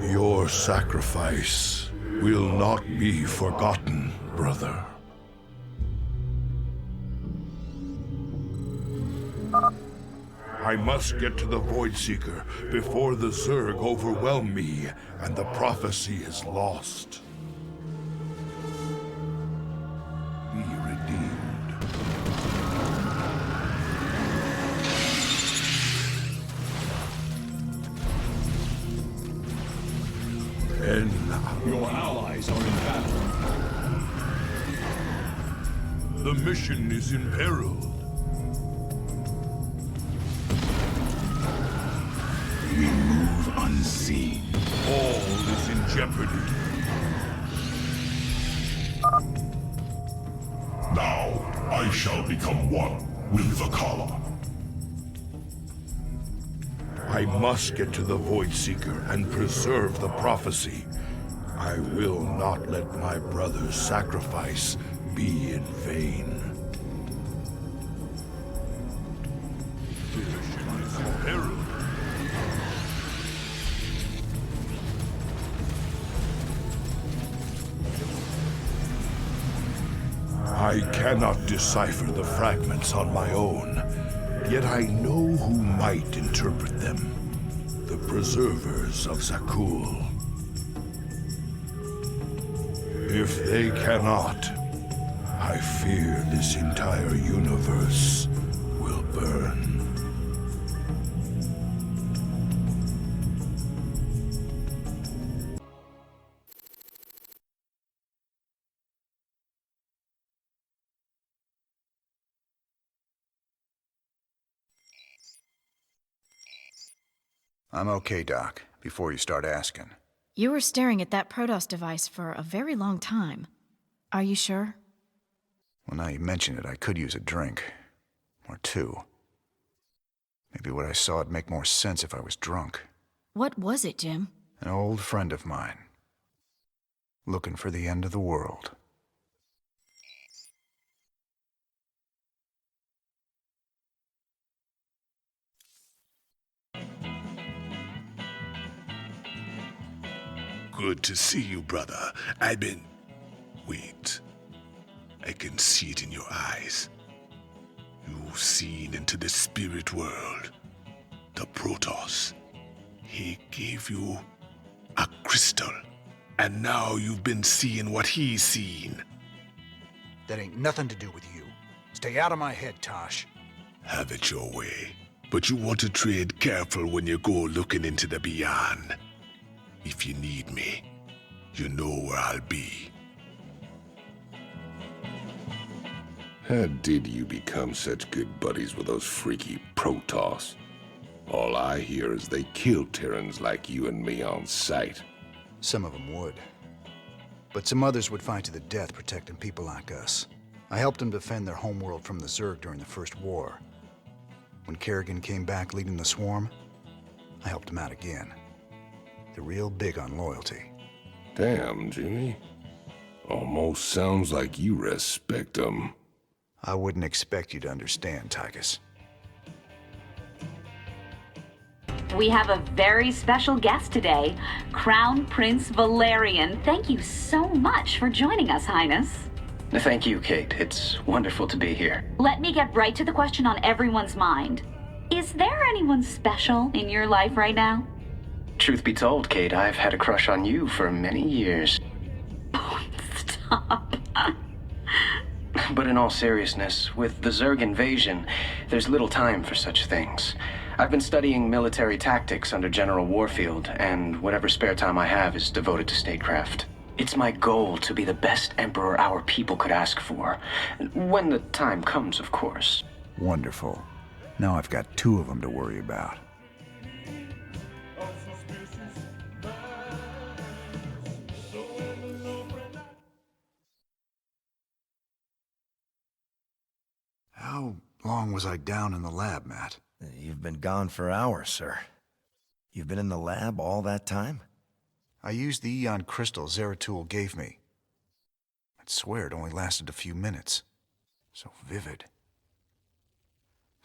Your sacrifice will not be forgotten, brother. I must get to the Void Seeker before the Zerg overwhelm me and the prophecy is lost. Be redeemed. And now, Your allies are in battle. the mission is imperiled. We move unseen. All is in jeopardy. Now, I shall become one with the Kala. I must get to the Void Seeker and preserve the prophecy. I will not let my brother's sacrifice be in vain. I cannot decipher the fragments on my own, yet I know who might interpret them. The Preservers of Zakul. If they cannot, I fear this entire universe will burn. I'm okay, Doc, before you start asking. You were staring at that Protoss device for a very long time. Are you sure? Well, now you mention it, I could use a drink. Or two. Maybe what I saw would make more sense if I was drunk. What was it, Jim? An old friend of mine. Looking for the end of the world. Good to see you, brother. Wait. I can see it in your eyes. You've seen into the spirit world. The Protoss. He gave you a crystal. And now you've been seeing what he's seen. That ain't nothing to do with you. Stay out of my head, Tosh. Have it your way. But you want to tread careful when you go looking into the beyond. If you need me, you know where I'll be. How did you become such good buddies with those freaky Protoss? All I hear is they kill Terrans like you and me on sight. Some of them would. But some others would fight to the death protecting people like us. I helped them defend their homeworld from the Zerg during the First War. When Kerrigan came back leading the swarm, I helped him out again. They're real big on loyalty. Damn, Jimmy. Almost sounds like you respect them. I wouldn't expect you to understand, Tychus. We have a very special guest today, Crown Prince Valerian. Thank you so much for joining us, Highness. Thank you, Kate. It's wonderful to be here. Let me get right to the question on everyone's mind. Is there anyone special in your life right now? Truth be told, Kate, I've had a crush on you for many years. Oh, stop. But in all seriousness, with the Zerg invasion, there's little time for such things. I've been studying military tactics under General Warfield, and whatever spare time I have is devoted to statecraft. It's my goal to be the best emperor our people could ask for. When the time comes, of course. Wonderful. Now I've got two of them to worry about. How long was I down in the lab, Matt? You've been gone for hours, sir. You've been in the lab all that time? I used the Eon crystal Zeratul gave me. I'd swear it only lasted a few minutes. So vivid.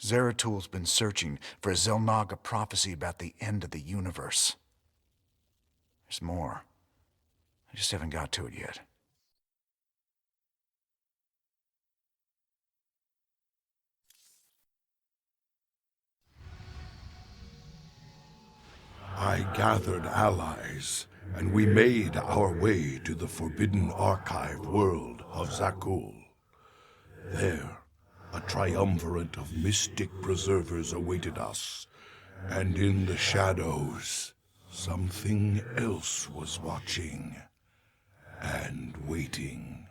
Zeratul's been searching for a Zelnaga prophecy about the end of the universe. There's more. I just haven't got to it yet. I gathered allies, and we made our way to the forbidden archive world of Zakul. There, a triumvirate of mystic preservers awaited us, and in the shadows, something else was watching and waiting.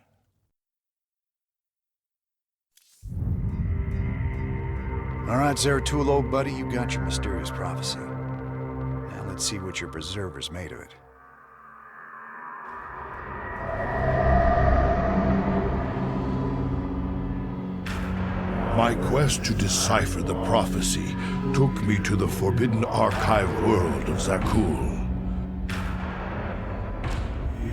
All right, Zeratul, old buddy, you got your mysterious prophecy. Now let's see what your preservers made of it. My quest to decipher the prophecy took me to the forbidden archive world of Zakul.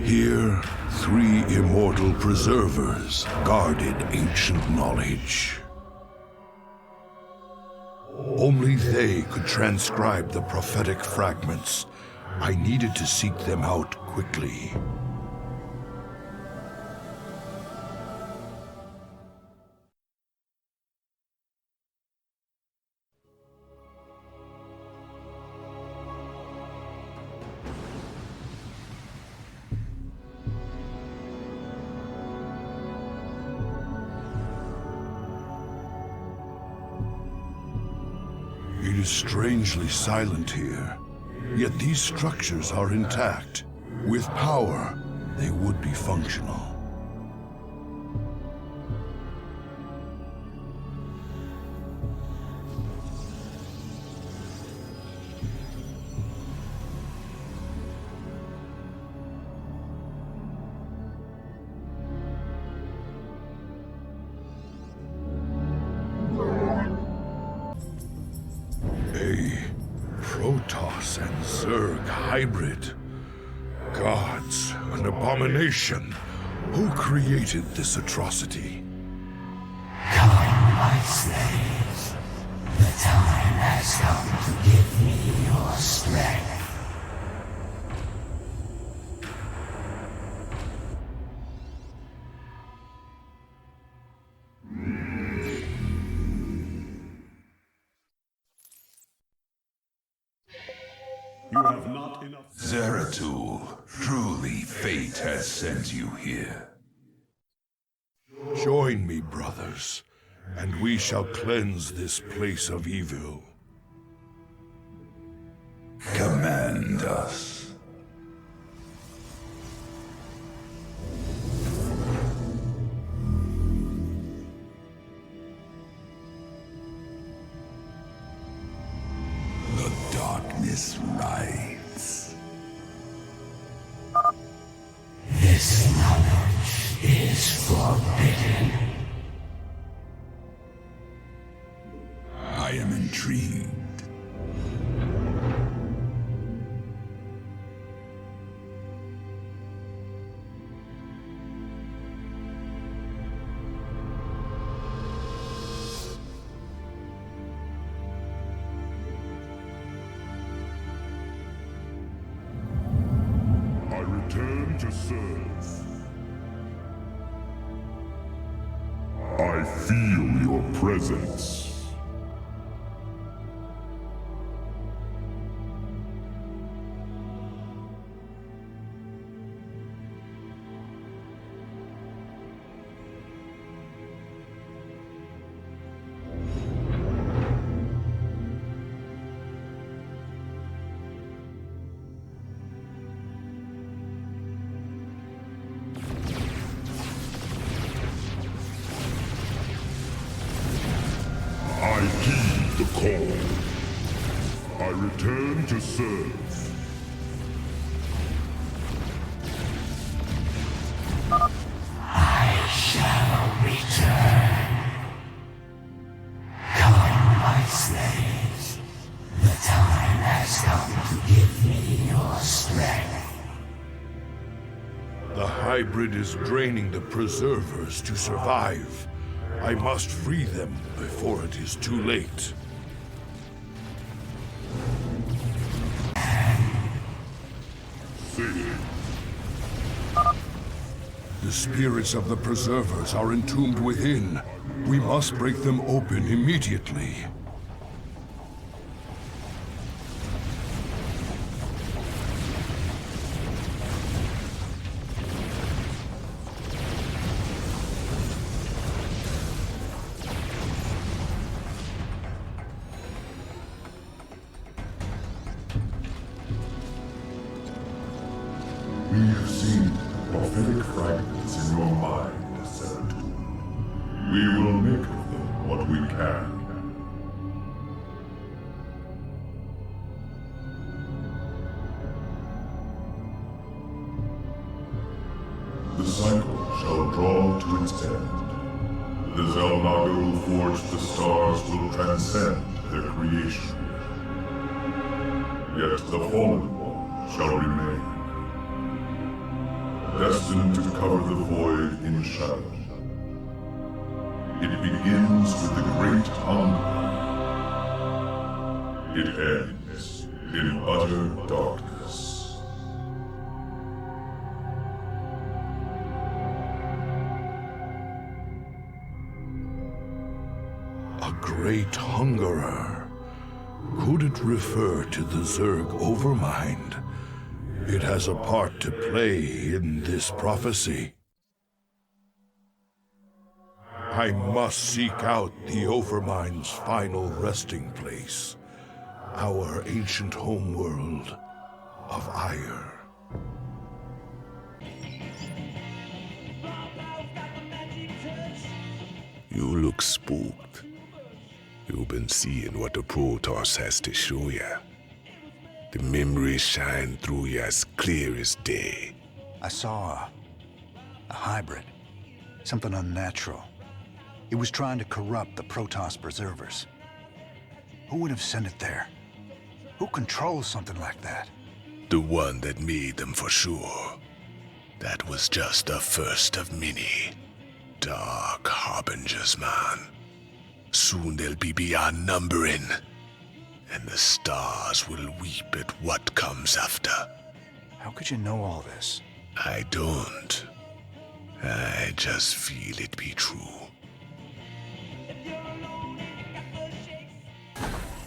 Here, 3 immortal preservers guarded ancient knowledge. Only they could transcribe the prophetic fragments. I needed to seek them out quickly. It is strangely silent here, yet these structures are intact. With power, they would be functional. Protoss and Zerg hybrid. Gods, an abomination. Who created this atrocity? Come, my slaves. The time has come to give me your strength. You have not enough... Zeratul, truly fate has sent you here. Join me, brothers, and we shall cleanse this place of evil. Command us. The darkness rides. This knowledge is forbidden. I am intrigued. I return to serve. I feel your presence. I heed the call. I return to serve. I shall return. Come, my slaves. The time has come to give me your strength. The hybrid is draining the preservers to survive. I must free them before it is too late. fading. The spirits of the Preservers are entombed within. We must break them open immediately. We have seen prophetic fragments in your mind, Senator. We will make of them what we can. The cycle shall draw to its end. The Zelnaga who forged the stars will transcend their creation. Yet the Fallen One shall remain, destined to cover the void in shadow. It begins with the Great Hunger. It ends in utter darkness. A great hungerer. Could it refer to the Zerg Overmind? It has a part to play in this prophecy. I must seek out the Overmind's final resting place. Our ancient homeworld of Ire. You look spooked. You've been seeing what the Protoss has to show you. The memories shine through you as clear as day. I saw a hybrid. Something unnatural. It was trying to corrupt the Protoss Preservers. Who would have sent it there? Who controls something like that? The one that made them for sure. That was just the first of many. Dark harbingers, man. Soon they'll be beyond numbering. And the stars will weep at what comes after. How could you know all this? I don't. I just feel it be true.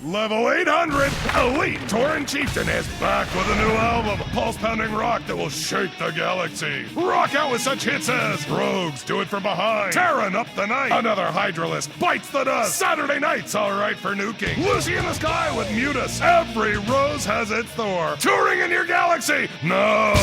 Level 800, Elite Tauren Chieftain is back with a new album, pulse-pounding rock that will shake the galaxy. Rock out with such hits as Rogues Do It From Behind, Terran Up the Night, Another Hydralisk Bites the Dust, Saturday Night's Alright for Nuking, Lucy in the Sky with Mutus, Every Rose Has Its Thorn, Touring in Your Galaxy, no!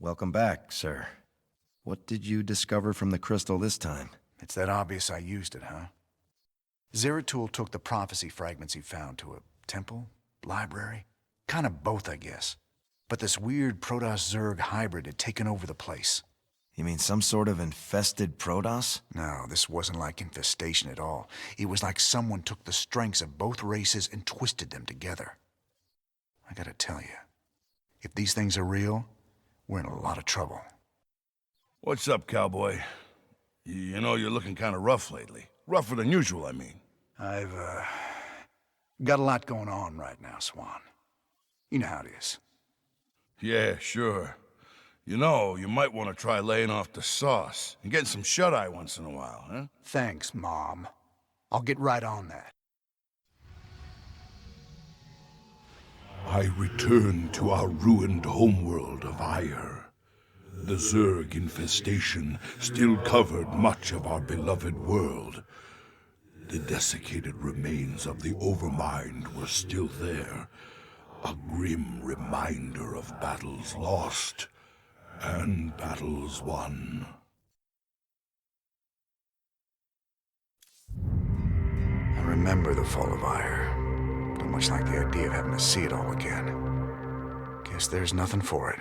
Welcome back, sir. What did you discover from the crystal this time? It's that obvious I used it, huh? Zeratul took the prophecy fragments he found to a temple? Library? Kind of both, I guess. But this weird Protoss-Zerg hybrid had taken over the place. You mean some sort of infested Protoss? No, this wasn't like infestation at all. It was like someone took the strengths of both races and twisted them together. I gotta tell you, if these things are real, we're in a lot of trouble. What's up, cowboy? You know, you're looking kind of rough lately. Rougher than usual, I mean. I've, got a lot going on right now, Swan. You know how it is. Yeah, sure. You know, you might want to try laying off the sauce and getting some shut-eye once in a while, huh? Thanks, Mom. I'll get right on that. I return to our ruined homeworld of Ire. The Zerg infestation still covered much of our beloved world. The desiccated remains of the Overmind were still there, a grim reminder of battles lost and battles won. I remember the fall of Ire. Don't much like the idea of having to see it all again. Guess there's nothing for it.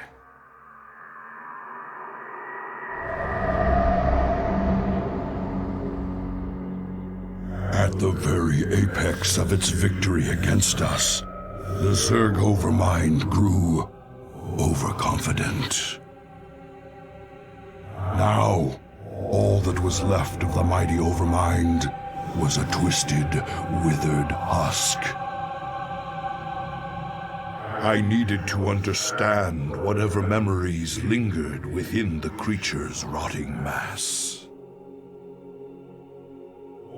At the very apex of its victory against us, The Zerg Overmind grew overconfident. Now, all that was left of the mighty Overmind was a twisted, withered husk. I needed to understand whatever memories lingered within the creature's rotting mass.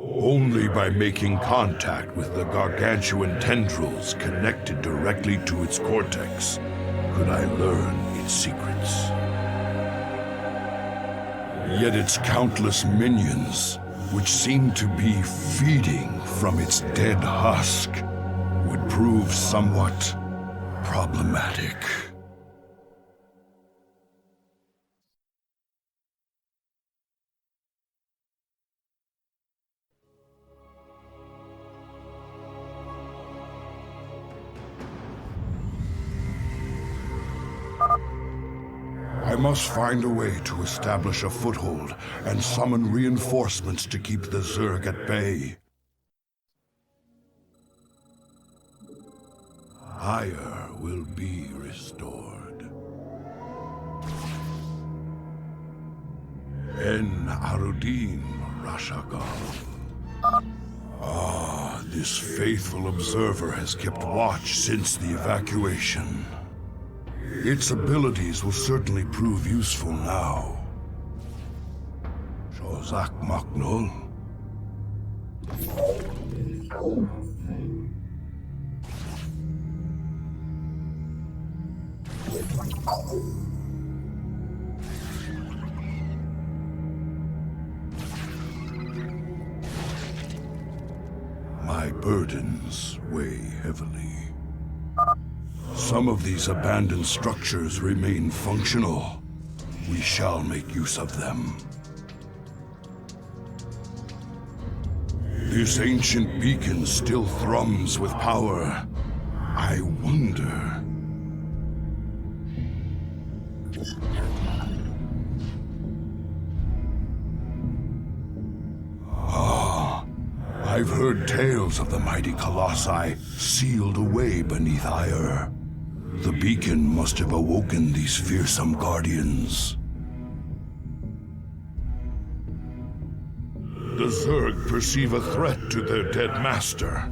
Only by making contact with the gargantuan tendrils connected directly to its cortex could I learn its secrets. Yet its countless minions, which seemed to be feeding from its dead husk, would prove somewhat problematic. I must find a way to establish a foothold and summon reinforcements to keep the Zerg at bay. Ire will be restored. En Arudin Rashagov. Ah, this faithful observer has kept watch since the evacuation. Its abilities will certainly prove useful now. Shozak Maknul. My burdens weigh heavily. Some of these abandoned structures remain functional. We shall make use of them. This ancient beacon still thrums with power. I wonder... I've heard tales of the mighty colossi sealed away beneath Ire. The beacon must have awoken these fearsome guardians. The Zerg perceive a threat to their dead master.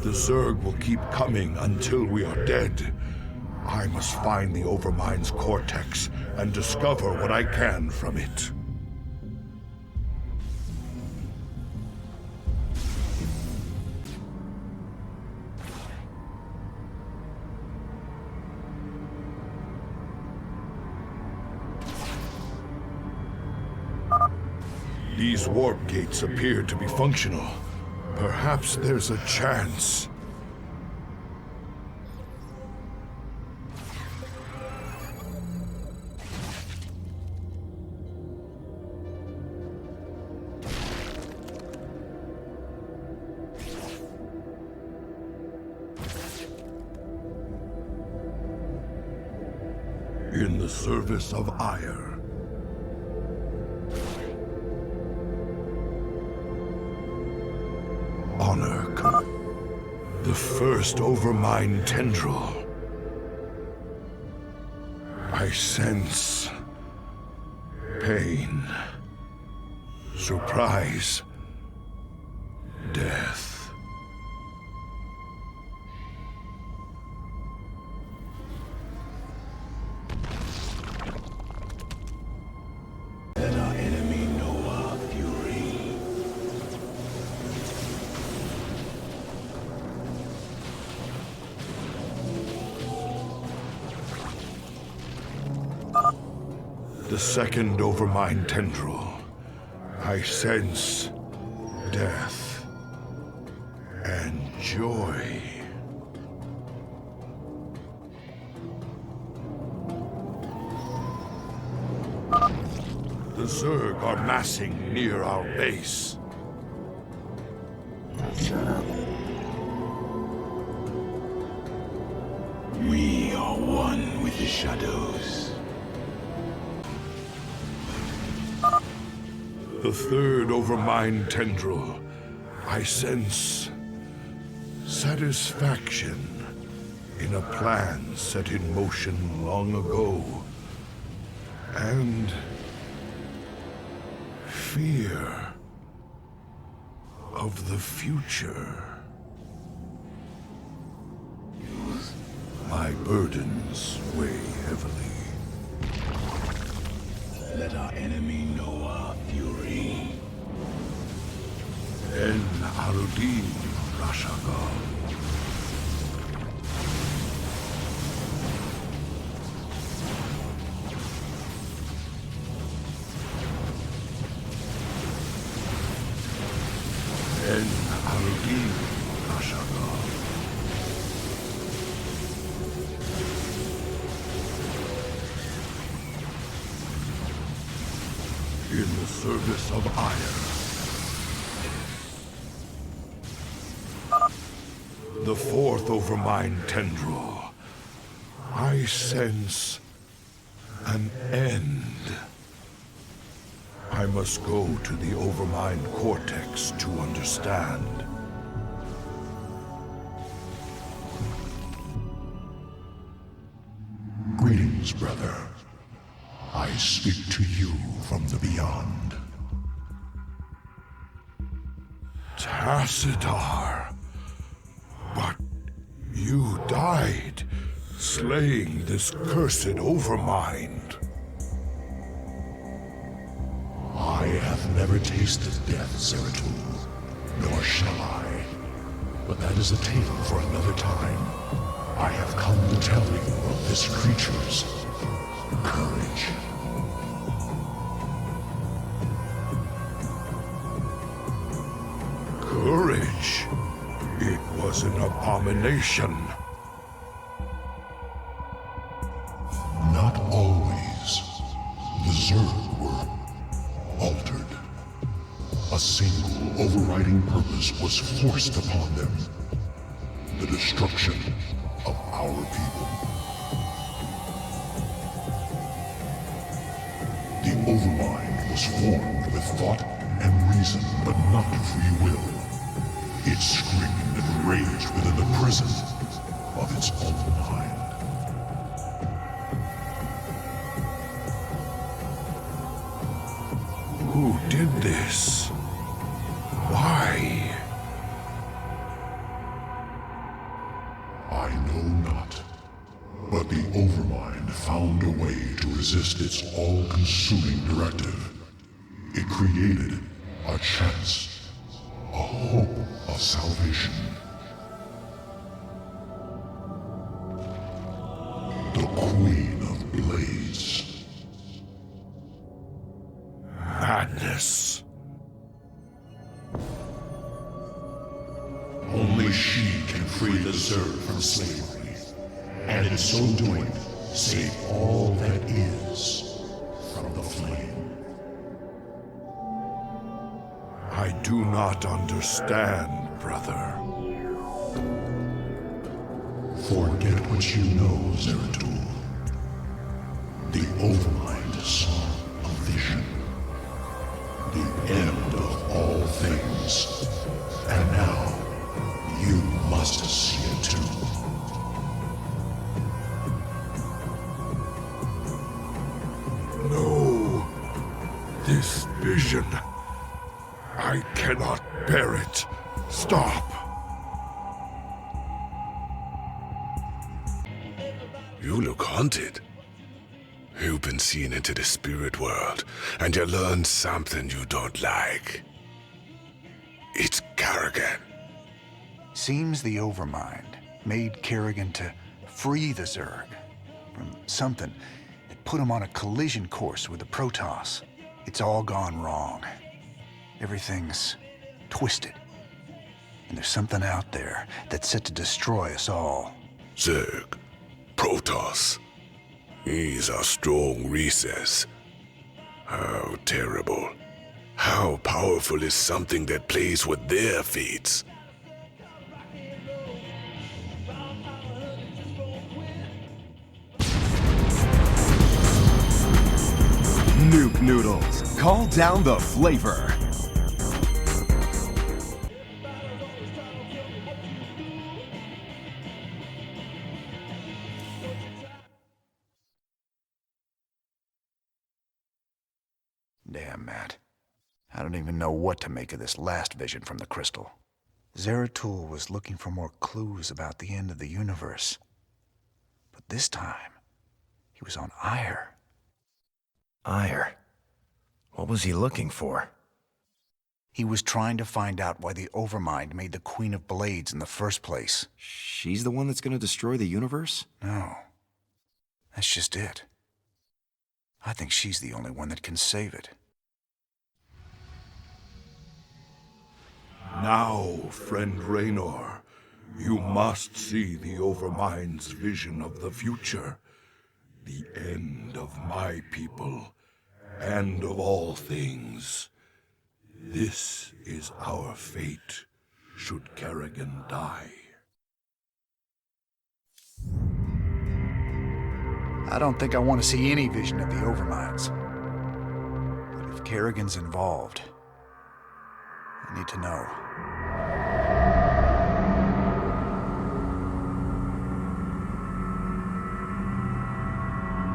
The Zerg will keep coming until we are dead. I must find the Overmind's cortex and discover what I can from it. These warp gates appear to be functional. Perhaps there's a chance. In the service of Ire. Honor, the first Overmind tendril. I sense pain, surprise, death. Let our enemy know our fury. The second Overmind tendril. I sense death and joy. The Zerg are massing near our base. are one with the shadows. The third Overmind tendril. I sense satisfaction in a plan set in motion long ago. And fear of the future. My burdens weigh heavily. Let our enemy know our fury. En Arudin Rashagal. En Arudin Rashagal. In the service of Ire. The fourth Overmind tendril. I sense an end. I must go to the Overmind cortex to understand. Greetings, brother. I speak to you from the beyond. Tassadar. But you died, slaying this cursed Overmind. I have never tasted death, Zeratul, nor shall I. But that is a tale for another time. I have come to tell you of this creature's courage. Courage? It was an abomination. Not always. The Zerg were altered. A single overriding purpose was forced upon them. The destruction of our people. The Overmind was formed with thought and reason, but not free will. It screamed and raged within the prison of its own mind. Who did this? Why? I know not. But the Overmind found a way to resist its all-consuming directive. It created a chance, a hope of salvation. The Queen of Blades. Madness. Only she can free the Zerg from slavery, and in so doing, save all that is from the flame. I do not understand, brother. Forget what you know, Zeratul. The Overmind saw a vision. The end of all things. And now, you must see it too. No. This vision. I cannot bear it. Stop. You look haunted. You've been seen into the spirit world, and you learned something you don't like. It's Kerrigan. Seems the Overmind made Kerrigan to free the Zerg from something that put him on a collision course with the Protoss. It's all gone wrong. Everything's twisted. And there's something out there that's set to destroy us all. Zerg. Protoss. He's a strong recess. How terrible. How powerful is something that plays with their fates? Nuke Noodles. Call down the flavor. Damn, Matt. I don't even know what to make of this last vision from the crystal. Zeratul was looking for more clues about the end of the universe. But this time, he was on Ire. Ire? What was he looking for? He was trying to find out why the Overmind made the Queen of Blades in the first place. She's the one that's gonna destroy the universe? No. That's just it. I think she's the only one that can save it. Now, friend Raynor, you must see the Overmind's vision of the future. The end of my people, and of all things. This is our fate, should Kerrigan die. I don't think I want to see any vision of the Overminds. But if Kerrigan's involved, I need to know.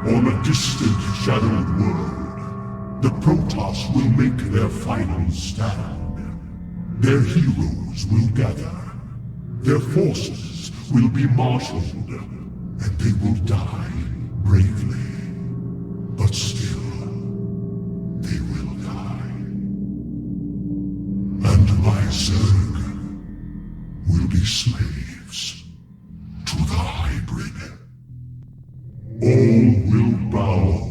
On a distant, shadowed world, the Protoss will make their final stand. Their heroes will gather. Their forces will be marshaled, and they will die bravely. But still, they will die. And my Zerg will be slaves to the hybrid. All will bow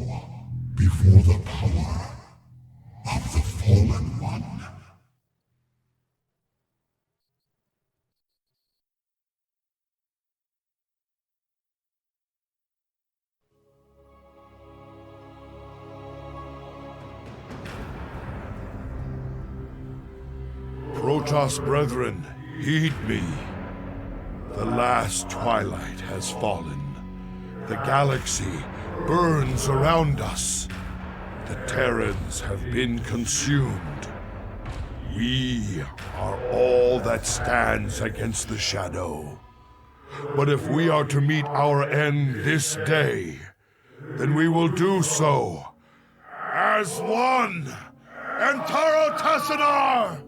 before the power of the Fallen One. Protoss brethren, heed me. The last twilight has fallen. The galaxy burns around us. The Terrans have been consumed. We are all that stands against the Shadow. But if we are to meet our end this day, then we will do so as one. And Taro Tassadar!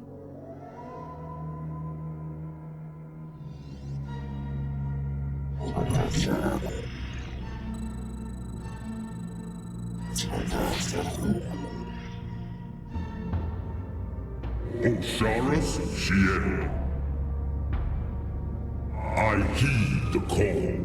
Osiris Shiel. I heed the call.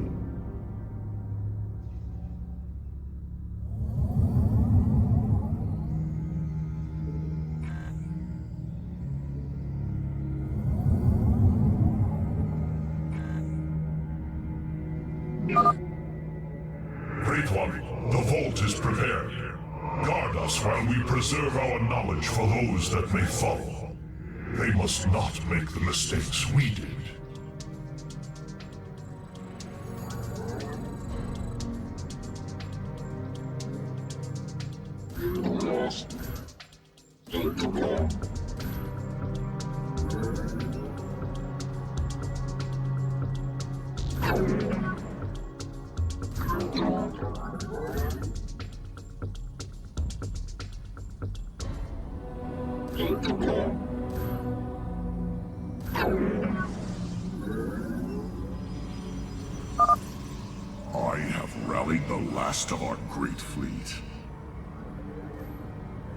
Great One, the vault is prepared. Guard us while we preserve our knowledge for those that may follow. They must not make the mistakes we did. I have rallied the last of our great fleet.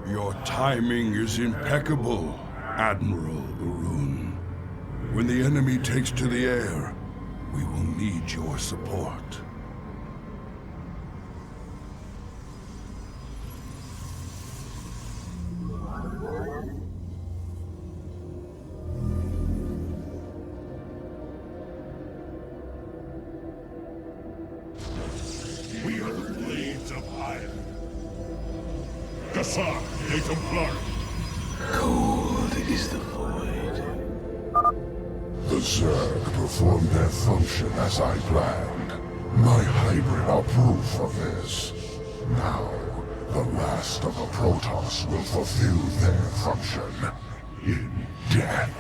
Your timing is impeccable, Admiral Arun. When the enemy takes to the air, we will need your support. We are the blades of iron. Gassar, de Templar. Cold is the void. The Zerg performed their function as I planned. My hybrid are proof of this. Now, The last of the Protoss will fulfill their function in death.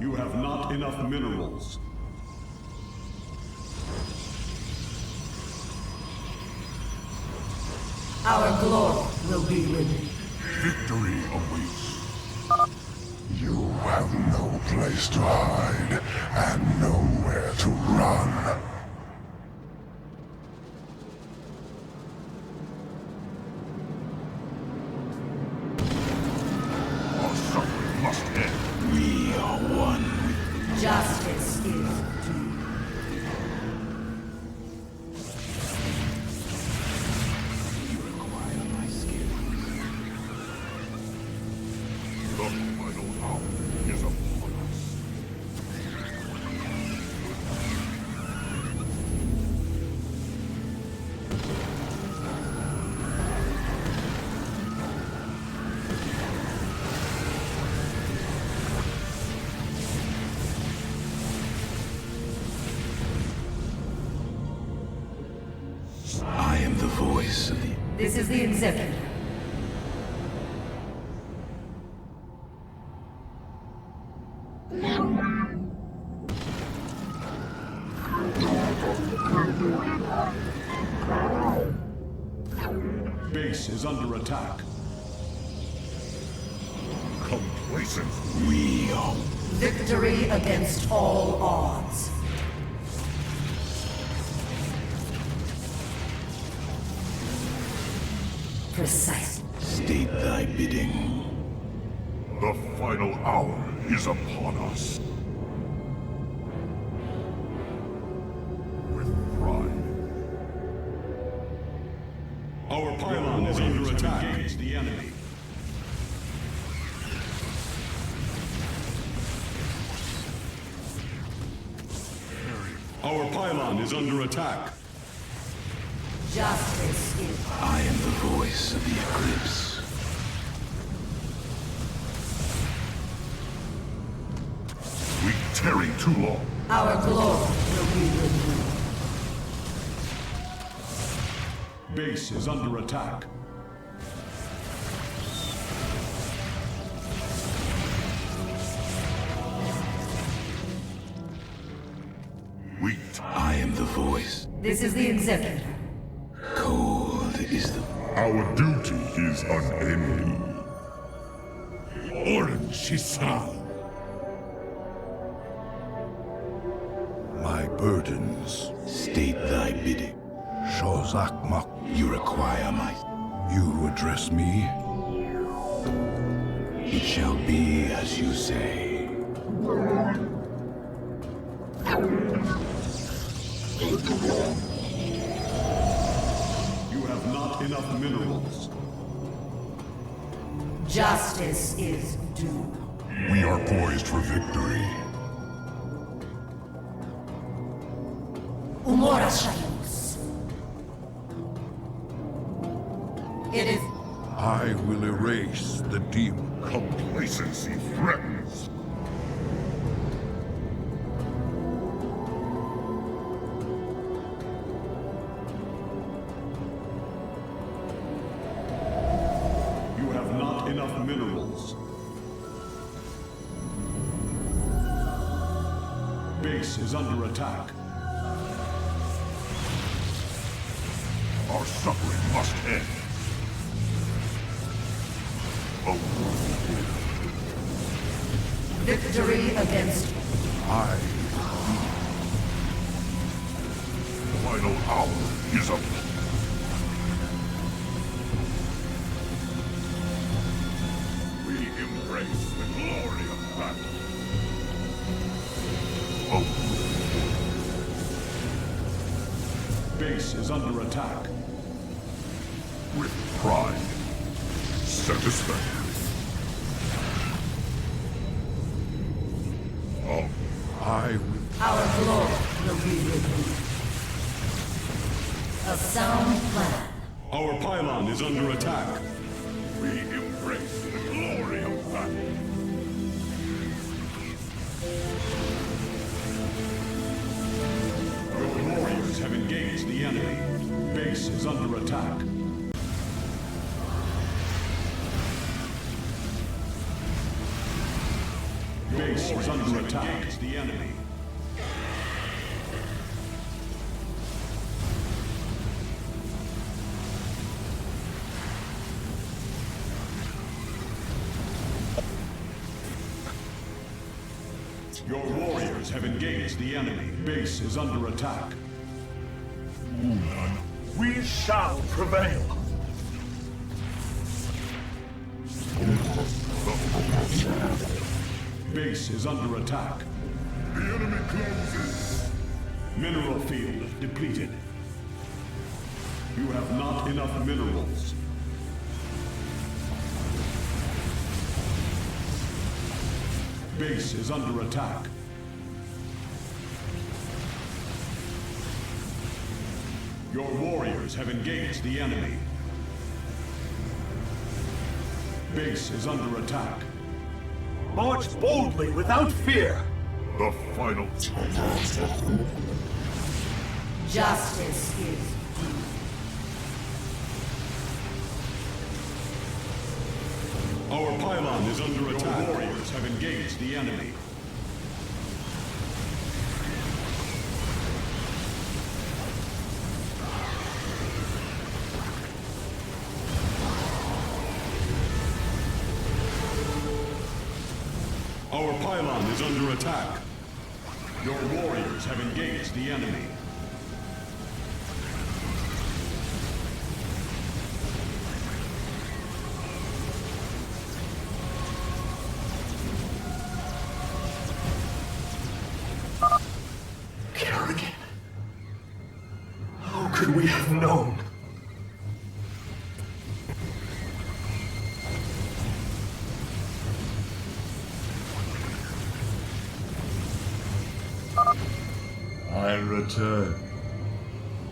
You have not enough minerals. Our glory will be with you. Victory awaits. You have no place to hide and nowhere to run. Our suffering must end. We are one. Justice is due. The final hour is upon us. I am the voice of the... This is the Executor. Base is under attack. Complacent. We are... Victory against all odds. Precise. State thy bidding. The final hour is upon us. With pride. Our pylon is under attack. Engage the enemy. Our pylon is under attack. Justice is... I am the voice of the Eclipse. We tarry too long. Our glory will be with you. Base is under attack. I am the voice. This is the Executor. Cold is the... Our duty is unending. Orange Shisan. My burdens. State thy bidding. Shozakmak. You require my... You address me? It shall be as you say. You have not enough minerals. Justice is due. We are poised for victory. Umora Shadows. It is... I will erase the demon. Complacency threatens. You have not enough minerals. Base is under attack. Our suffering must end. Victory against... I... The final hour is up. We embrace the glory of battle. Base is under attack. With pride. Satisfactory. I will... Our glory will be revealed. A sound plan. Our pylon is under attack. We embrace the glory of battle. Your warriors have engaged the enemy. Base is under attack. Base is under attack. The enemy. Your warriors have engaged the enemy. Base is under attack. Ulan, we shall prevail. Base is under attack. The enemy closes. Mineral field depleted. You have not enough minerals. Base is under attack. Your warriors have engaged the enemy. Base is under attack. March boldly without fear. The final. Justice is due. Our pylon is under attack. Your warriors have engaged the enemy. Our pylon is under attack. Your warriors have engaged the enemy. Kerrigan. How could we have known? I return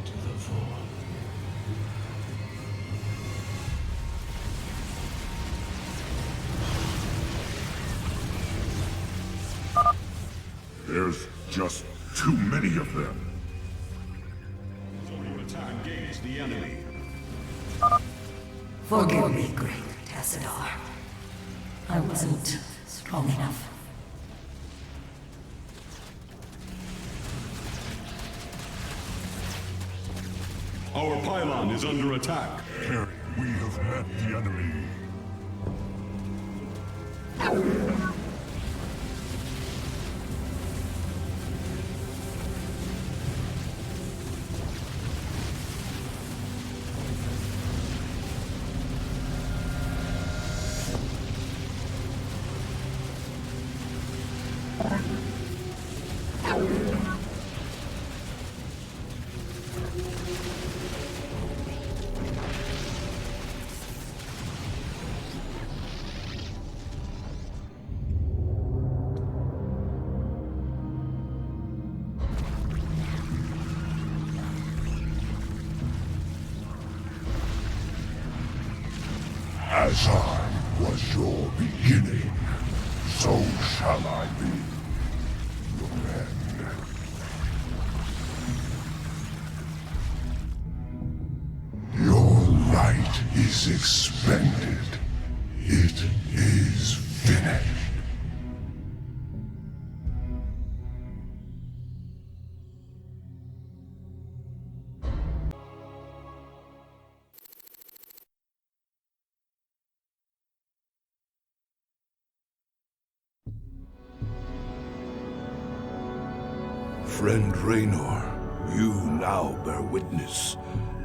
to the Void. There's just too many of them. Attack engage the enemy. Forgive me, great Tassadar. I wasn't strong enough. Our pylon is under attack. Harry, we have met the enemy. As I was your beginning, so shall I be your end. Your light is expended. It is finished. Friend Raynor, you now bear witness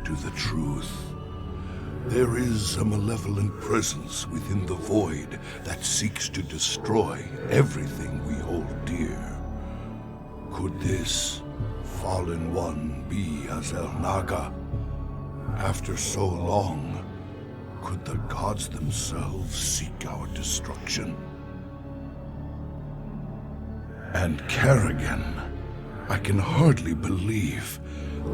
to the truth. There is a malevolent presence within the Void that seeks to destroy everything we hold dear. Could this fallen one be Azel Naga? After so long, could the gods themselves seek our destruction? And Kerrigan, I can hardly believe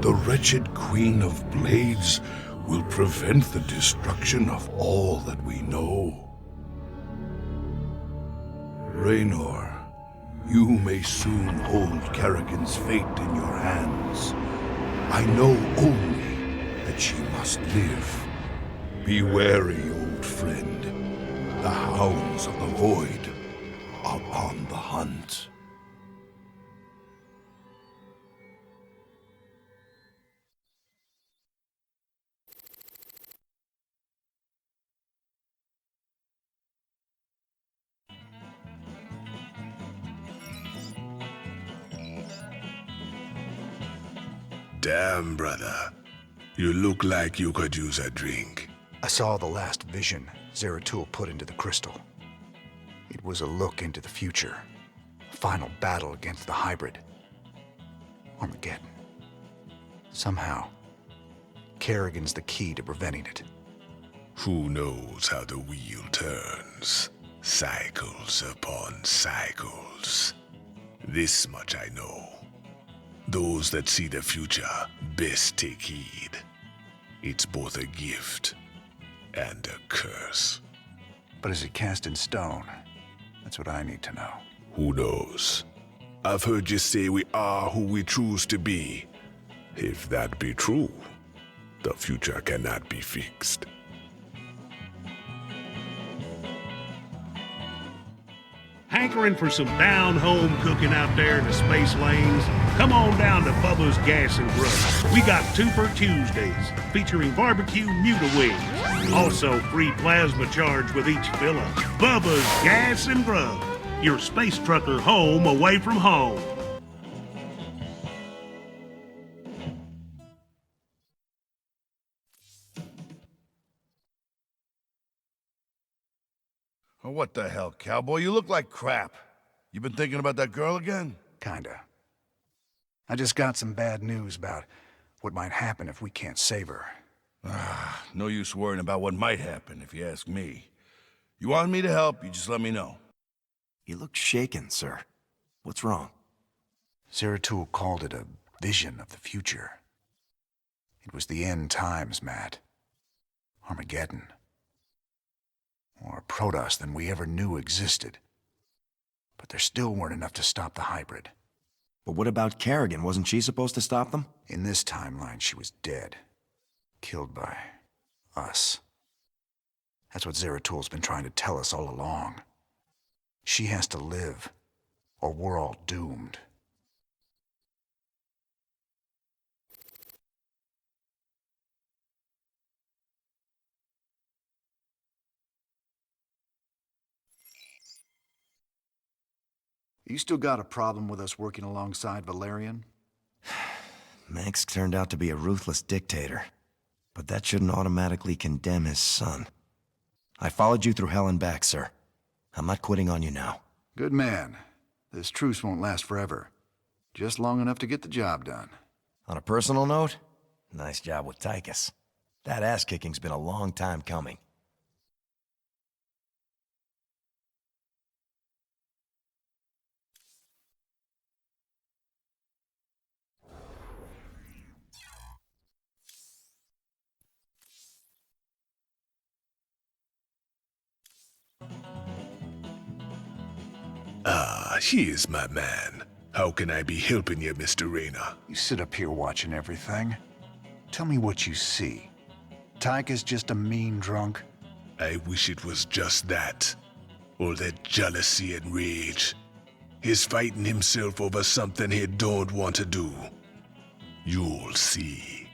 the wretched Queen of Blades will prevent the destruction of all that we know. Raynor, you may soon hold Kerrigan's fate in your hands. I know only that she must live. Be wary, old friend. The hounds of the void are on the hunt. Damn, brother. You look like you could use a drink. I saw the last vision Zeratul put into the crystal. It was a look into the future. A final battle against the hybrid. Armageddon. Somehow, Kerrigan's the key to preventing it. Who knows how the wheel turns? Cycles upon cycles. This much I know. Those that see the future best take heed. It's both a gift and a curse. But is it cast in stone? That's what I need to know. Who knows? I've heard you say we are who we choose to be. If that be true, the future cannot be fixed. Hankering for some down-home cooking out there in the space lanes? Come on down to Bubba's Gas and Grub. We got Twofer Tuesdays, featuring barbecue Muta wings. Also, free plasma charge with each fill-up. Bubba's Gas and Grub, your space trucker home away from home. Oh, what the hell, cowboy? You look like crap. You been thinking about that girl again? Kinda. I just got some bad news about what might happen if we can't save her. No use worrying about what might happen, if you ask me. You want me to help, you just let me know. You look shaken, sir. What's wrong? Zeratul called it a vision of the future. It was the end times, Matt. Armageddon. More Protoss than we ever knew existed. But there still weren't enough to stop the hybrid. But what about Kerrigan? Wasn't she supposed to stop them? In this timeline, she was dead. Killed by us. That's what Zeratul's been trying to tell us all along. She has to live, or we're all doomed. You still got a problem with us working alongside Valerian? Max turned out to be a ruthless dictator. But that shouldn't automatically condemn his son. I followed you through hell and back, sir. I'm not quitting on you now. Good man. This truce won't last forever. Just long enough to get the job done. On a personal note, nice job with Tychus. That ass-kicking's been a long time coming. Ah, here's my man. How can I be helping you, Mr. Rayner? You sit up here watching everything. Tell me what you see. Tychus just a mean drunk? I wish it was just that. All that jealousy and rage. He's fighting himself over something he don't want to do. You'll see.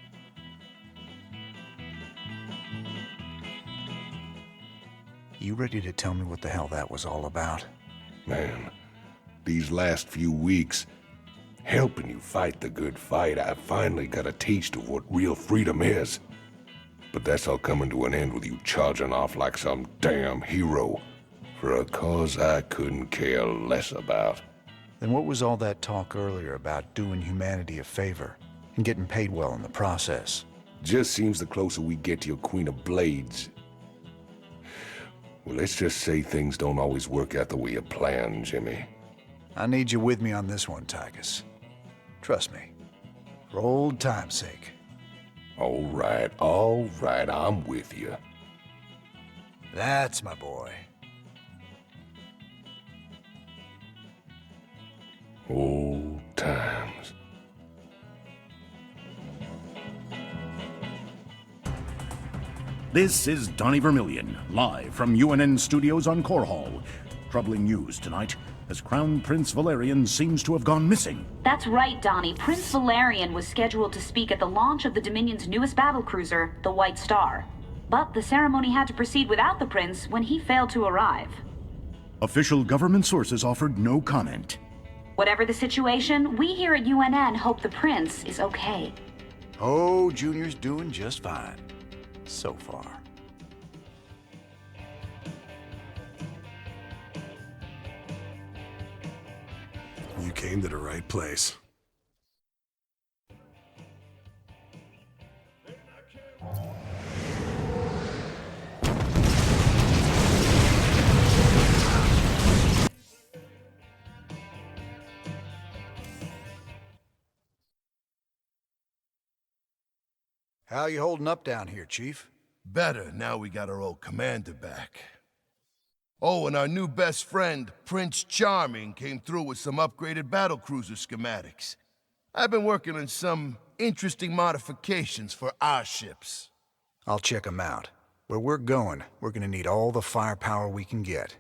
You ready to tell me what the hell that was all about? Man, these last few weeks, helping you fight the good fight, I finally got a taste of what real freedom is. But that's all coming to an end with you charging off like some damn hero for a cause I couldn't care less about. Then what was all that talk earlier about doing humanity a favor and getting paid well in the process? Just seems the closer we get to your Queen of Blades. Well, let's just say things don't always work out the way you planned, Jimmy. I need you with me on this one, Tychus. Trust me. For old time's sake. All right, I'm with you. That's my boy. Old times. This is Donnie Vermillion, live from UNN Studios on Core Hall. Troubling news tonight, as Crown Prince Valerian seems to have gone missing. That's right, Donnie. Prince Valerian was scheduled to speak at the launch of the Dominion's newest battlecruiser, the White Star. But the ceremony had to proceed without the prince when he failed to arrive. Official government sources offered no comment. Whatever the situation, we here at UNN hope the prince is okay. Oh, Junior's doing just fine. So far. You came to the right place. How you holding up down here, Chief? Better, now we got our old commander back. Oh, and our new best friend, Prince Charming, came through with some upgraded battlecruiser schematics. I've been working on some interesting modifications for our ships. I'll check them out. Where we're going, we're gonna need all the firepower we can get.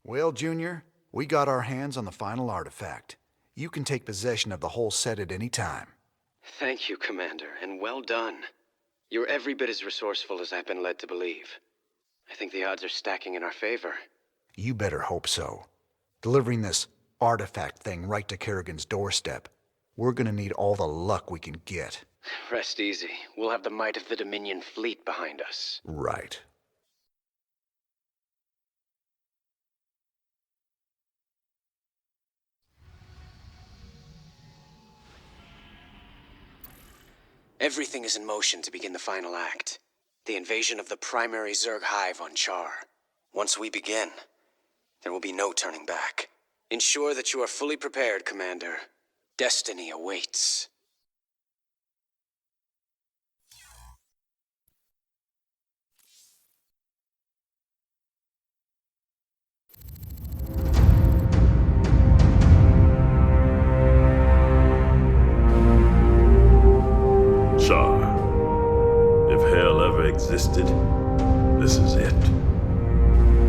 Well, Junior, we got our hands on the final artifact. You can take possession of the whole set at any time. Thank you, Commander, and well done. You're every bit as resourceful as I've been led to believe. I think the odds are stacking in our favor. You better hope so. Delivering this artifact thing right to Kerrigan's doorstep, we're gonna need all the luck we can get. Rest easy. We'll have the might of the Dominion fleet behind us. Right. Everything is in motion to begin the final act. The invasion of the primary Zerg hive on Char. Once we begin, there will be no turning back. Ensure that you are fully prepared, Commander. Destiny awaits. Char, if hell ever existed, this is it.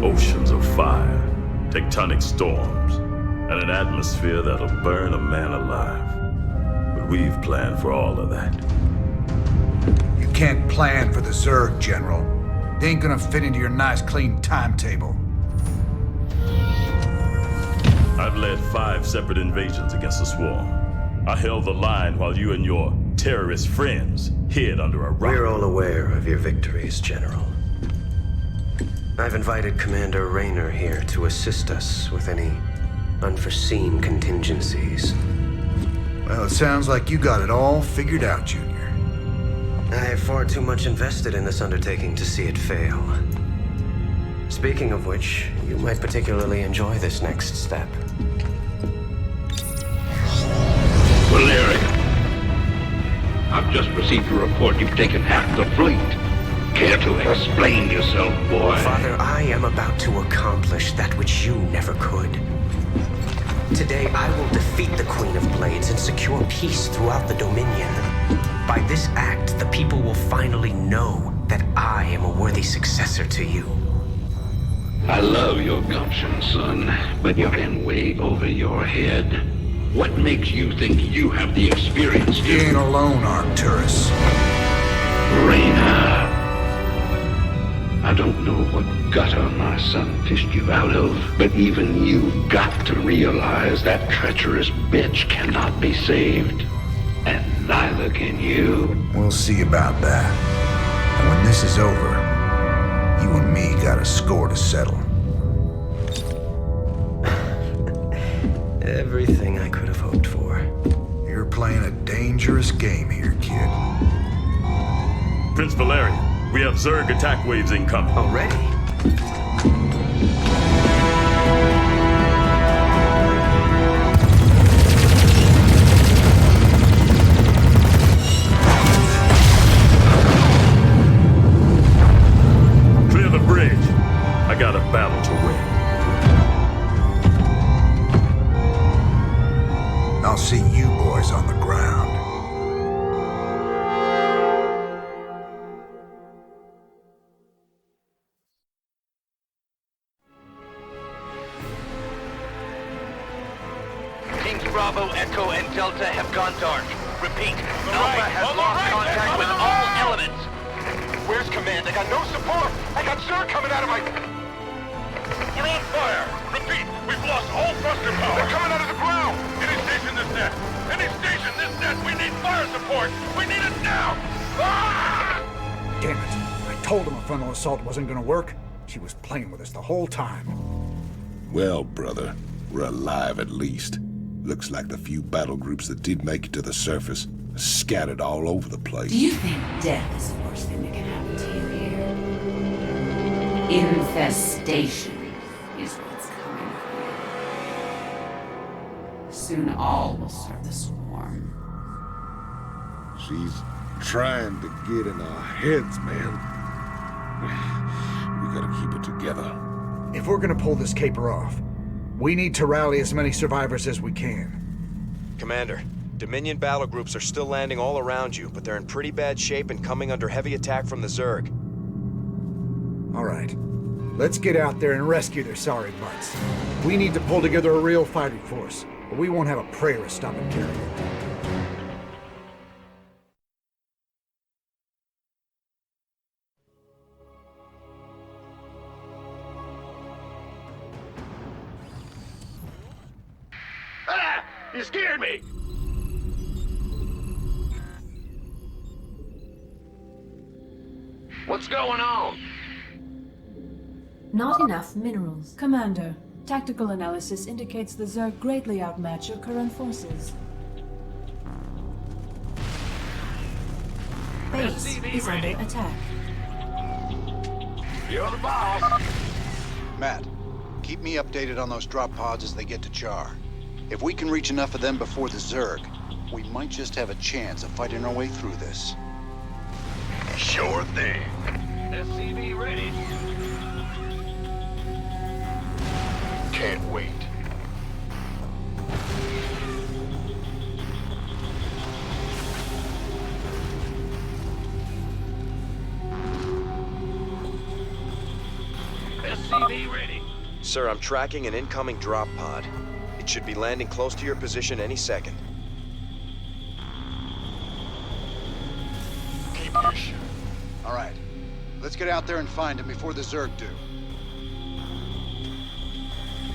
Oceans of fire, tectonic storms, and an atmosphere that'll burn a man alive. But we've planned for all of that. You can't plan for the Zerg, General. They ain't gonna fit into your nice, clean timetable. I've led 5 separate invasions against the Swarm. I held the line while you and your terrorist friends hid under a rock. We're all aware of your victories, General. I've invited Commander Raynor here to assist us with any unforeseen contingencies. Well, it sounds like you got it all figured out, Junior. I have far too much invested in this undertaking to see it fail. Speaking of which, you might particularly enjoy this next step. received a report you've taken half the fleet. Care to explain yourself, boy? Father, I am about to accomplish that which you never could. Today, I will defeat the Queen of Blades and secure peace throughout the Dominion. By this act, the people will finally know that I am a worthy successor to you. I love your gumption, son, but you're in way over your head. What makes you think you have the experience to... You ain't alone, Arcturus. Reyna. I don't know what gutter my son fished you out of, but even you got to realize that treacherous bitch cannot be saved. And neither can you. We'll see about that. And when this is over, you and me got a score to settle. Everything I could have hoped for. You're playing a dangerous game here, kid. Prince Valerian, we have Zerg attack waves incoming. Already? Clear the bridge. I got a battle to win. I'll see you boys on the ground. Teams Bravo, Echo, and Delta have gone dark. Repeat, Alpha has lost contact with all elements. Where's command? I got no support! I got Zerg coming out of my... We're on fire! Repeat, we've lost all thruster power! They're coming out of the ground! Any station this net! Any station this net! We need fire support! We need it now! Ah! Damn it. I told him a frontal assault wasn't gonna work. She was playing with us the whole time. Well, brother, we're alive at least. Looks like the few battle groups that did make it to the surface are scattered all over the place. Do you think death is the worst thing that can happen to you here? Infestation is what's coming for you. Soon all will serve the swarm. She's trying to get in our heads, man. We gotta keep it together. If we're gonna pull this caper off, we need to rally as many survivors as we can. Commander, Dominion battle groups are still landing all around you, but they're in pretty bad shape and coming under heavy attack from the Zerg. All right. Let's get out there and rescue their sorry butts. We need to pull together a real fighting force, or we won't have a prayer to stop and carry it. Ah! You scared me! What's going on? Not enough minerals. Commander, tactical analysis indicates the Zerg greatly outmatch your current forces. Base is under attack. You're the boss! Matt, keep me updated on those drop pods as they get to Char. If we can reach enough of them before the Zerg, we might just have a chance of fighting our way through this. Sure thing. SCV ready. Can't wait. SCV ready. Sir, I'm tracking an incoming drop pod. It should be landing close to your position any second. Keep your shit. All right. Let's get out there and find him before the Zerg do.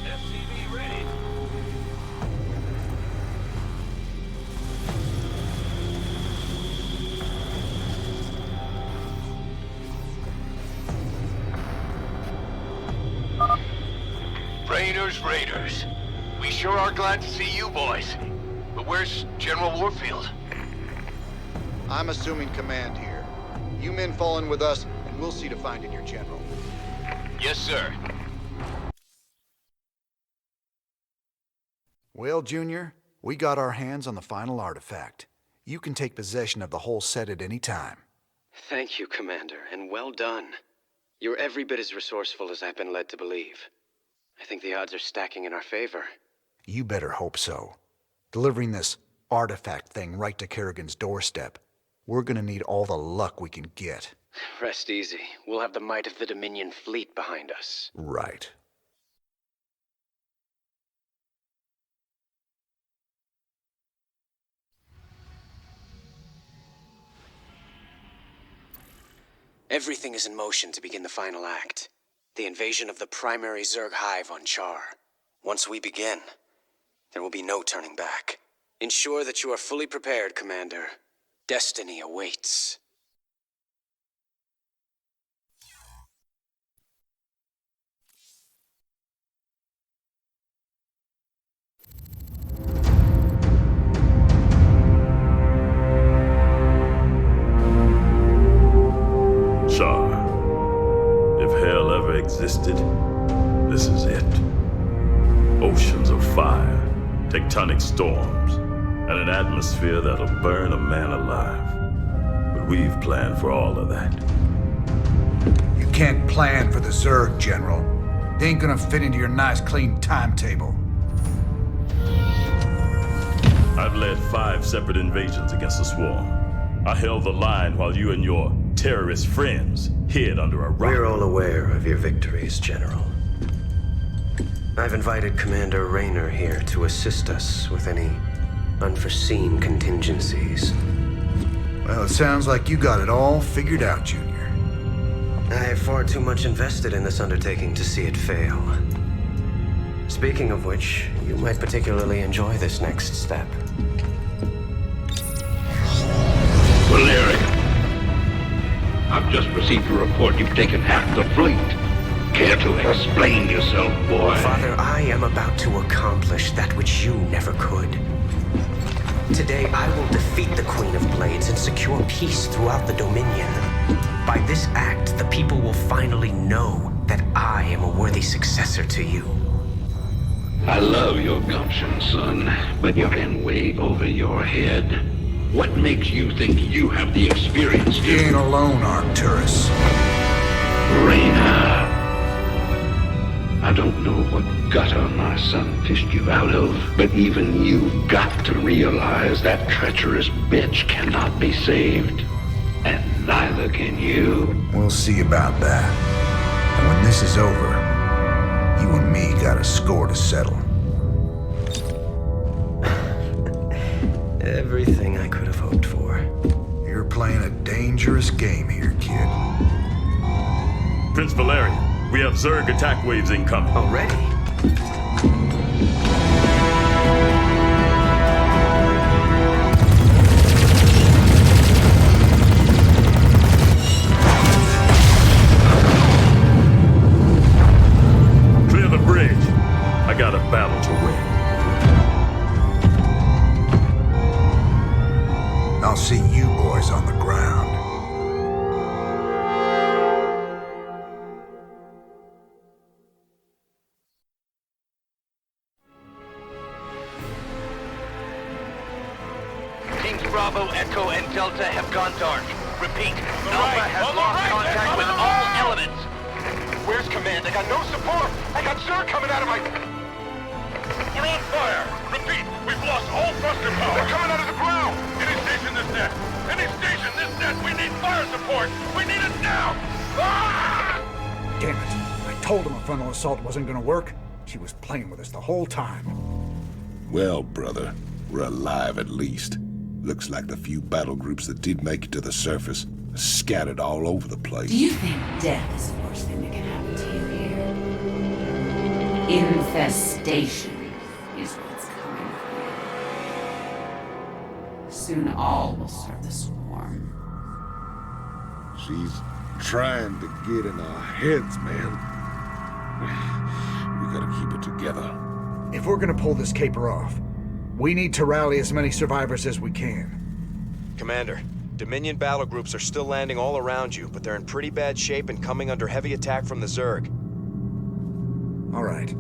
SCV ready. Raiders. We sure are glad to see you boys. But where's General Warfield? I'm assuming command here. You men fall in with us, and we'll see to finding your general. Yes, sir. Well, Junior, we got our hands on the final artifact. You can take possession of the whole set at any time. Thank you, Commander, and well done. You're every bit as resourceful as I've been led to believe. I think the odds are stacking in our favor. You better hope so. Delivering this artifact thing right to Kerrigan's doorstep, we're gonna need all the luck we can get. Rest easy. We'll have the might of the Dominion fleet behind us. Right. Everything is in motion to begin the final act. The invasion of the primary Zerg hive on Char. Once we begin, there will be no turning back. Ensure that you are fully prepared, Commander. Destiny awaits. Char, if hell ever existed, this is it. Oceans of fire, tectonic storms, and an atmosphere that'll burn a man alive. But we've planned for all of that. You can't plan for the Zerg, General. They ain't gonna fit into your nice, clean timetable. I've led 5 separate invasions against the Swarm. I held the line while you and your terrorist friends hid under a rock. We're all aware of your victories, General. I've invited Commander Raynor here to assist us with any unforeseen contingencies. Well, it sounds like you got it all figured out, Junior. I have far too much invested in this undertaking to see it fail. Speaking of which, you might particularly enjoy this next step. Valerian, I've just received a report you've taken half the fleet. Care to explain yourself, boy? Father, I am about to accomplish that which you never could. Today, I will defeat the Queen of Blades and secure peace throughout the Dominion. By this act, the people will finally know that I am a worthy successor to you. I love your gumption, son, but you're in way over your head. What makes you think you have the experience to... You ain't alone, Arcturus. Raynor. I don't know what gutter my son fished you out of, but even you got to realize that treacherous bitch cannot be saved. And neither can you. We'll see about that. And when this is over, you and me got a score to settle. Everything I could have hoped for. You're playing a dangerous game here, kid. Prince Valerian, we have Zerg attack waves incoming. Already? Clear the bridge. I got a battle to win. I'll see you boys on the ground. Teams Bravo, Echo, and Delta have gone dark. Repeat, Alpha has lost contact with all elements. Where's command? I got no support! I got Zerg coming out of my... We're on fire! Repeat, we've lost all thruster power! They're coming out of the ground! Any station this net! Any station this net! We need fire support! We need it now! Ah! Damn it. I told him a frontal assault wasn't gonna work. She was playing with us the whole time. Well, brother, we're alive at least. Looks like the few battle groups that did make it to the surface are scattered all over the place. Do you think death is the worst thing that can happen to you here? Infestation is what's coming for you. Soon all will serve the Swarm. She's trying to get in our heads, man. We gotta keep it together. If we're gonna pull this caper off, we need to rally as many survivors as we can. Commander, Dominion battle groups are still landing all around you, but they're in pretty bad shape and coming under heavy attack from the Zerg. All right.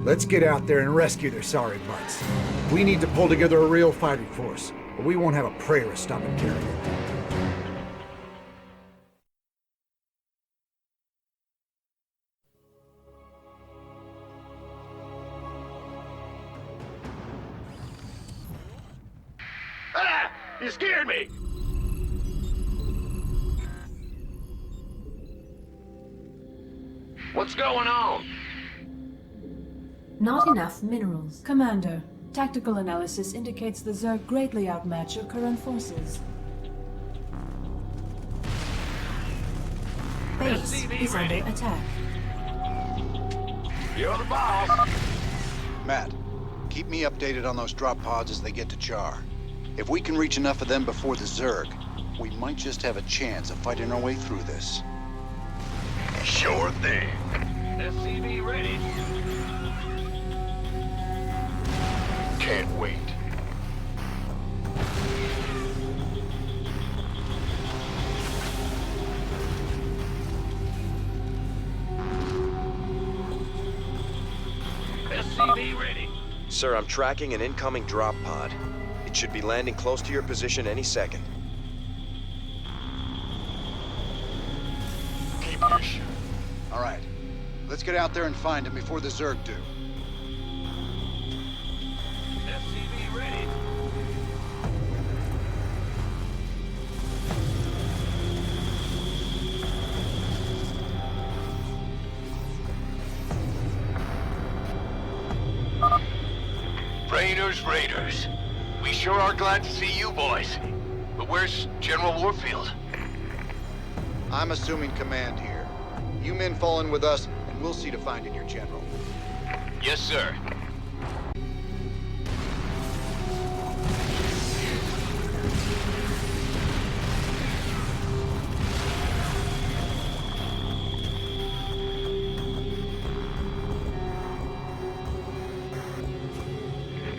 Let's get out there and rescue their sorry butts. We need to pull together a real fighting force. but we won't have a prayer to stop it, Kerrigan. Ah! You scared me! What's going on? Not enough minerals. Commander, tactical analysis indicates the Zerg greatly outmatch your current forces. Base is under attack. You're the boss. Matt, keep me updated on those drop pods as they get to Char. If we can reach enough of them before the Zerg, we might just have a chance of fighting our way through this. Sure thing. SCV ready. Can't wait. SCV ready. Sir, I'm tracking an incoming drop pod. It should be landing close to your position any second. Keep your shit. All right, let's get out there and find him before the Zerg do. SCV ready. Raiders. We sure are glad to see you boys. But where's General Warfield? I'm assuming command here. You men fall in with us, and we'll see to finding your general. Yes, sir.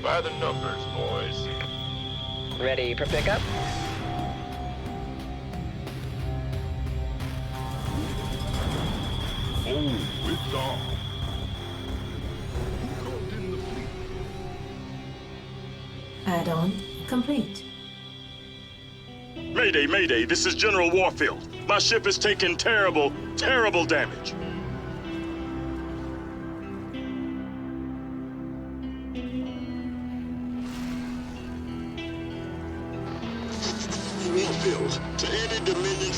By the numbers, boys. Ready for pickup? Oh, it's on. Who called in the fleet? Add-on complete. Mayday, this is General Warfield. My ship is taking terrible damage. Warfield, to any Dominion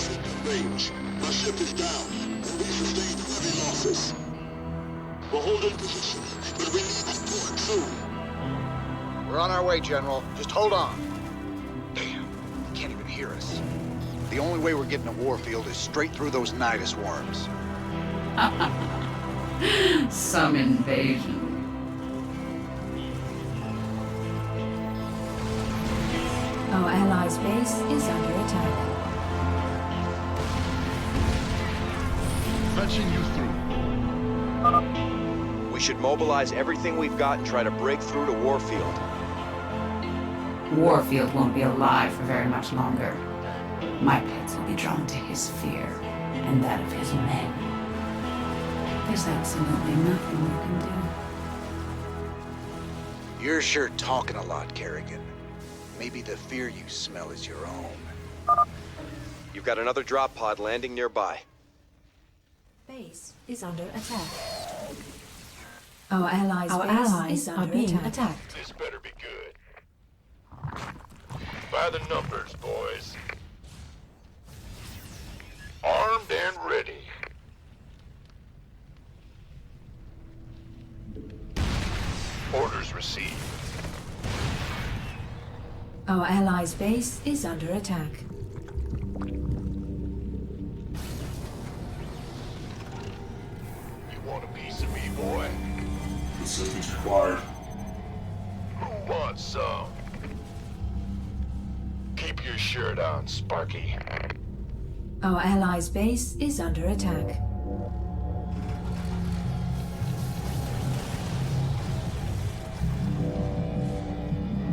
range. My ship is down, and we sustained heavy losses. We're holding position, but we need support soon. We're on our way, General. Just hold on. Damn, he can't even hear us. The only way we're getting to Warfield is straight through those Nidus worms. Some invasion. Our allies' base is under attack. Patching you through. We should mobilize everything we've got and try to break through to Warfield. Warfield won't be alive for very much longer. My pets will be drawn to his fear, and that of his men. There's absolutely nothing you can do. You're sure talking a lot, Kerrigan. Maybe the fear you smell is your own. You've got another drop pod landing nearby. Base is under attack. Our allies are being attacked. This better be good. By the numbers, boys. Armed and ready. Orders received. Our allies' base is under attack. You want a piece of me, boy? Assistance required. Who wants some? Keep your shirt on, Sparky. Our allies' base is under attack.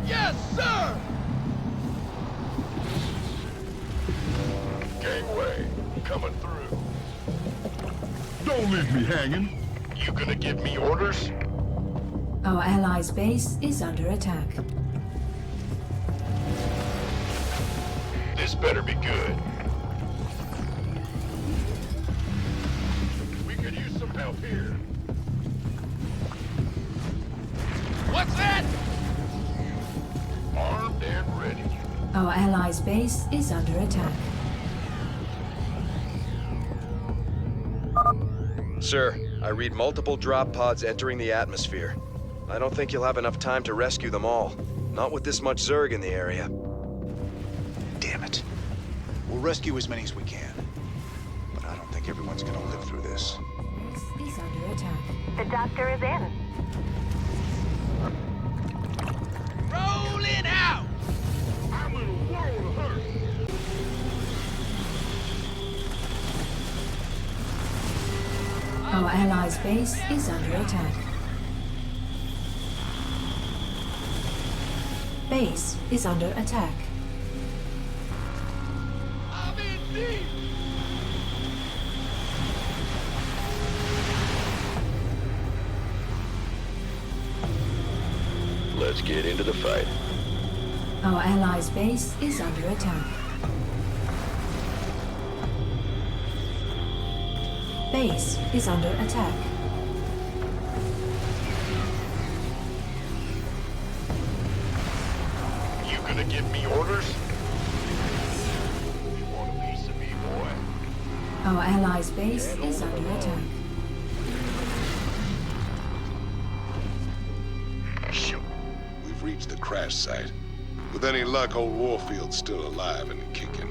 Yes, sir! Gangway, coming through. Don't leave me hanging. You gonna give me orders? Our allies' base is under attack. This better be good. We could use some help here. What's that? Armed and ready. Our allies' base is under attack. Sir, I read multiple drop pods entering the atmosphere. I don't think you'll have enough time to rescue them all. Not with this much Zerg in the area. Damn it. We'll rescue as many as we can. But I don't think everyone's gonna live through this. Base is under attack. The doctor is in. Rolling out! I'm in a world of hurt. Our allies' base is under attack. Base is under attack. I'm in deep. Let's get into the fight. Our allies' base is under attack. Base is under attack. You gonna give me orders? You want a piece of me, boy? Our allies' base is under attack. Shoot. We've reached the crash site. With any luck, old Warfield's still alive and kicking.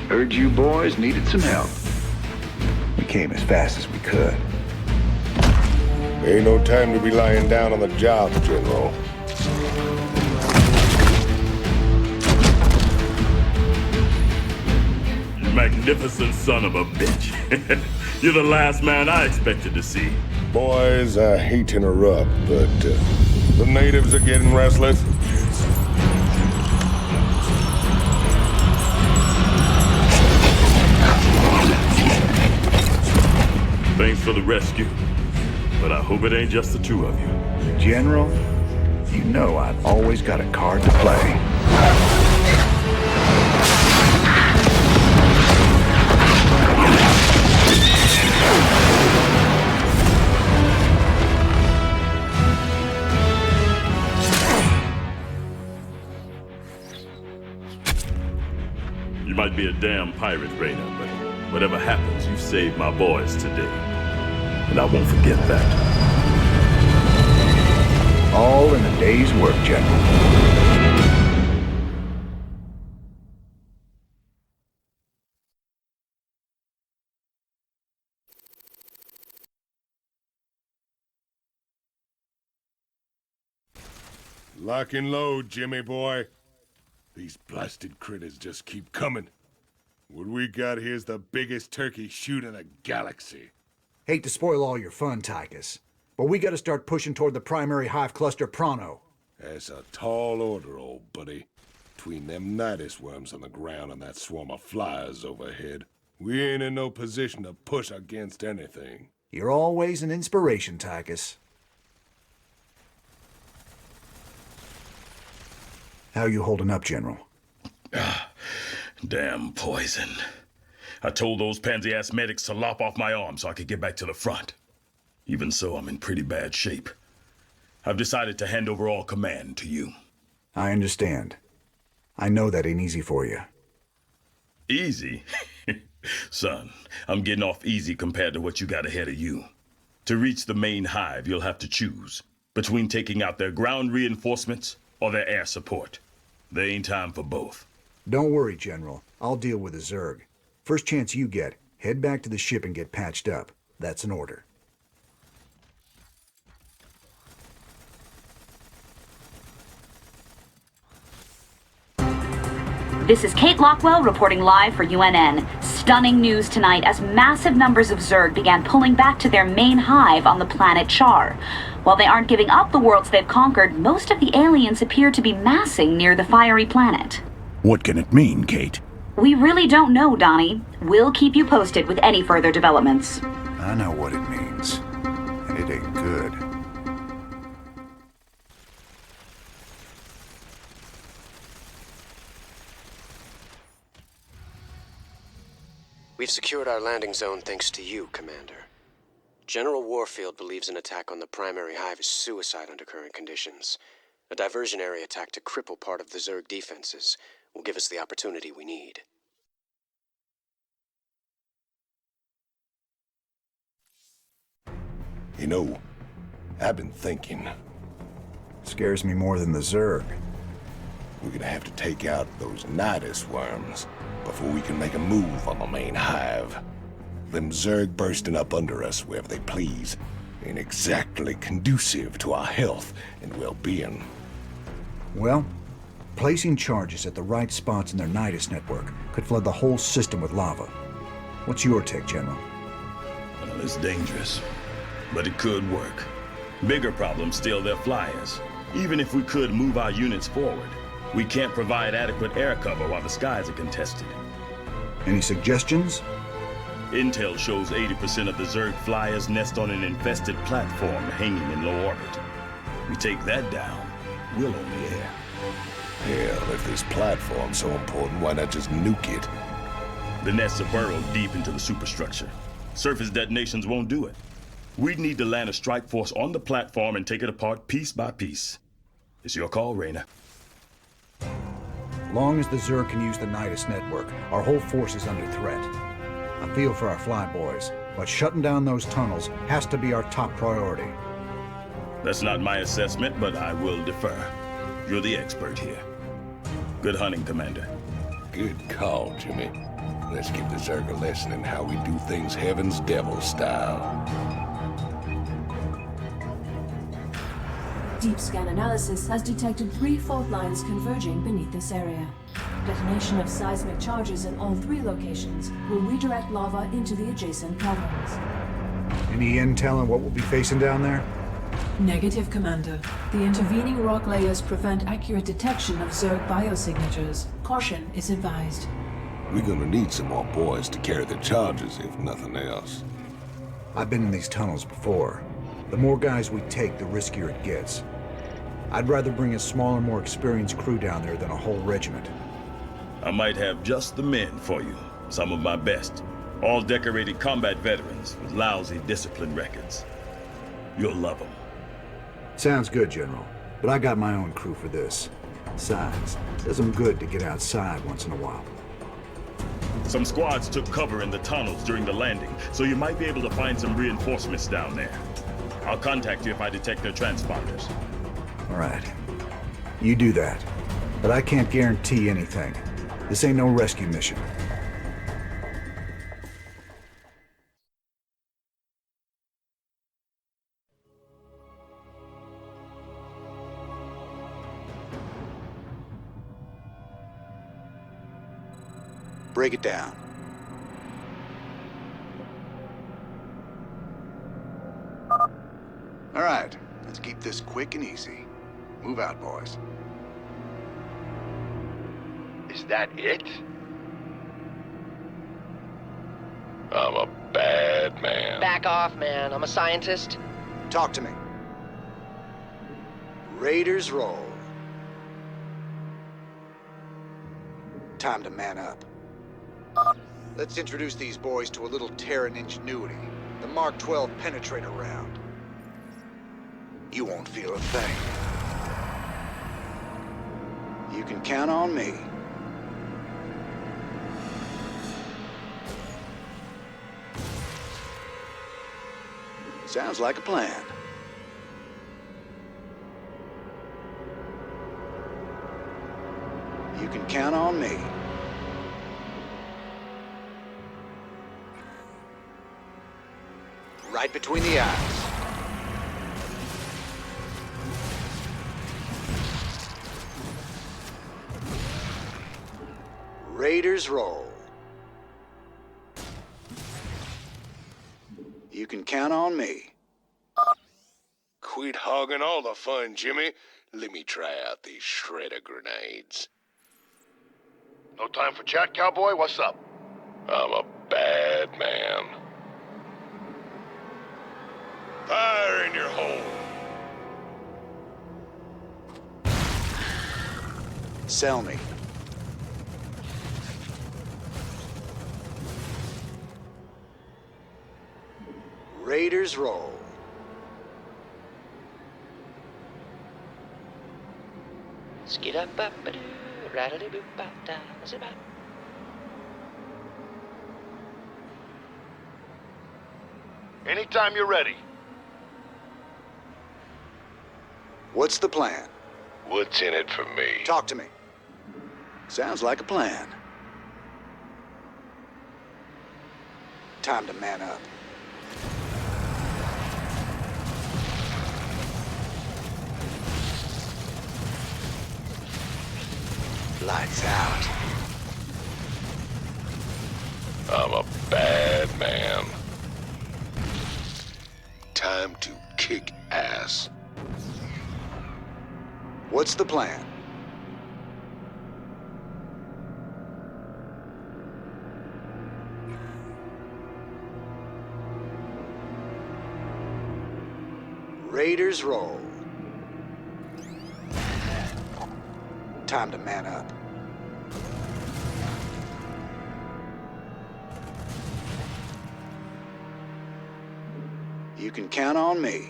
Heard you boys needed some help. We came as fast as we could. Ain't no time to be lying down on the job, General. You magnificent son of a bitch. You're the last man I expected to see. Boys, I hate to interrupt, but the natives are getting restless. Thanks for the rescue, but I hope it ain't just the two of you. General, you know I've always got a card to play. You might be a damn pirate, Raina, but whatever happens, you've saved my boys today. And I won't forget that. All in a day's work, General. Lock and load, Jimmy boy. These blasted critters just keep coming. What we got here's the biggest turkey shoot in the galaxy. Hate to spoil all your fun, Tychus, but we gotta start pushing toward the primary hive cluster pronto. That's a tall order, old buddy. Between them nidus worms on the ground and that swarm of flies overhead, we ain't in no position to push against anything. You're always an inspiration, Tychus. How you holding up, General? Damn poison. I told those pansy-ass medics to lop off my arm so I could get back to the front. Even so, I'm in pretty bad shape. I've decided to hand over all command to you. I understand. I know that ain't easy for you. Easy? Son, I'm getting off easy compared to what you got ahead of you. To reach the main hive, you'll have to choose between taking out their ground reinforcements or their air support. There ain't time for both. Don't worry, General. I'll deal with the Zerg. First chance you get, head back to the ship and get patched up. That's an order. This is Kate Lockwell reporting live for UNN. Stunning news tonight as massive numbers of Zerg began pulling back to their main hive on the planet Char. While they aren't giving up the worlds they've conquered, most of the aliens appear to be massing near the fiery planet. What can it mean, Kate? We really don't know, Donnie. We'll keep you posted with any further developments. I know what it means, and it ain't good. We've secured our landing zone thanks to you, Commander. General Warfield believes an attack on the primary hive is suicide under current conditions. A diversionary attack to cripple part of the Zerg defenses will give us the opportunity we need. You know, I've been thinking. Scares me more than the Zerg. We're gonna have to take out those nidus worms before we can make a move on the main hive. Them Zerg bursting up under us wherever they please ain't exactly conducive to our health and well-being. Well, placing charges at the right spots in their nidus network could flood the whole system with lava. What's your take, General? Well, it's dangerous, but it could work. Bigger problem still their flyers. Even if we could move our units forward, we can't provide adequate air cover while the skies are contested. Any suggestions? Intel shows 80% of the Zerg flyers nest on an infested platform hanging in low orbit. We take that down, we'll own the air. Hell, if this platform's so important, why not just nuke it? The nests are burrowed deep into the superstructure. Surface detonations won't do it. We'd need to land a strike force on the platform and take it apart piece by piece. It's your call, Reyna. Long as the Zerg can use the nidus network, our whole force is under threat. I feel for our flyboys, but shutting down those tunnels has to be our top priority. That's not my assessment, but I will defer. You're the expert here. Good hunting, Commander. Good call, Jimmy. Let's give the Zerg a lesson in how we do things Heaven's Devil style. Deep scan analysis has detected 3 fault lines converging beneath this area. Detonation of seismic charges in all 3 locations will redirect lava into the adjacent caverns. Any intel on what we'll be facing down there? Negative, Commander. The intervening rock layers prevent accurate detection of Zerg biosignatures. Caution is advised. We're gonna need some more boys to carry the charges, if nothing else. I've been in these tunnels before. The more guys we take, the riskier it gets. I'd rather bring a smaller, more experienced crew down there than a whole regiment. I might have just the men for you. Some of my best. All decorated combat veterans with lousy discipline records. You'll love them. Sounds good, General. But I got my own crew for this. Besides, it does them good to get outside once in a while. Some squads took cover in the tunnels during the landing, so you might be able to find some reinforcements down there. I'll contact you if I detect their transponders. All right. You do that. But I can't guarantee anything. This ain't no rescue mission. Break it down. All right, let's keep this quick and easy. Move out, boys. Is that it? I'm a bad man. Back off, man. I'm a scientist. Talk to me. Raiders roll. Time to man up. Let's introduce these boys to a little Terran ingenuity. The Mark 12 penetrator round. You won't feel a thing. You can count on me. Sounds like a plan. You can count on me. Right between the eyes. Raiders roll. You can count on me. Quit hogging all the fun, Jimmy. Let me try out these shredder grenades. No time for chat, cowboy? What's up? I'm a bad man. Fire in your hole. Sell me. Raiders roll. Skid-up-up-a-doo, rattly-boop-ba-da, zip-up. Anytime you're ready. What's the plan? What's in it for me? Talk to me. Sounds like a plan. Time to man up. Lights out. I'm a bad man. Time to kick ass. What's the plan? Raiders roll. Time to man up. You can count on me.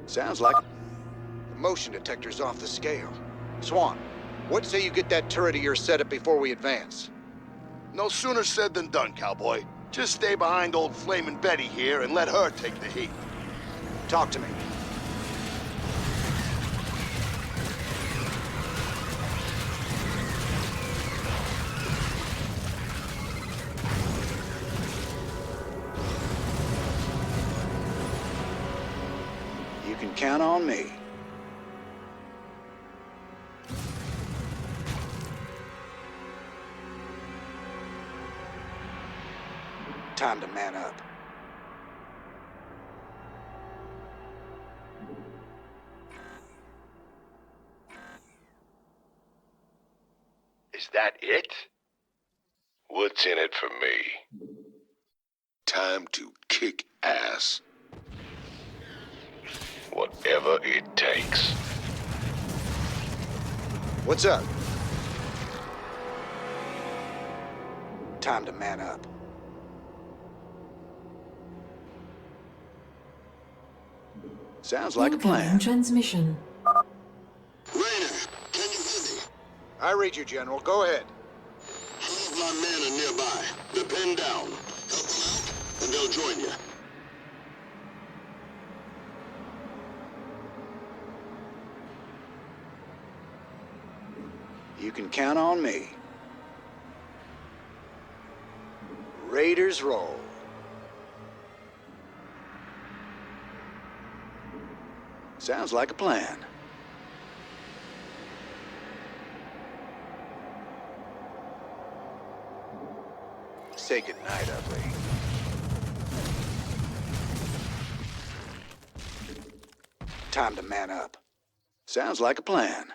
Sounds like the motion detector's off the scale. Swan, what say you get that turret of yours set up before we advance? No sooner said than done, cowboy. Just stay behind old Flamin' Betty here and let her take the heat. Talk to me. You can count on me. Time to man up. Is that it? What's in it for me? Time to kick ass. Whatever it takes. What's up? Time to man up. Sounds like a plan. Transmission. I read you, General. Go ahead. Some of my men are nearby. They're pinned down. Help them out, and they'll join you. You can count on me. Raiders roll. Sounds like a plan. Say goodnight, Ugly. Time to man up. Sounds like a plan.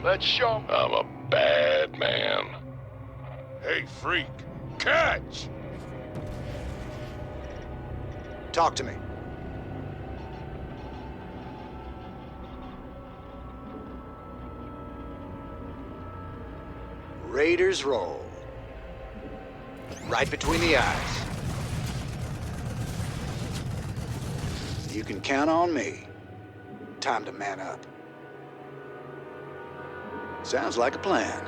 Let's show 'em. I'm a bad man. Hey, freak. Catch! Talk to me. Raiders roll. Right between the eyes. You can count on me. Time to man up. Sounds like a plan.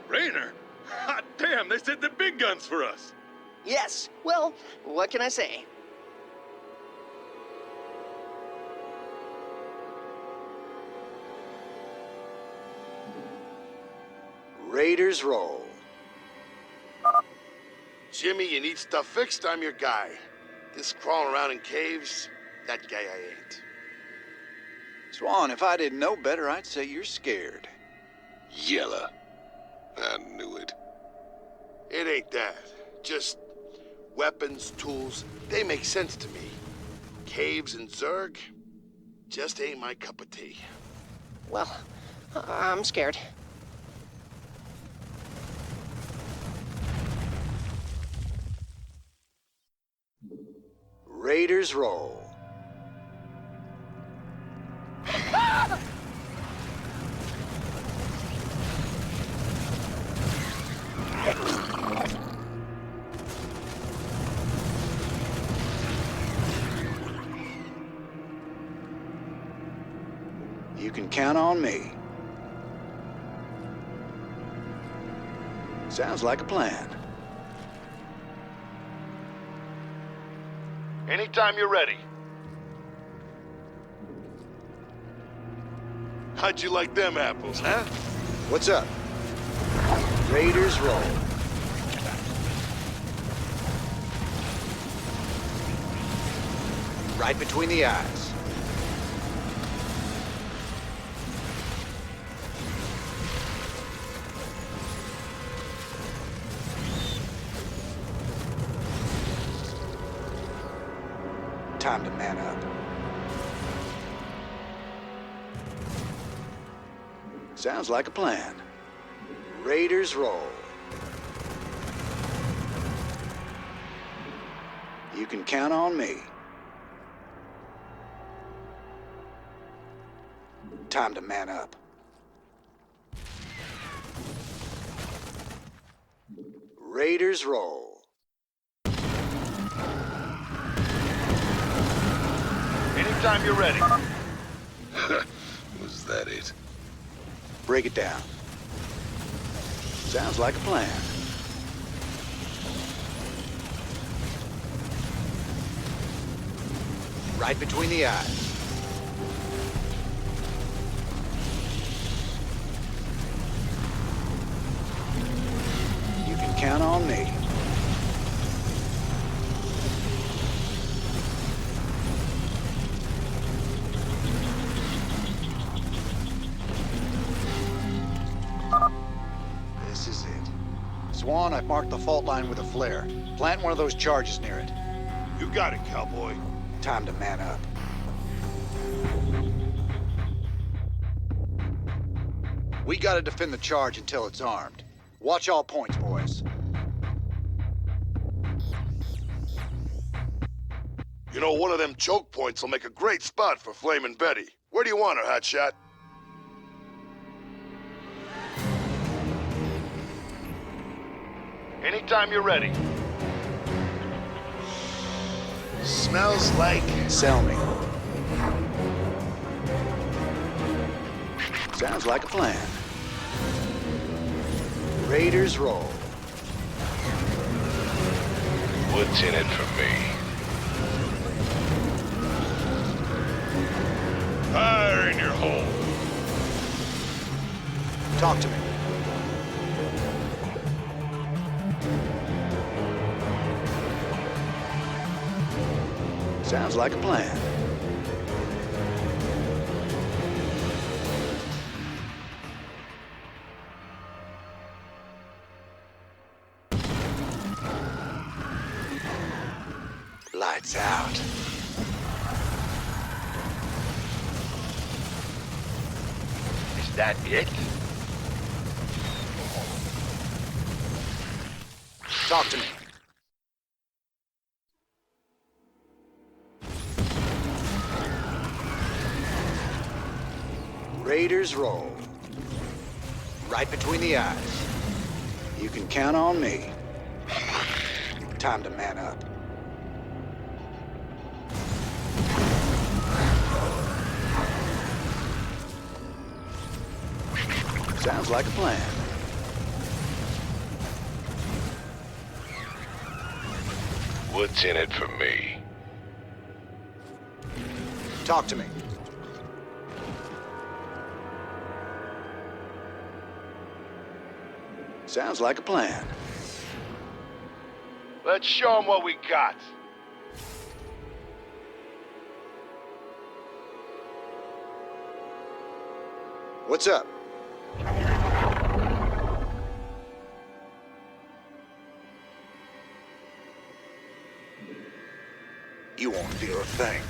Raynor? Hot damn, they sent the big guns for us. Yes. Well, what can I say? Raiders roll. Jimmy, you need stuff fixed, I'm your guy. This crawling around in caves, that guy I ain't. Swan, if I didn't know better, I'd say you're scared. Yella. I knew it. It ain't that. Just weapons, tools, they make sense to me. Caves and Zerg, just ain't my cup of tea. Well, I'm scared. Raiders roll. You can count on me. Sounds like a plan. Anytime you're ready. How'd you like them apples, huh? What's up? Raiders roll. Right between the eyes. Time to man up. Sounds like a plan. Raiders roll. You can count on me. Time to man up. Raiders roll. Anytime you're ready. Was that it? Break it down. Sounds like a plan. Right between the eyes. You can count on me. This is it. Swan, I've marked the fault line with a flare. Plant one of those charges near it. You got it, cowboy. Time to man up. We gotta defend the charge until it's armed. Watch all points, boys. You know, one of them choke points will make a great spot for Flamin' Betty. Where do you want her, hotshot? Anytime you're ready. Smells like... Sell me. Sounds like a plan. Raiders roll. What's in it for me? Fire in your hole. Talk to me. Sounds like a plan. Lights out. Is that it? Talk to me. Raiders roll. Right between the eyes. You can count on me. Time to man up. Sounds like a plan. What's in it for me? Talk to me. Sounds like a plan. Let's show them what we got. What's up? You won't feel a thing.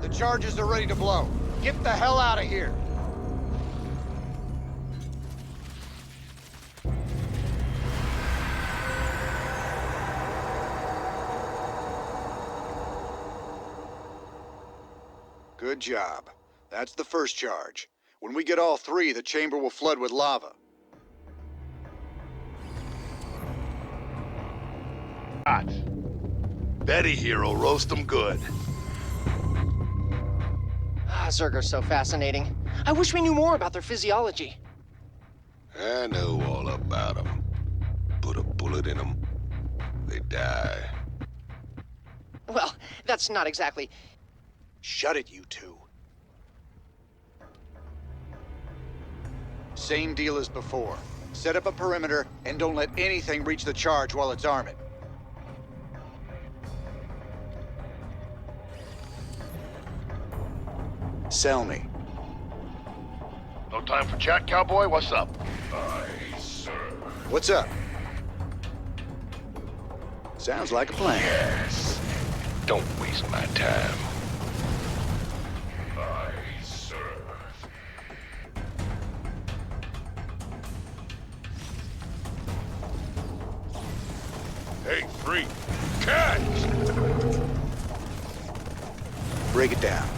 The charges are ready to blow. Get the hell out of here. Good job. That's the first charge. When we get all three, the chamber will flood with lava. Betty here will roast them good. Zerg are so fascinating. I wish we knew more about their physiology. I know all about them. Put a bullet in them, they die. Well, that's not exactly... Shut it, you two. Same deal as before. Set up a perimeter and don't let anything reach the charge while it's arming. Sell me. No time for chat, cowboy? What's up? Aye, sir. What's up? Sounds like a plan. Yes. Don't waste my time. Aye, sir. Hey, Free. Catch! Break it down.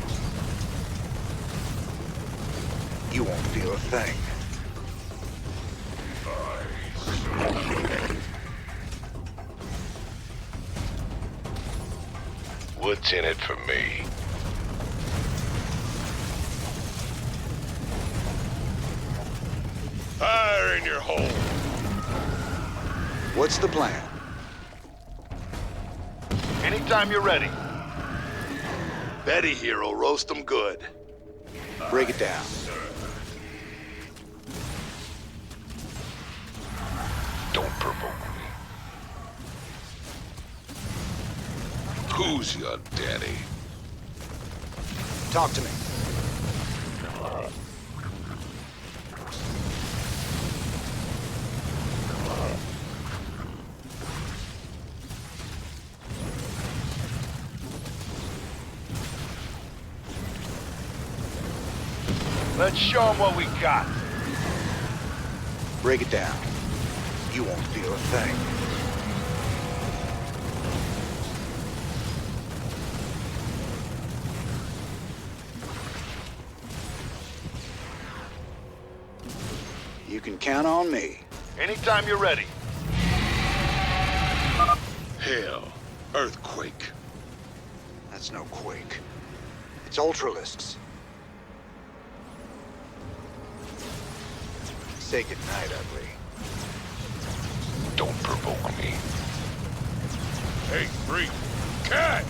You won't feel a thing. What's in it for me? Fire in your hole. What's the plan? Anytime you're ready. Betty here will roast them good. Break it down. Don't provoke me. Who's your daddy? Talk to me. Let's show them what we got. Break it down. You won't feel a thing. You can count on me. Anytime you're ready. Hell, earthquake. That's no quake. It's ultralisks. Say goodnight, ugly. Don't provoke me. Hey, Free. Catch!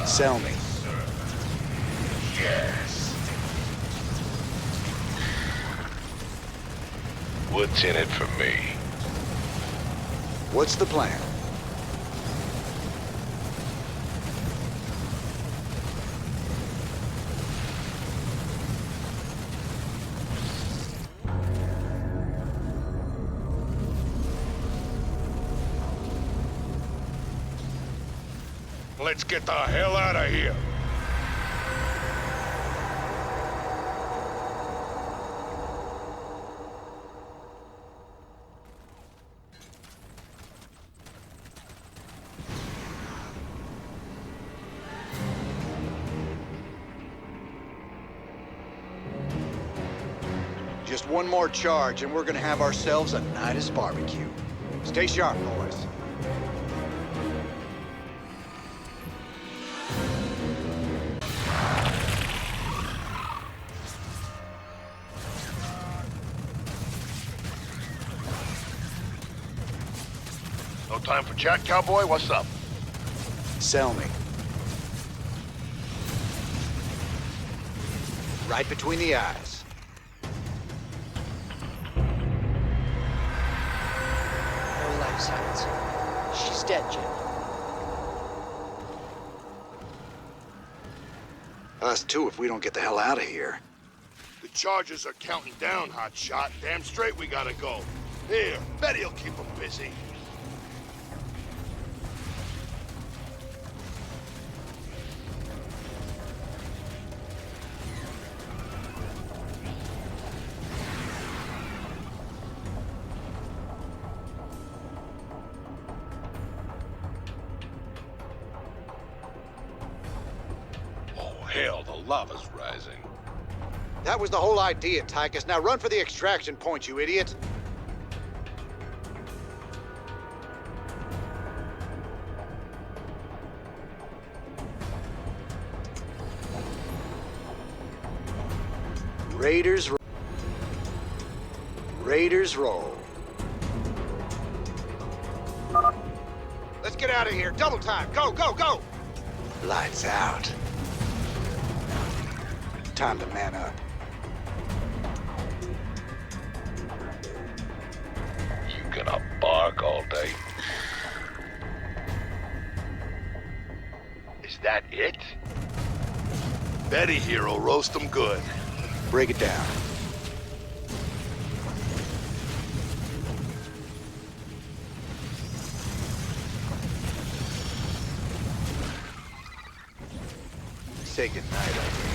Sell me. guest. What's in it for me? What's the plan? Let's get the hell out of here. Just one more charge and we're gonna have ourselves a night's barbecue. Stay sharp, boys. No time for chat, cowboy? What's up? Sell me. Right between the eyes. No life signs. She's dead, Jim. Us too if we don't get the hell out of here. The Chargers are counting down, hotshot. Damn straight we gotta go. Here, Betty'll keep them busy. Hell, the lava's rising. That was the whole idea, Tychus. Now run for the extraction point, you idiot. Raiders roll. Let's get out of here. Double time. Go, go, go! Lights out. Time to man up. You gonna bark all day? Is that it? Betty here will roast them good. Break it down. Say goodnight, Ugly.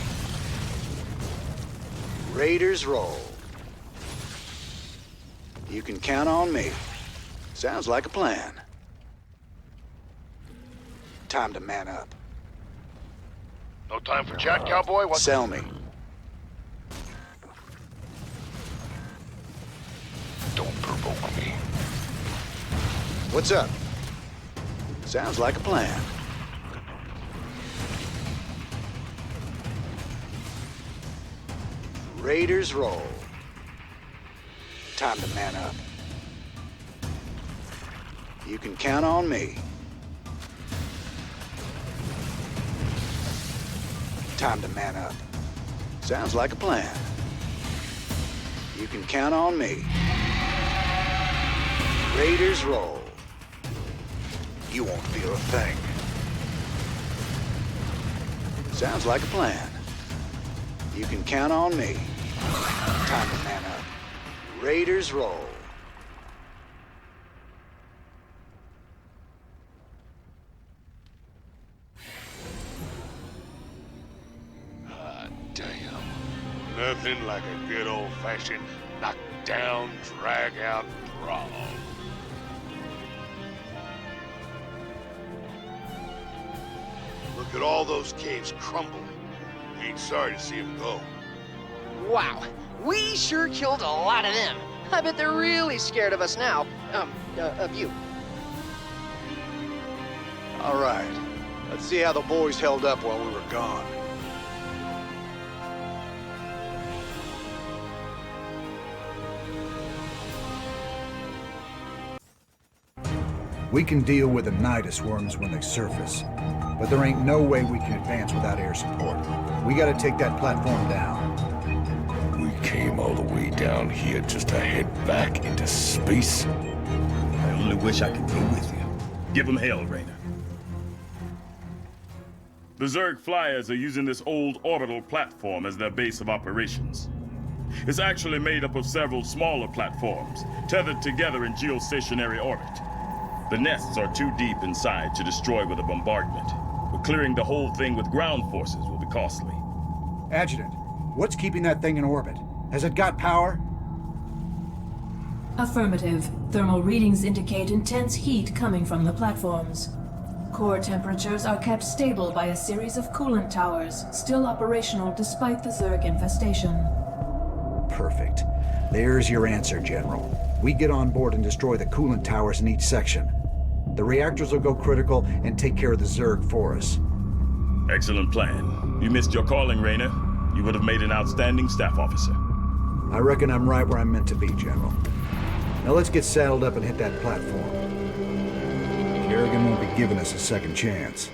Raiders roll. You can count on me. Sounds like a plan. Time to man up. No time for chat, cowboy? What's Sell me. Don't provoke me. What's up? Sounds like a plan. Raiders roll. Time to man up. You can count on me. Time to man up. Sounds like a plan. You can count on me. Raiders roll. You won't feel a thing. Sounds like a plan. You can count on me. Time to man up. Raiders roll. Ah, damn. Nothing like a good old-fashioned knock-down, drag-out brawl. Look at all those caves crumble. Ain't sorry to see them go. Wow, we sure killed a lot of them. I bet they're really scared of us now. Of you. All right. Let's see how the boys held up while we were gone. We can deal with the nidus worms when they surface, but there ain't no way we can advance without air support. We gotta take that platform down. We came all the way down here just to head back into space? I only wish I could go with you. Give them hell, Raynor. The Zerg flyers are using this old orbital platform as their base of operations. It's actually made up of several smaller platforms, tethered together in geostationary orbit. The nests are too deep inside to destroy with a bombardment, but clearing the whole thing with ground forces will be costly. Adjutant, what's keeping that thing in orbit? Has it got power? Affirmative. Thermal readings indicate intense heat coming from the platforms. Core temperatures are kept stable by a series of coolant towers, still operational despite the Zerg infestation. Perfect. There's your answer, General. We get on board and destroy the coolant towers in each section. The reactors will go critical and take care of the Zerg for us. Excellent plan. You missed your calling, Raynor. You would have made an outstanding staff officer. I reckon I'm right where I'm meant to be, General. Now let's get saddled up and hit that platform. Kerrigan won't be giving us a second chance.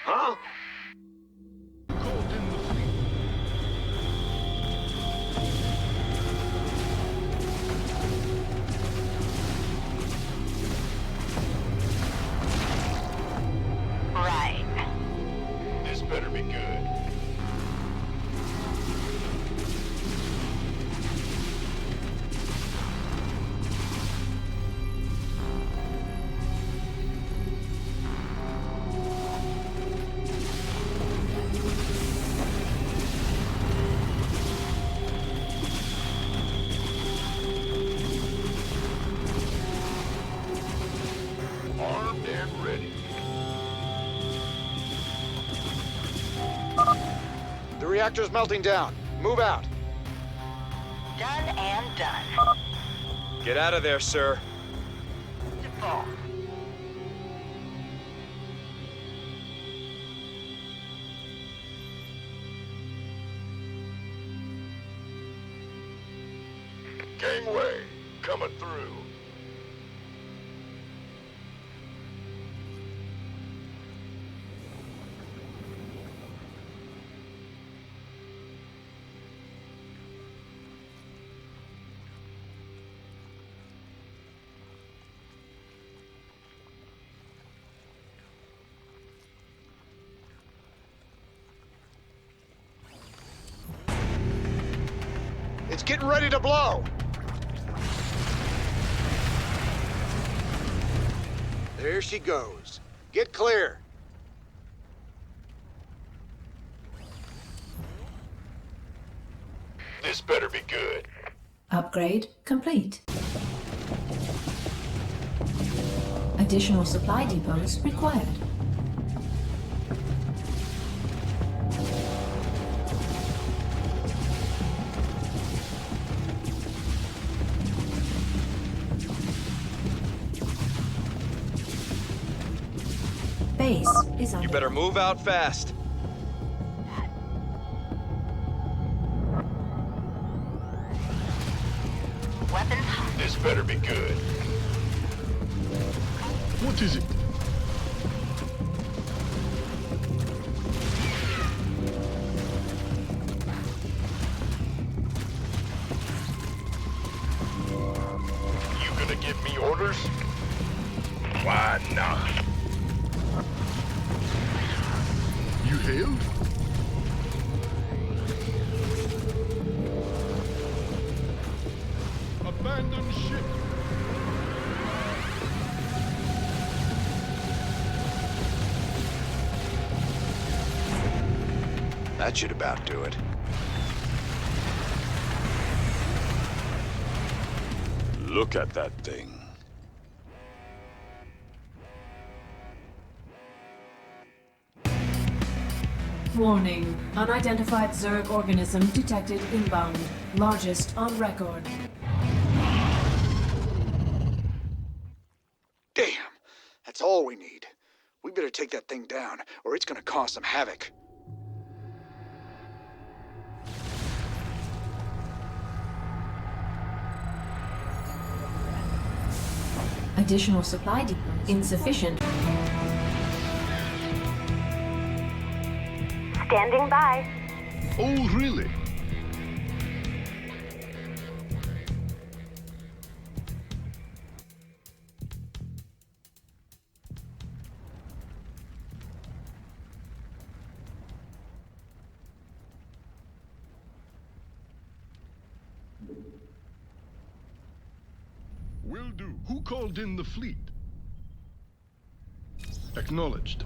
Huh? Right. This better be good. Armed and ready. The reactor's melting down. Move out. Done and done. Get out of there, sir. Default. Gangway, coming through. It's getting ready to blow. There she goes. Get clear. This better be good. Upgrade complete. Additional supply depots required. Base is under. You better move out fast. Weapons. This better be good. What is it? You gonna give me orders? Why not? You hailed? Abandon ship. That should about do it. Look at that thing. Warning. Unidentified Zerg organism detected inbound. Largest on record. Damn! That's all we need. We better take that thing down, or it's gonna cause some havoc. Additional supply depots insufficient. Standing by. Oh, really? Will do. Who called in the fleet? Acknowledged.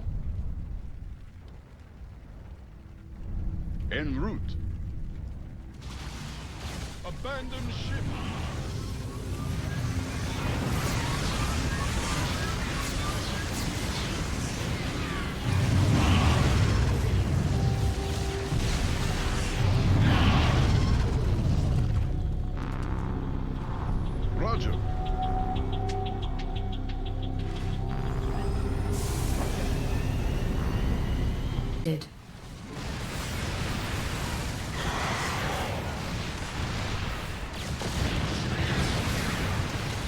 En route. Abandon ship. Roger. Did.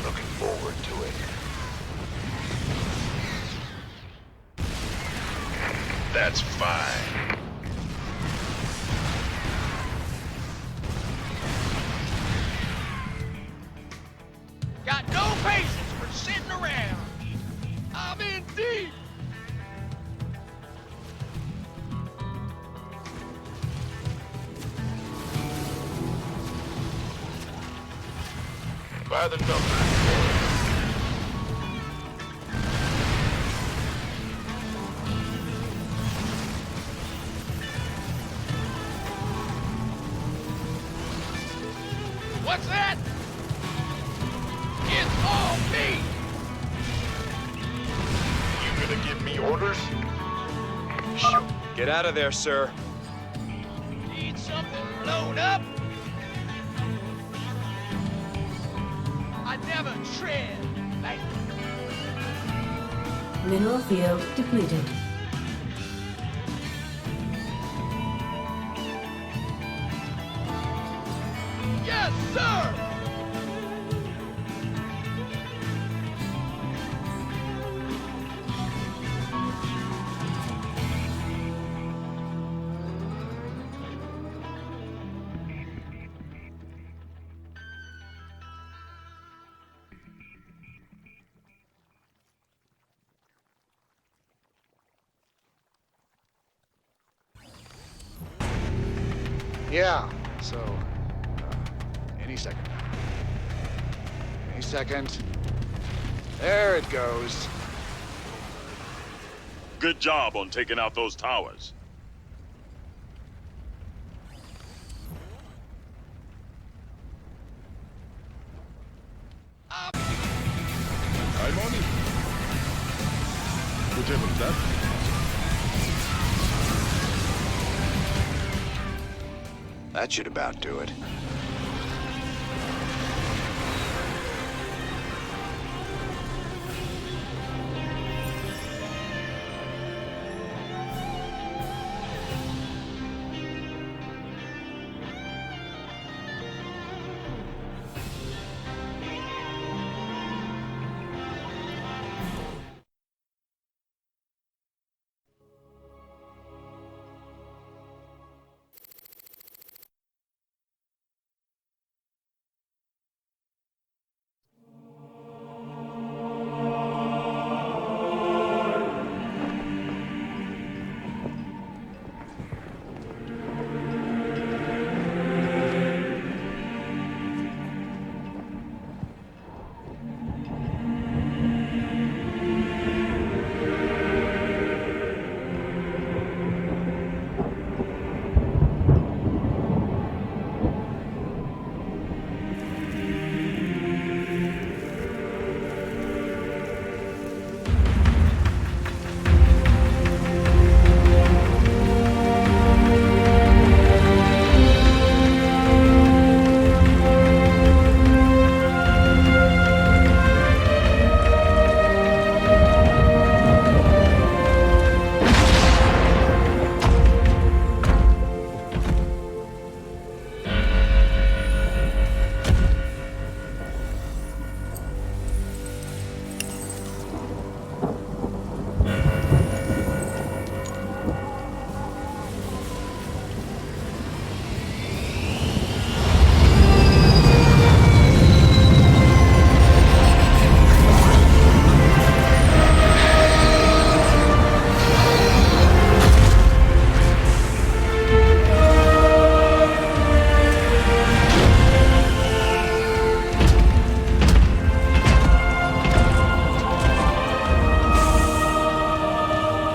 Looking forward to it. That's fine. Got no patience for sitting around. I'm in deep. By the numbers. What's that? It's all me. You gonna give me orders? Sure. Get out of there, sir. Need something blown up? I never tread lightly. Mineral field depleted. Yes, sir! Yeah, so, any second now. Any second. There it goes. Good job on taking out those towers. I'm on it. Whichever that. That should about do it.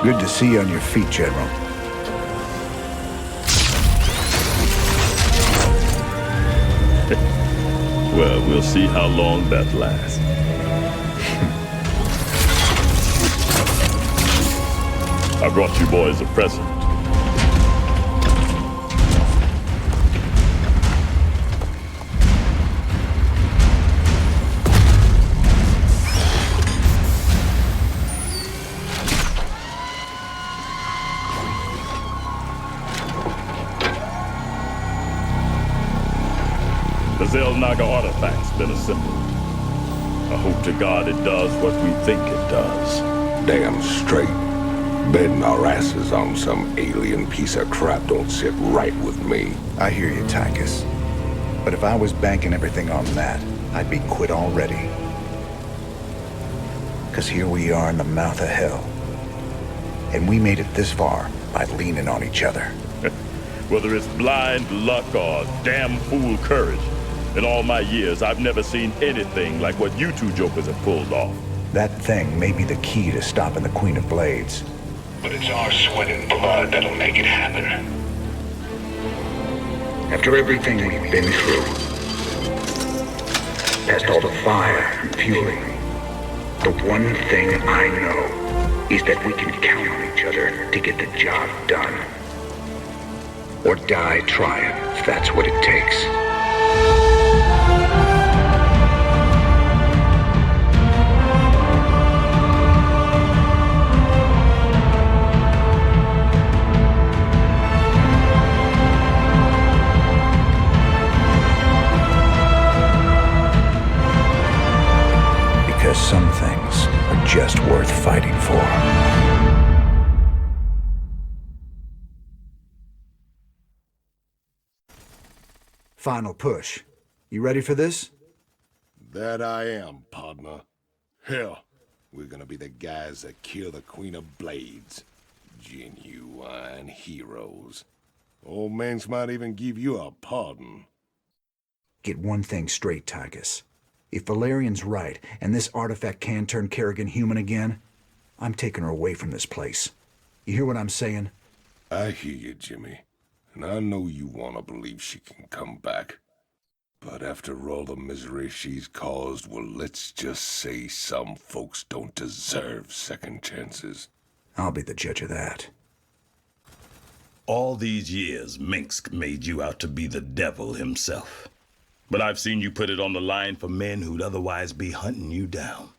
Good to see you on your feet, General. Well, we'll see how long that lasts. I brought you boys a present. The Zelnaga artifact's been assembled. I hope to God it does what we think it does. Damn straight. Betting our asses on some alien piece of crap don't sit right with me. I hear you, Tychus. But if I was banking everything on that, I'd be quit already. Because here we are in the mouth of hell. And we made it this far by leaning on each other. Whether it's blind luck or damn fool courage, in all my years, I've never seen anything like what you two jokers have pulled off. That thing may be the key to stopping the Queen of Blades. But it's our sweat and blood that'll make it happen. After everything we've been through, past all the fire and fury, the one thing I know is that we can count on each other to get the job done. Or die trying, if that's what it takes. Because some things are just worth fighting for. Final push. You ready for this? That I am, partner. Hell, we're gonna be the guys that kill the Queen of Blades. Genuine heroes. Old Manx might even give you a pardon. Get one thing straight, Tychus. If Valerian's right, and this artifact can turn Kerrigan human again, I'm taking her away from this place. You hear what I'm saying? I hear you, Jimmy. And I know you want to believe she can come back. But after all the misery she's caused, well, let's just say some folks don't deserve second chances. I'll be the judge of that. All these years, Minsk made you out to be the devil himself. But I've seen you put it on the line for men who'd otherwise be hunting you down.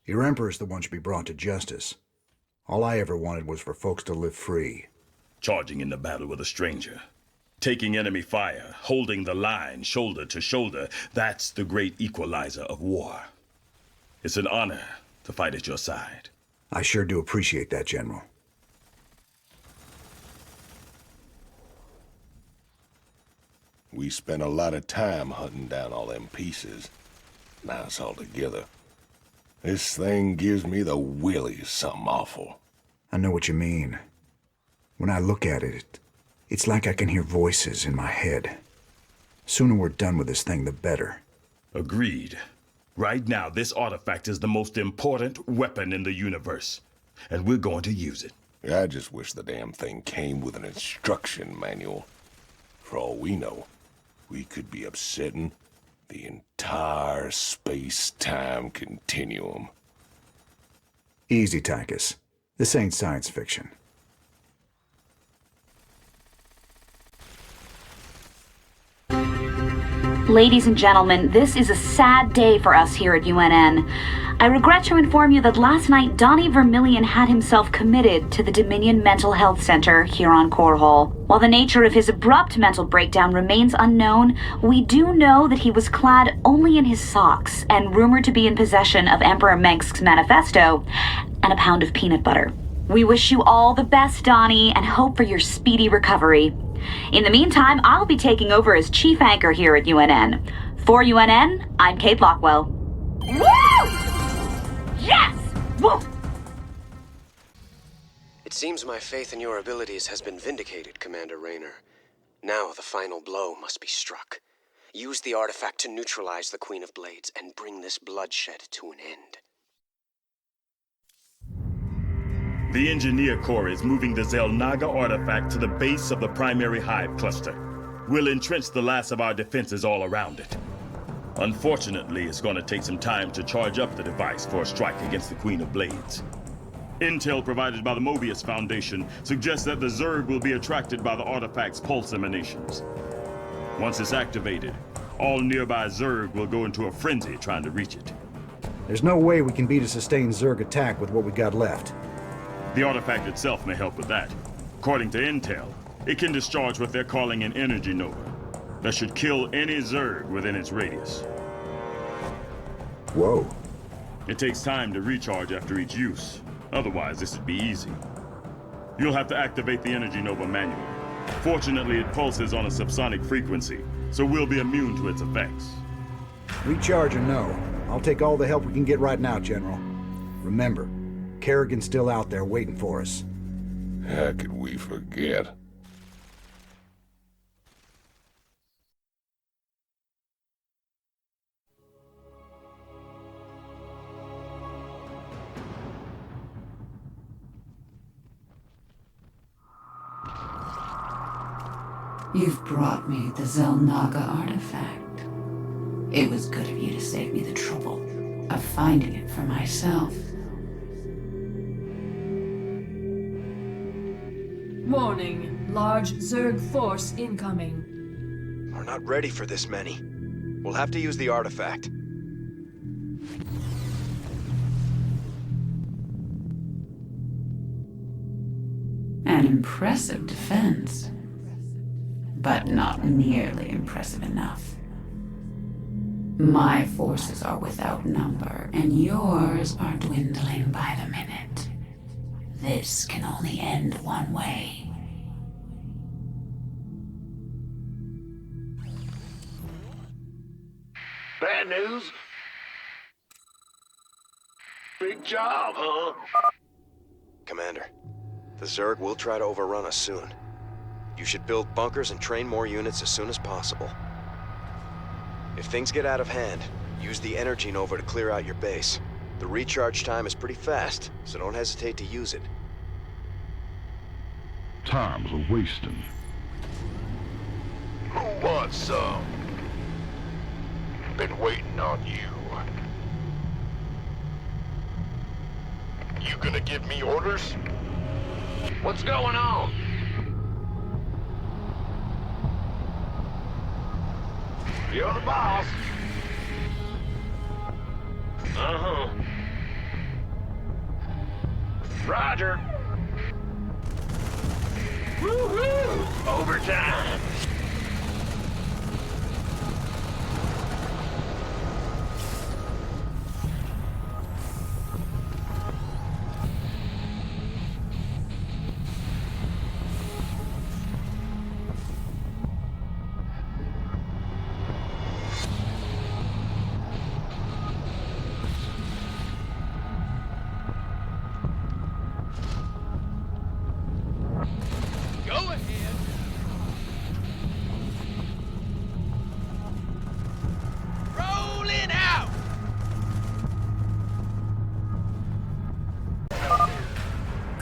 Your Emperor's the one should be brought to justice. All I ever wanted was for folks to live free. Charging into battle with a stranger. Taking enemy fire, holding the line shoulder to shoulder, that's the great equalizer of war. It's an honor to fight at your side. I sure do appreciate that, General. We spent a lot of time hunting down all them pieces. Now it's all together. This thing gives me the willies something awful. I know what you mean. When I look at it, it's like I can hear voices in my head. Sooner we're done with this thing, the better. Agreed. Right now, this artifact is the most important weapon in the universe. And we're going to use it. I just wish the damn thing came with an instruction manual. For all we know, we could be upsetting the entire space-time continuum. Easy, Tychus. This ain't science fiction. Ladies and gentlemen, this is a sad day for us here at UNN. I regret to inform you that last night Donnie Vermillion had himself committed to the Dominion Mental Health Center here on Core Hall. While the nature of his abrupt mental breakdown remains unknown, we do know that he was clad only in his socks and rumored to be in possession of Emperor Mengsk's manifesto and a pound of peanut butter. We wish you all the best, Donnie, and hope for your speedy recovery. In the meantime, I'll be taking over as chief anchor here at UNN. For UNN, I'm Kate Lockwell. Woo! Yes! Woo! It seems my faith in your abilities has been vindicated, Commander Raynor. Now the final blow must be struck. Use the artifact to neutralize the Queen of Blades and bring this bloodshed to an end. The Engineer Corps is moving the Zelnaga artifact to the base of the primary hive cluster. We'll entrench the last of our defenses all around it. Unfortunately, it's going to take some time to charge up the device for a strike against the Queen of Blades. Intel provided by the Mobius Foundation suggests that the Zerg will be attracted by the artifact's pulse emanations. Once it's activated, all nearby Zerg will go into a frenzy trying to reach it. There's no way we can beat a sustained Zerg attack with what we got left. The artifact itself may help with that. According to Intel, it can discharge what they're calling an energy nova that should kill any Zerg within its radius. Whoa. It takes time to recharge after each use. Otherwise, this would be easy. You'll have to activate the energy nova manually. Fortunately, it pulses on a subsonic frequency, so we'll be immune to its effects. Recharge or no, I'll take all the help we can get right now, General. Remember, Kerrigan's still out there waiting for us. How could we forget? You've brought me the Zelnaga artifact. It was good of you to save me the trouble of finding it for myself. Warning, large Zerg force incoming. We're not ready for this many. We'll have to use the artifact. An impressive defense, but not nearly impressive enough. My forces are without number, and yours are dwindling by the minute. This can only end one way. Bad news? Big job, huh? Commander, the Zerg will try to overrun us soon. You should build bunkers and train more units as soon as possible. If things get out of hand, use the energy nova to clear out your base. The recharge time is pretty fast, so don't hesitate to use it. Time's a wasting. Who wants some? Been waiting on you. You gonna give me orders? What's going on? You're the boss. Uh-huh. Roger. Woohoo! Overtime.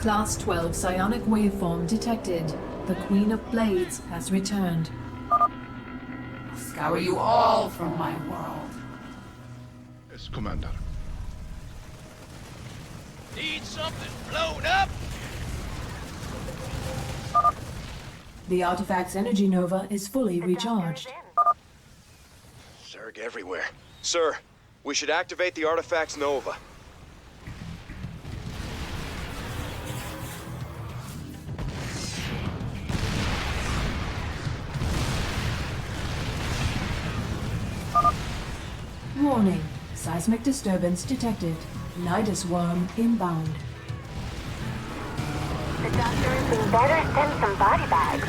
Class 12 psionic waveform detected. The Queen of Blades has returned. I'll scour you all from my world. Yes, Commander. Need something blown up? The artifact's energy nova is fully recharged. Zerg everywhere. Sir, we should activate the artifact's nova. Warning, seismic disturbance detected. Nidus worm inbound. The doctor is being better send some body bags.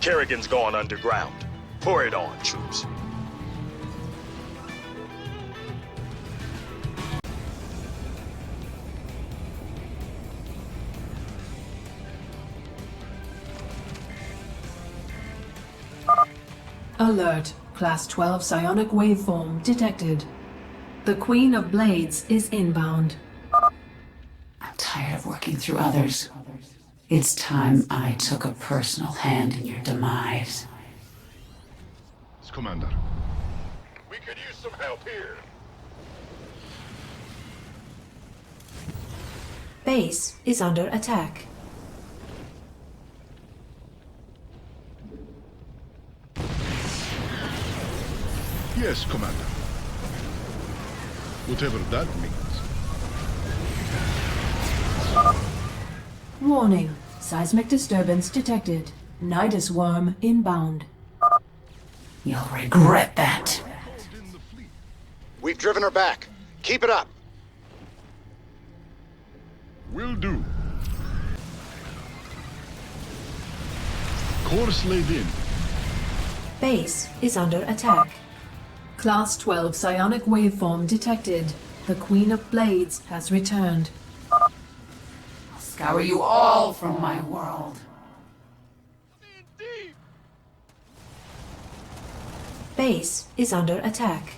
Kerrigan's gone underground. Pour it on, troops. Alert. Class 12 psionic waveform detected. The Queen of Blades is inbound. I'm tired of working through others. It's time I took a personal hand in your demise. Commander. We could use some help here. Base is under attack. Yes, Commander. Whatever that means. Warning. Seismic disturbance detected. Nidus worm inbound. You'll regret that. We've driven her back. Keep it up. Will do. Course laid in. Base is under attack. Class 12 psionic waveform detected. The Queen of Blades has returned. I'll scour you all from my world. Base is under attack.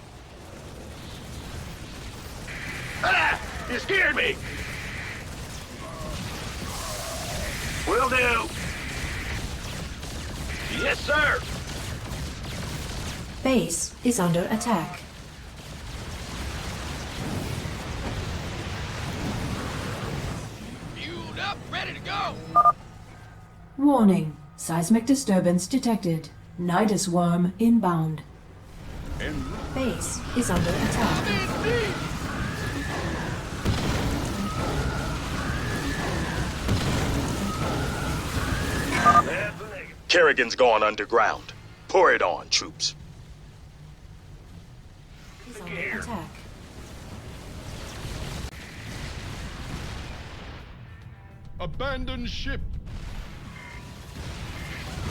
Ah! You scared me! Will do! Yes, sir! Base is under attack. Fueled up, ready to go! Warning. Seismic disturbance detected. Nidus worm inbound. Base is under attack. Kerrigan's gone underground. Pour it on, troops. Is under attack. Abandon ship.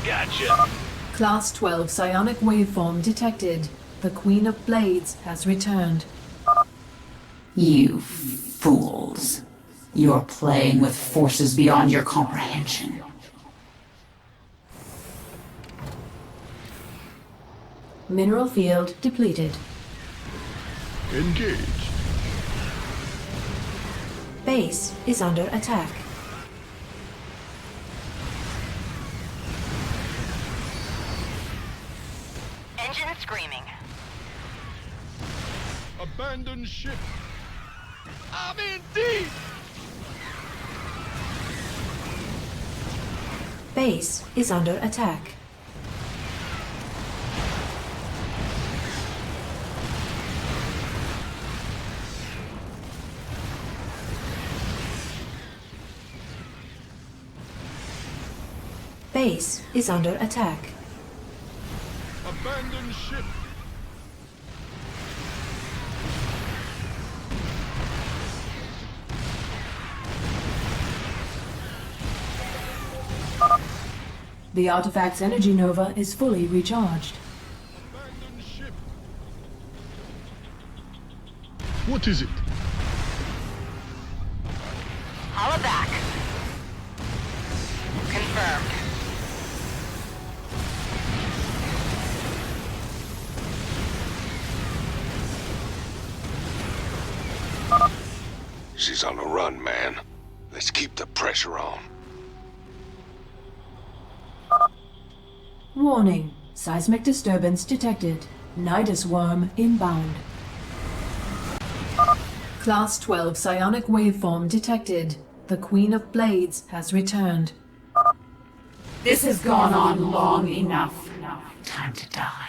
Gotcha. Class 12 psionic waveform detected. The Queen of Blades has returned. You fools. You're playing with forces beyond your comprehension. Mineral field depleted. Engage. Base is under attack. Engine screaming. Abandon ship. I'm in deep! Base is under attack. Base is under attack. Abandon ship. The artifact's energy nova is fully recharged. Abandon ship. What is it? Holovac. Confirmed. She's on the run, man. Let's keep the pressure on. Warning. Seismic disturbance detected. Nidus worm inbound. Class 12 psionic waveform detected. The Queen of Blades has returned. This has gone on long enough. Time to die.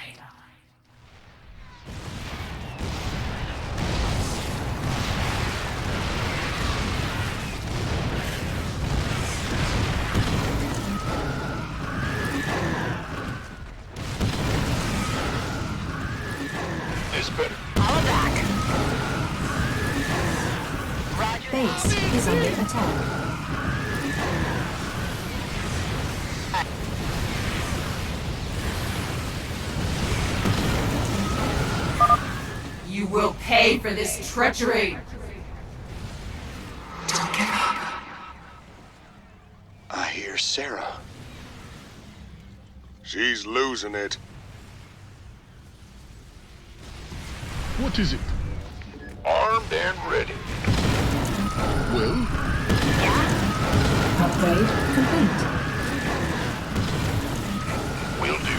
It's better. Holovac. Roger. Base is under attack. You will pay for this treachery. Don't give up. I hear Sarah. She's losing it. What is it? Armed and ready. Well? Upgrade complete. Will do.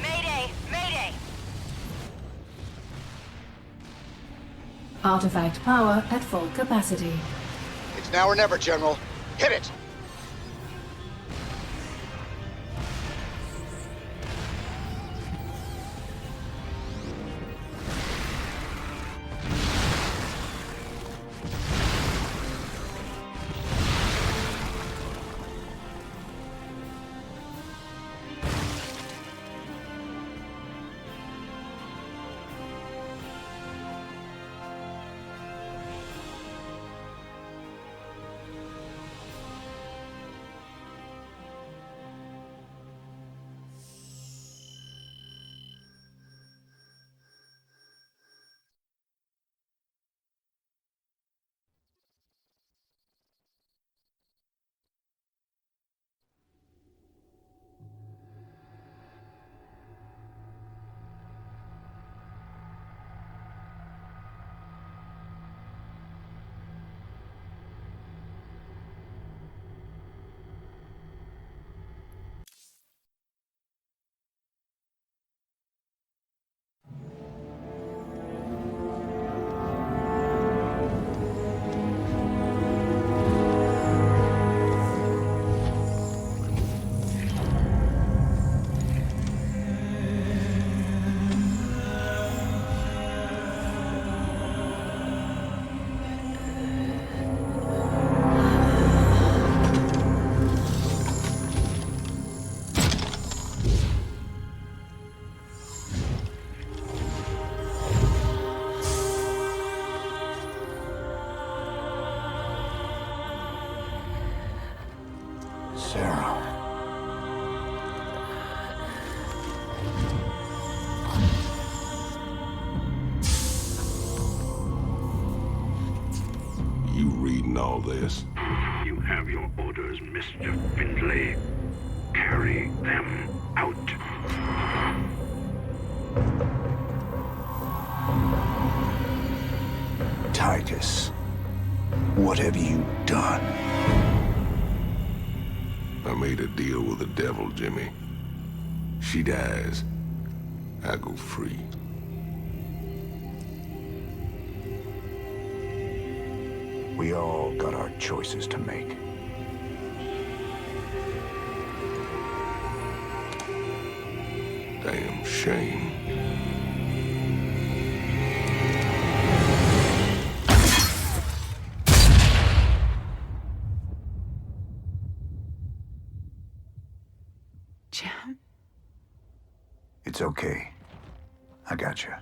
Mayday! Mayday! Artifact power at full capacity. It's now or never, General. Hit it! Sarah. You reading all this? You have your orders, Mr. Findlay. Carry them out. Titus, what have you done? I made a deal with the devil, Jimmy. She dies, I go free. We all got our choices to make. Damn shame. Jim? It's okay. I got you.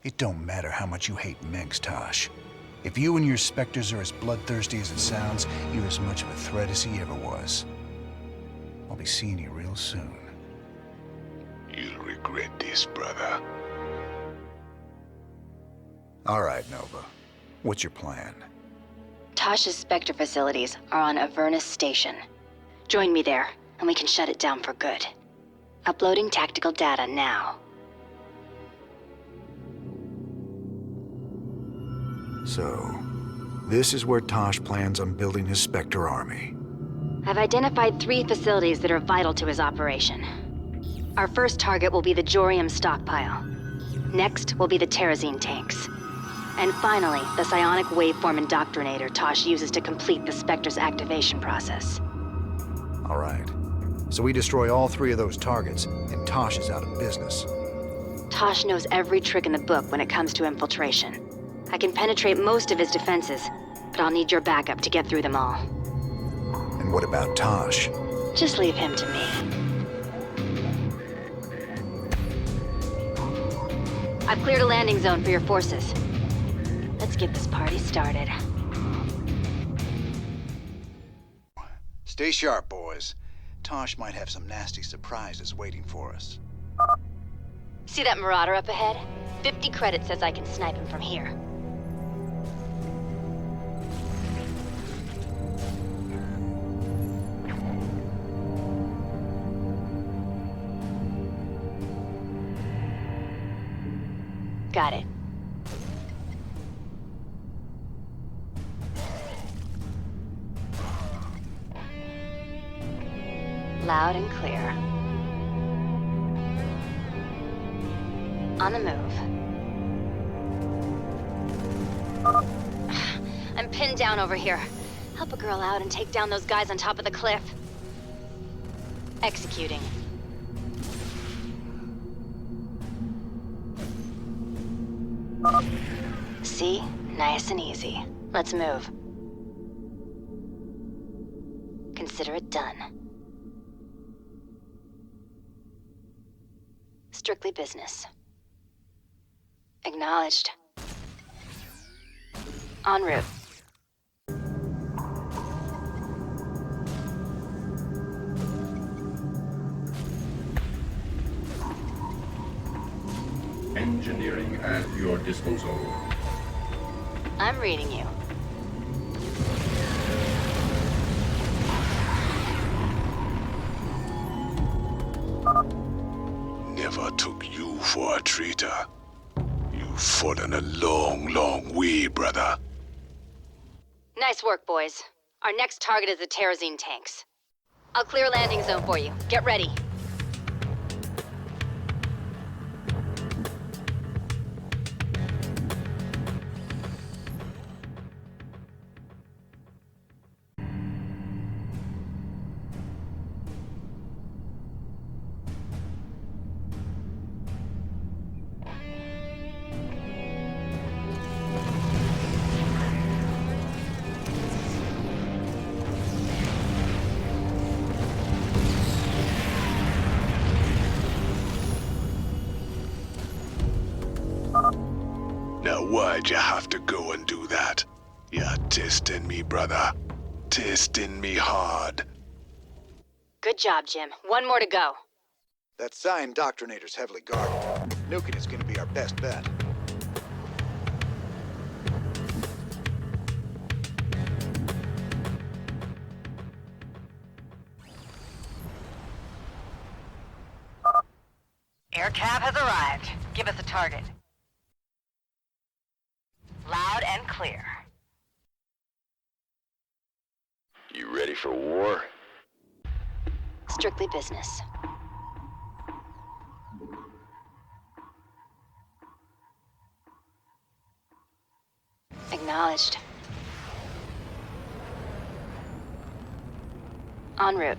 It don't matter how much you hate Mengs, Tosh. If you and your Spectres are as bloodthirsty as it sounds, you're as much of a threat as he ever was. I'll be seeing you real soon. You'll regret this, brother. All right, Nova. What's your plan? Tosh's Spectre facilities are on Avernus Station. Join me there, and we can shut it down for good. Uploading tactical data now. So, this is where Tosh plans on building his Spectre army. I've identified 3 facilities that are vital to his operation. Our first target will be the Jorium stockpile. Next will be the Terrazine tanks. And finally, the psionic waveform indoctrinator Tosh uses to complete the Spectre's activation process. All right. So we destroy all 3 of those targets, and Tosh is out of business. Tosh knows every trick in the book when it comes to infiltration. I can penetrate most of his defenses, but I'll need your backup to get through them all. And what about Tosh? Just leave him to me. I've cleared a landing zone for your forces. Let's get this party started. Stay sharp, boys. Tosh might have some nasty surprises waiting for us. See that Marauder up ahead? 50 credits says I can snipe him from here. Got it. Loud and clear. On the move. I'm pinned down over here. Help a girl out and take down those guys on top of the cliff. Executing. See? Nice and easy. Let's move. Consider it done. Strictly business. Acknowledged. En route. Engineering at your disposal. I'm reading you. Never took you for a traitor. You've fallen a long, long way, brother. Nice work, boys. Our next target is the Terrazine tanks. I'll clear a landing zone for you. Get ready. Now why'd you have to go and do that? You're testing me, brother. Testing me hard. Good job, Jim. One more to go. That Psi Indoctrinator's heavily guarded. Nuking is gonna be our best bet. Air cab has arrived. Give us a target. Loud and clear. You ready for war? Strictly business. Acknowledged. En route.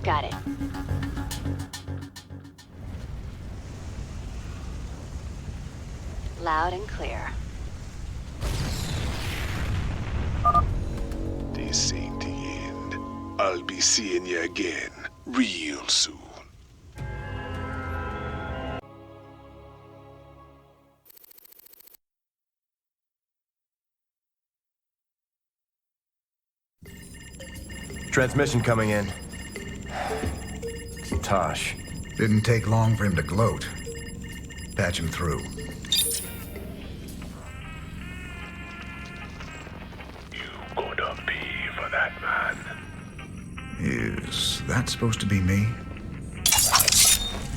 Got it. Loud and clear. This ain't the end. I'll be seeing you again real soon. Transmission coming in. It's Tosh. Didn't take long for him to gloat. Patch him through. Gonna pay for that, man. Is that supposed to be me?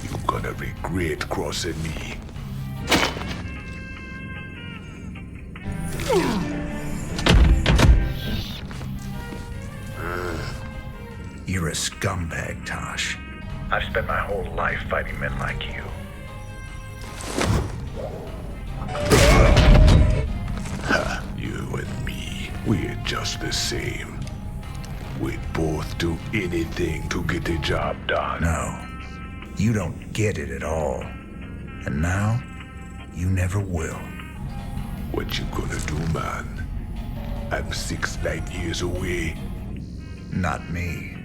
You're gonna regret crossing me. You're a scumbag, Tosh. I've spent my whole life fighting men like you. Ha, you and me, we're just the same. We'd both do anything to get the job done. No, you don't get it at all. And now, you never will. What you gonna do, man? I'm 6 light years away. Not me.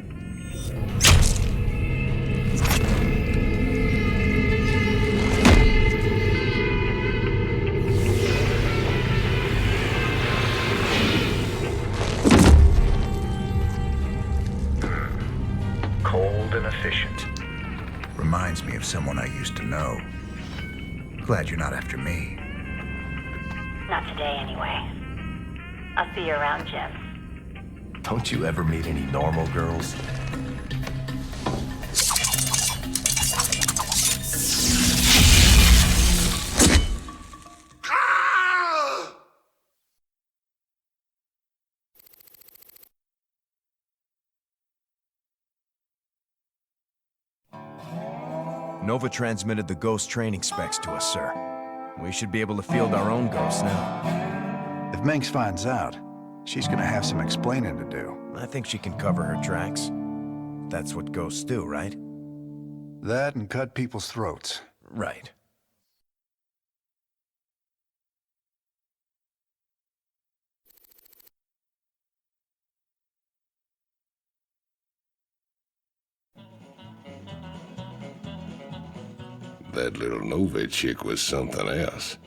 Cold and efficient. Reminds me of someone I used to know. Glad you're not after me. Not today, anyway. I'll see you around, Jim. Don't you ever meet any normal girls? Nova transmitted the ghost training specs to us, sir. We should be able to field our own ghosts now. If Minx finds out, she's gonna have some explaining to do. I think she can cover her tracks. That's what ghosts do, right? That and cut people's throats. Right. That little Nova chick was something else.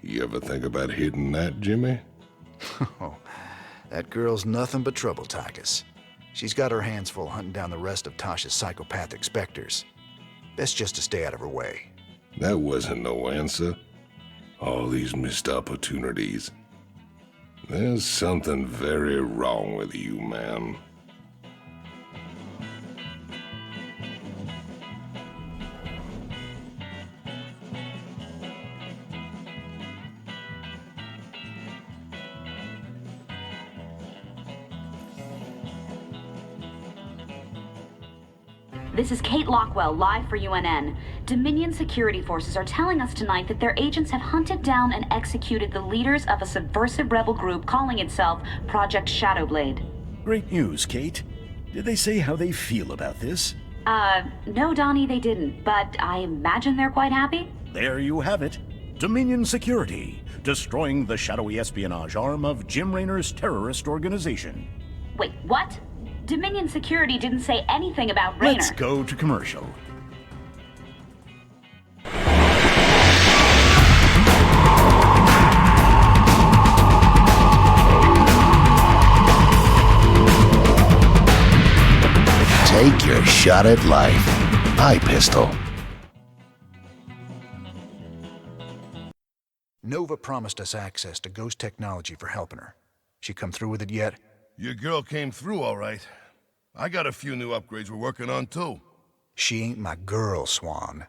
You ever think about hitting that, Jimmy? Oh, that girl's nothing but trouble, Tychus. She's got her hands full hunting down the rest of Tasha's psychopathic specters. Best just to stay out of her way. That wasn't no answer. All these missed opportunities. There's something very wrong with you, man. This is Kate Lockwell, live for UNN. Dominion security forces are telling us tonight that their agents have hunted down and executed the leaders of a subversive rebel group calling itself Project Shadowblade. Great news, Kate. Did they say how they feel about this? No, Donnie, they didn't, but I imagine they're quite happy. There you have it. Dominion Security, destroying the shadowy espionage arm of Jim Raynor's terrorist organization. Wait, what? Dominion Security didn't say anything about Raynor. Let's go to commercial. Take your shot at life. Eye pistol. Nova promised us access to ghost technology for helping her. She come through with it yet? Your girl came through all right. I got a few new upgrades we're working on, too. She ain't my girl, Swan.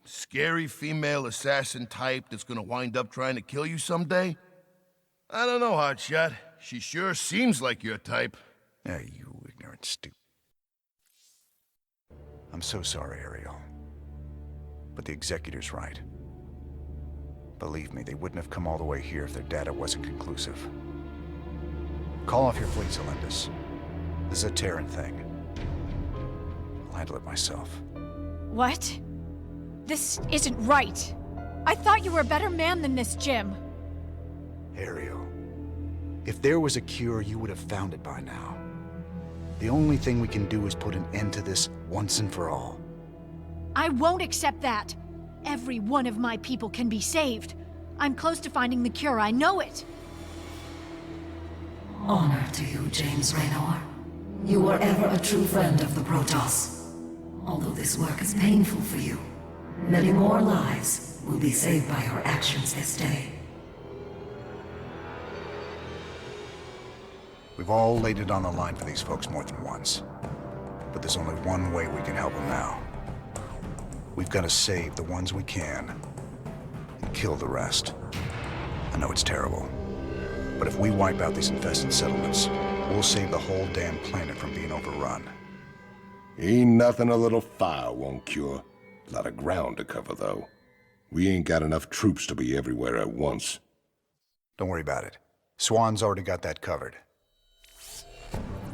Scary female assassin type that's gonna wind up trying to kill you someday? I don't know, Hotshot. She sure seems like your type. You ignorant stupid. I'm so sorry, Ariel. But the Executor's right. Believe me, they wouldn't have come all the way here if their data wasn't conclusive. Call off your fleet, Zelindis. This is a Terran thing. I'll handle it myself. What? This isn't right. I thought you were a better man than this, Jim. Ariel, if there was a cure, you would have found it by now. The only thing we can do is put an end to this once and for all. I won't accept that. Every one of my people can be saved. I'm close to finding the cure, I know it. Honor to you, James Raynor. You were ever a true friend of the Protoss. Although this work is painful for you, many more lives will be saved by your actions this day. We've all laid it on the line for these folks more than once. But there's only one way we can help them now. We've got to save the ones we can, and kill the rest. I know it's terrible, but if we wipe out these infested settlements, we'll save the whole damn planet from being overrun. Ain't nothing a little fire won't cure. A lot of ground to cover, though. We ain't got enough troops to be everywhere at once. Don't worry about it. Swan's already got that covered.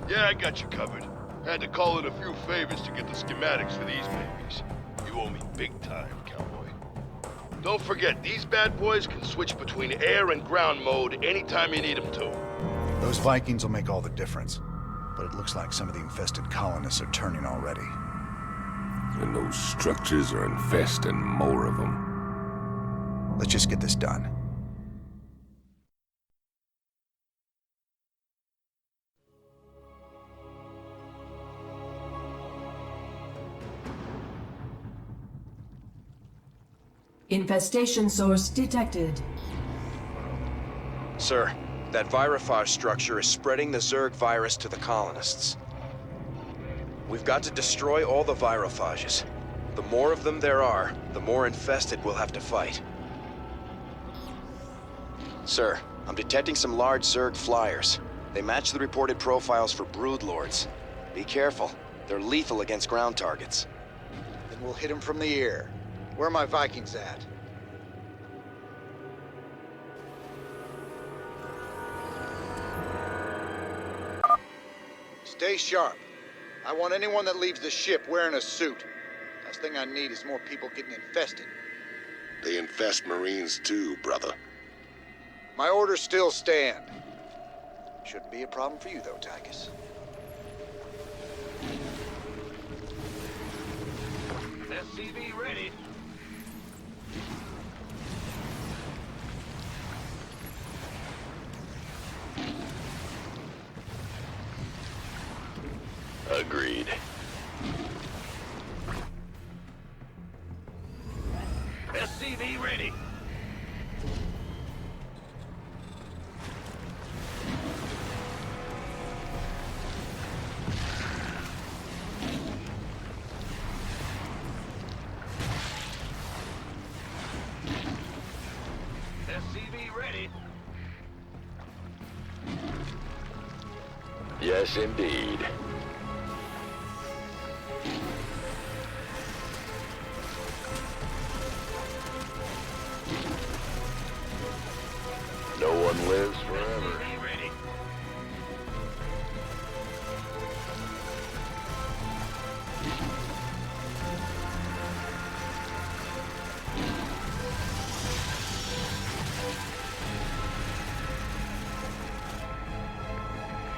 Yeah, I got you covered. Had to call in a few favors to get the schematics for these babies. You owe me big time, cowboy. Don't forget, these bad boys can switch between air and ground mode anytime you need them to. Those Vikings will make all the difference. But it looks like some of the infested colonists are turning already. And those structures are infesting more of them. Let's just get this done. Infestation source detected. Sir, that virophage structure is spreading the Zerg virus to the colonists. We've got to destroy all the virophages. The more of them there are, the more infested we'll have to fight. Sir, I'm detecting some large Zerg flyers. They match the reported profiles for broodlords. Be careful. They're lethal against ground targets. Then we'll hit them from the air. Where are my Vikings at? Stay sharp. I want anyone that leaves the ship wearing a suit. Last thing I need is more people getting infested. They infest Marines too, brother. My orders still stand. Shouldn't be a problem for you though, Tychus. SCV ready. Agreed. SCV ready. SCV ready. Yes, indeed. No one lives forever. Ready.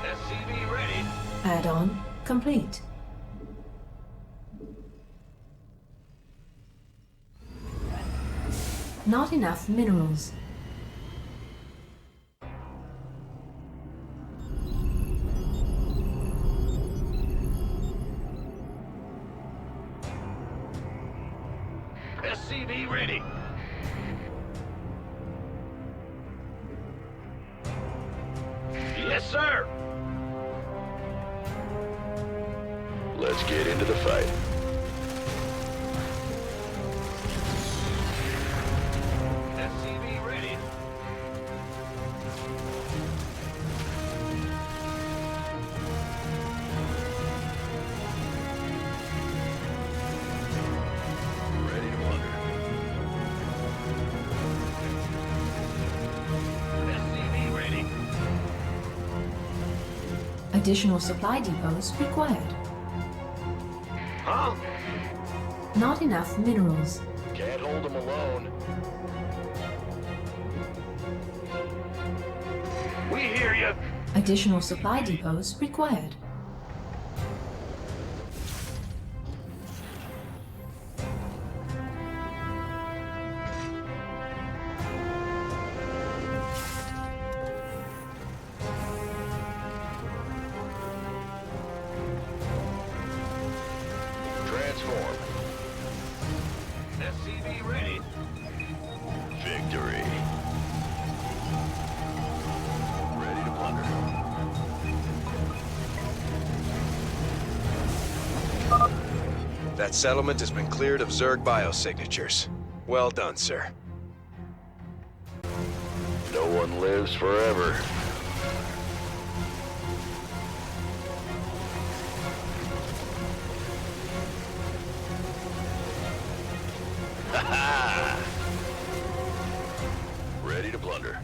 SCV ready. Add-on complete. Not enough minerals. SCV ready. Yes, sir. Let's get into the fight. SCV ready. Ready to wander. SCV ready. Additional supply depots required. Huh? Not enough minerals. Can't hold them alone. We hear you. Additional supply depots required. That settlement has been cleared of Zerg biosignatures. Well done, sir. No one lives forever. Ha-ha! Ready to plunder.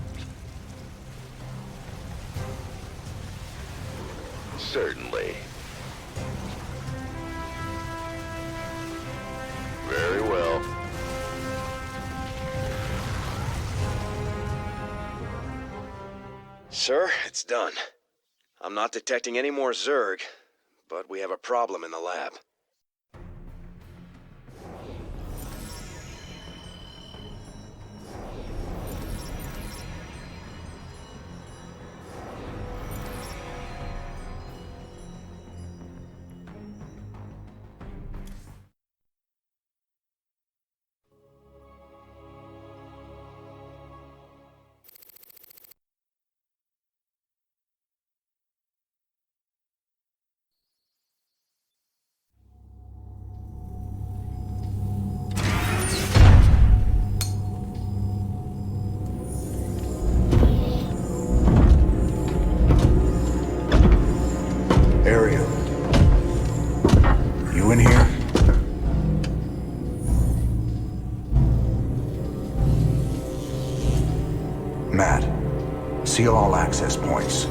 Certainly. Very well. Sir, it's done. I'm not detecting any more Zerg, but we have a problem in the lab. Ariel. You in here? Matt, seal all access points.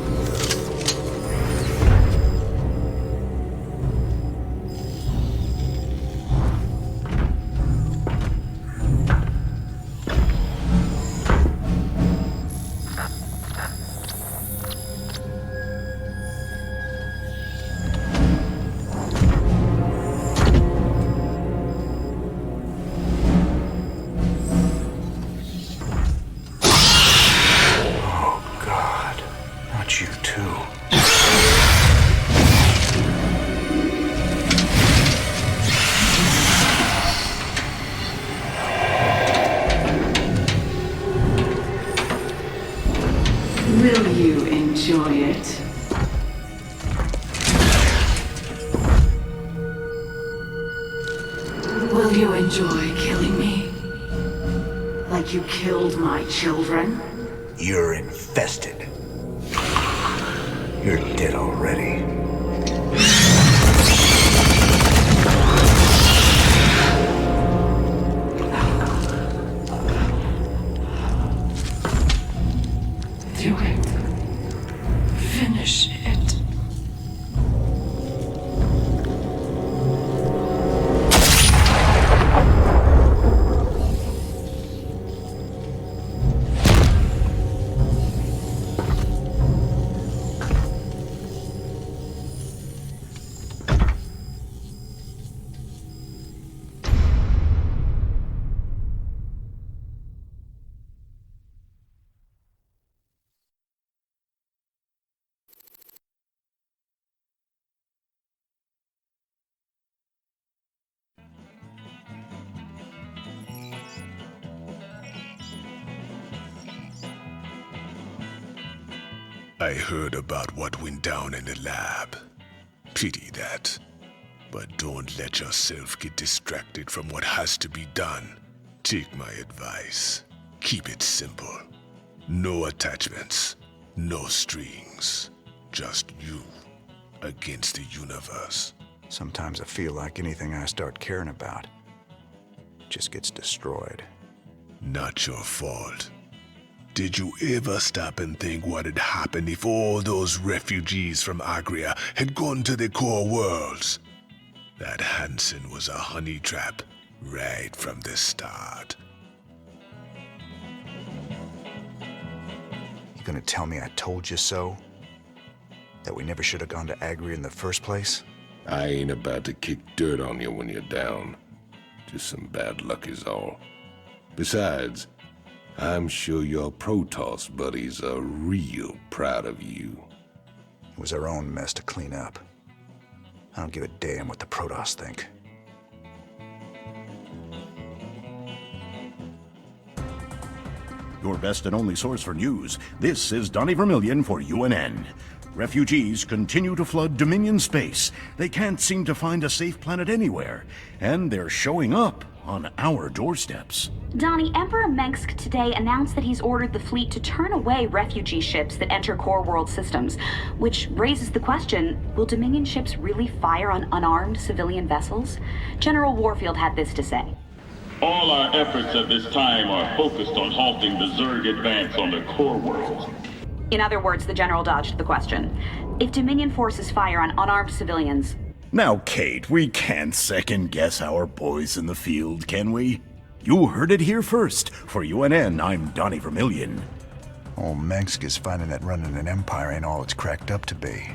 You too. Will you enjoy it? Will you enjoy killing me? Like you killed my children? You're infested. You're dead already. Do it. Finish it. I heard about what went down in the lab. Pity that. But don't let yourself get distracted from what has to be done. Take my advice. Keep it simple. No attachments. No strings. Just you against the universe. Sometimes I feel like anything I start caring about just gets destroyed. Not your fault. Did you ever stop and think what had happened if all those refugees from Agria had gone to the core worlds? That Hansen was a honey trap right from the start. You gonna tell me I told you so? That we never should have gone to Agria in the first place? I ain't about to kick dirt on you when you're down. Just some bad luck is all. Besides, I'm sure your Protoss buddies are real proud of you. It was our own mess to clean up. I don't give a damn what the Protoss think. Your best and only source for news. This is Donnie Vermillion for UNN. Refugees continue to flood Dominion space. They can't seem to find a safe planet anywhere, and they're showing up on our doorsteps. Donnie, Emperor Mengsk today announced that he's ordered the fleet to turn away refugee ships that enter core world systems, which raises the question, will Dominion ships really fire on unarmed civilian vessels? General Warfield had this to say. All our efforts at this time are focused on halting the Zerg advance on the core world. In other words, the General dodged the question. If Dominion forces fire on unarmed civilians... Now, Kate, we can't second-guess our boys in the field, can we? You heard it here first. For UNN, I'm Donnie Vermillion. Old Mengsk is finding that running an empire ain't all it's cracked up to be.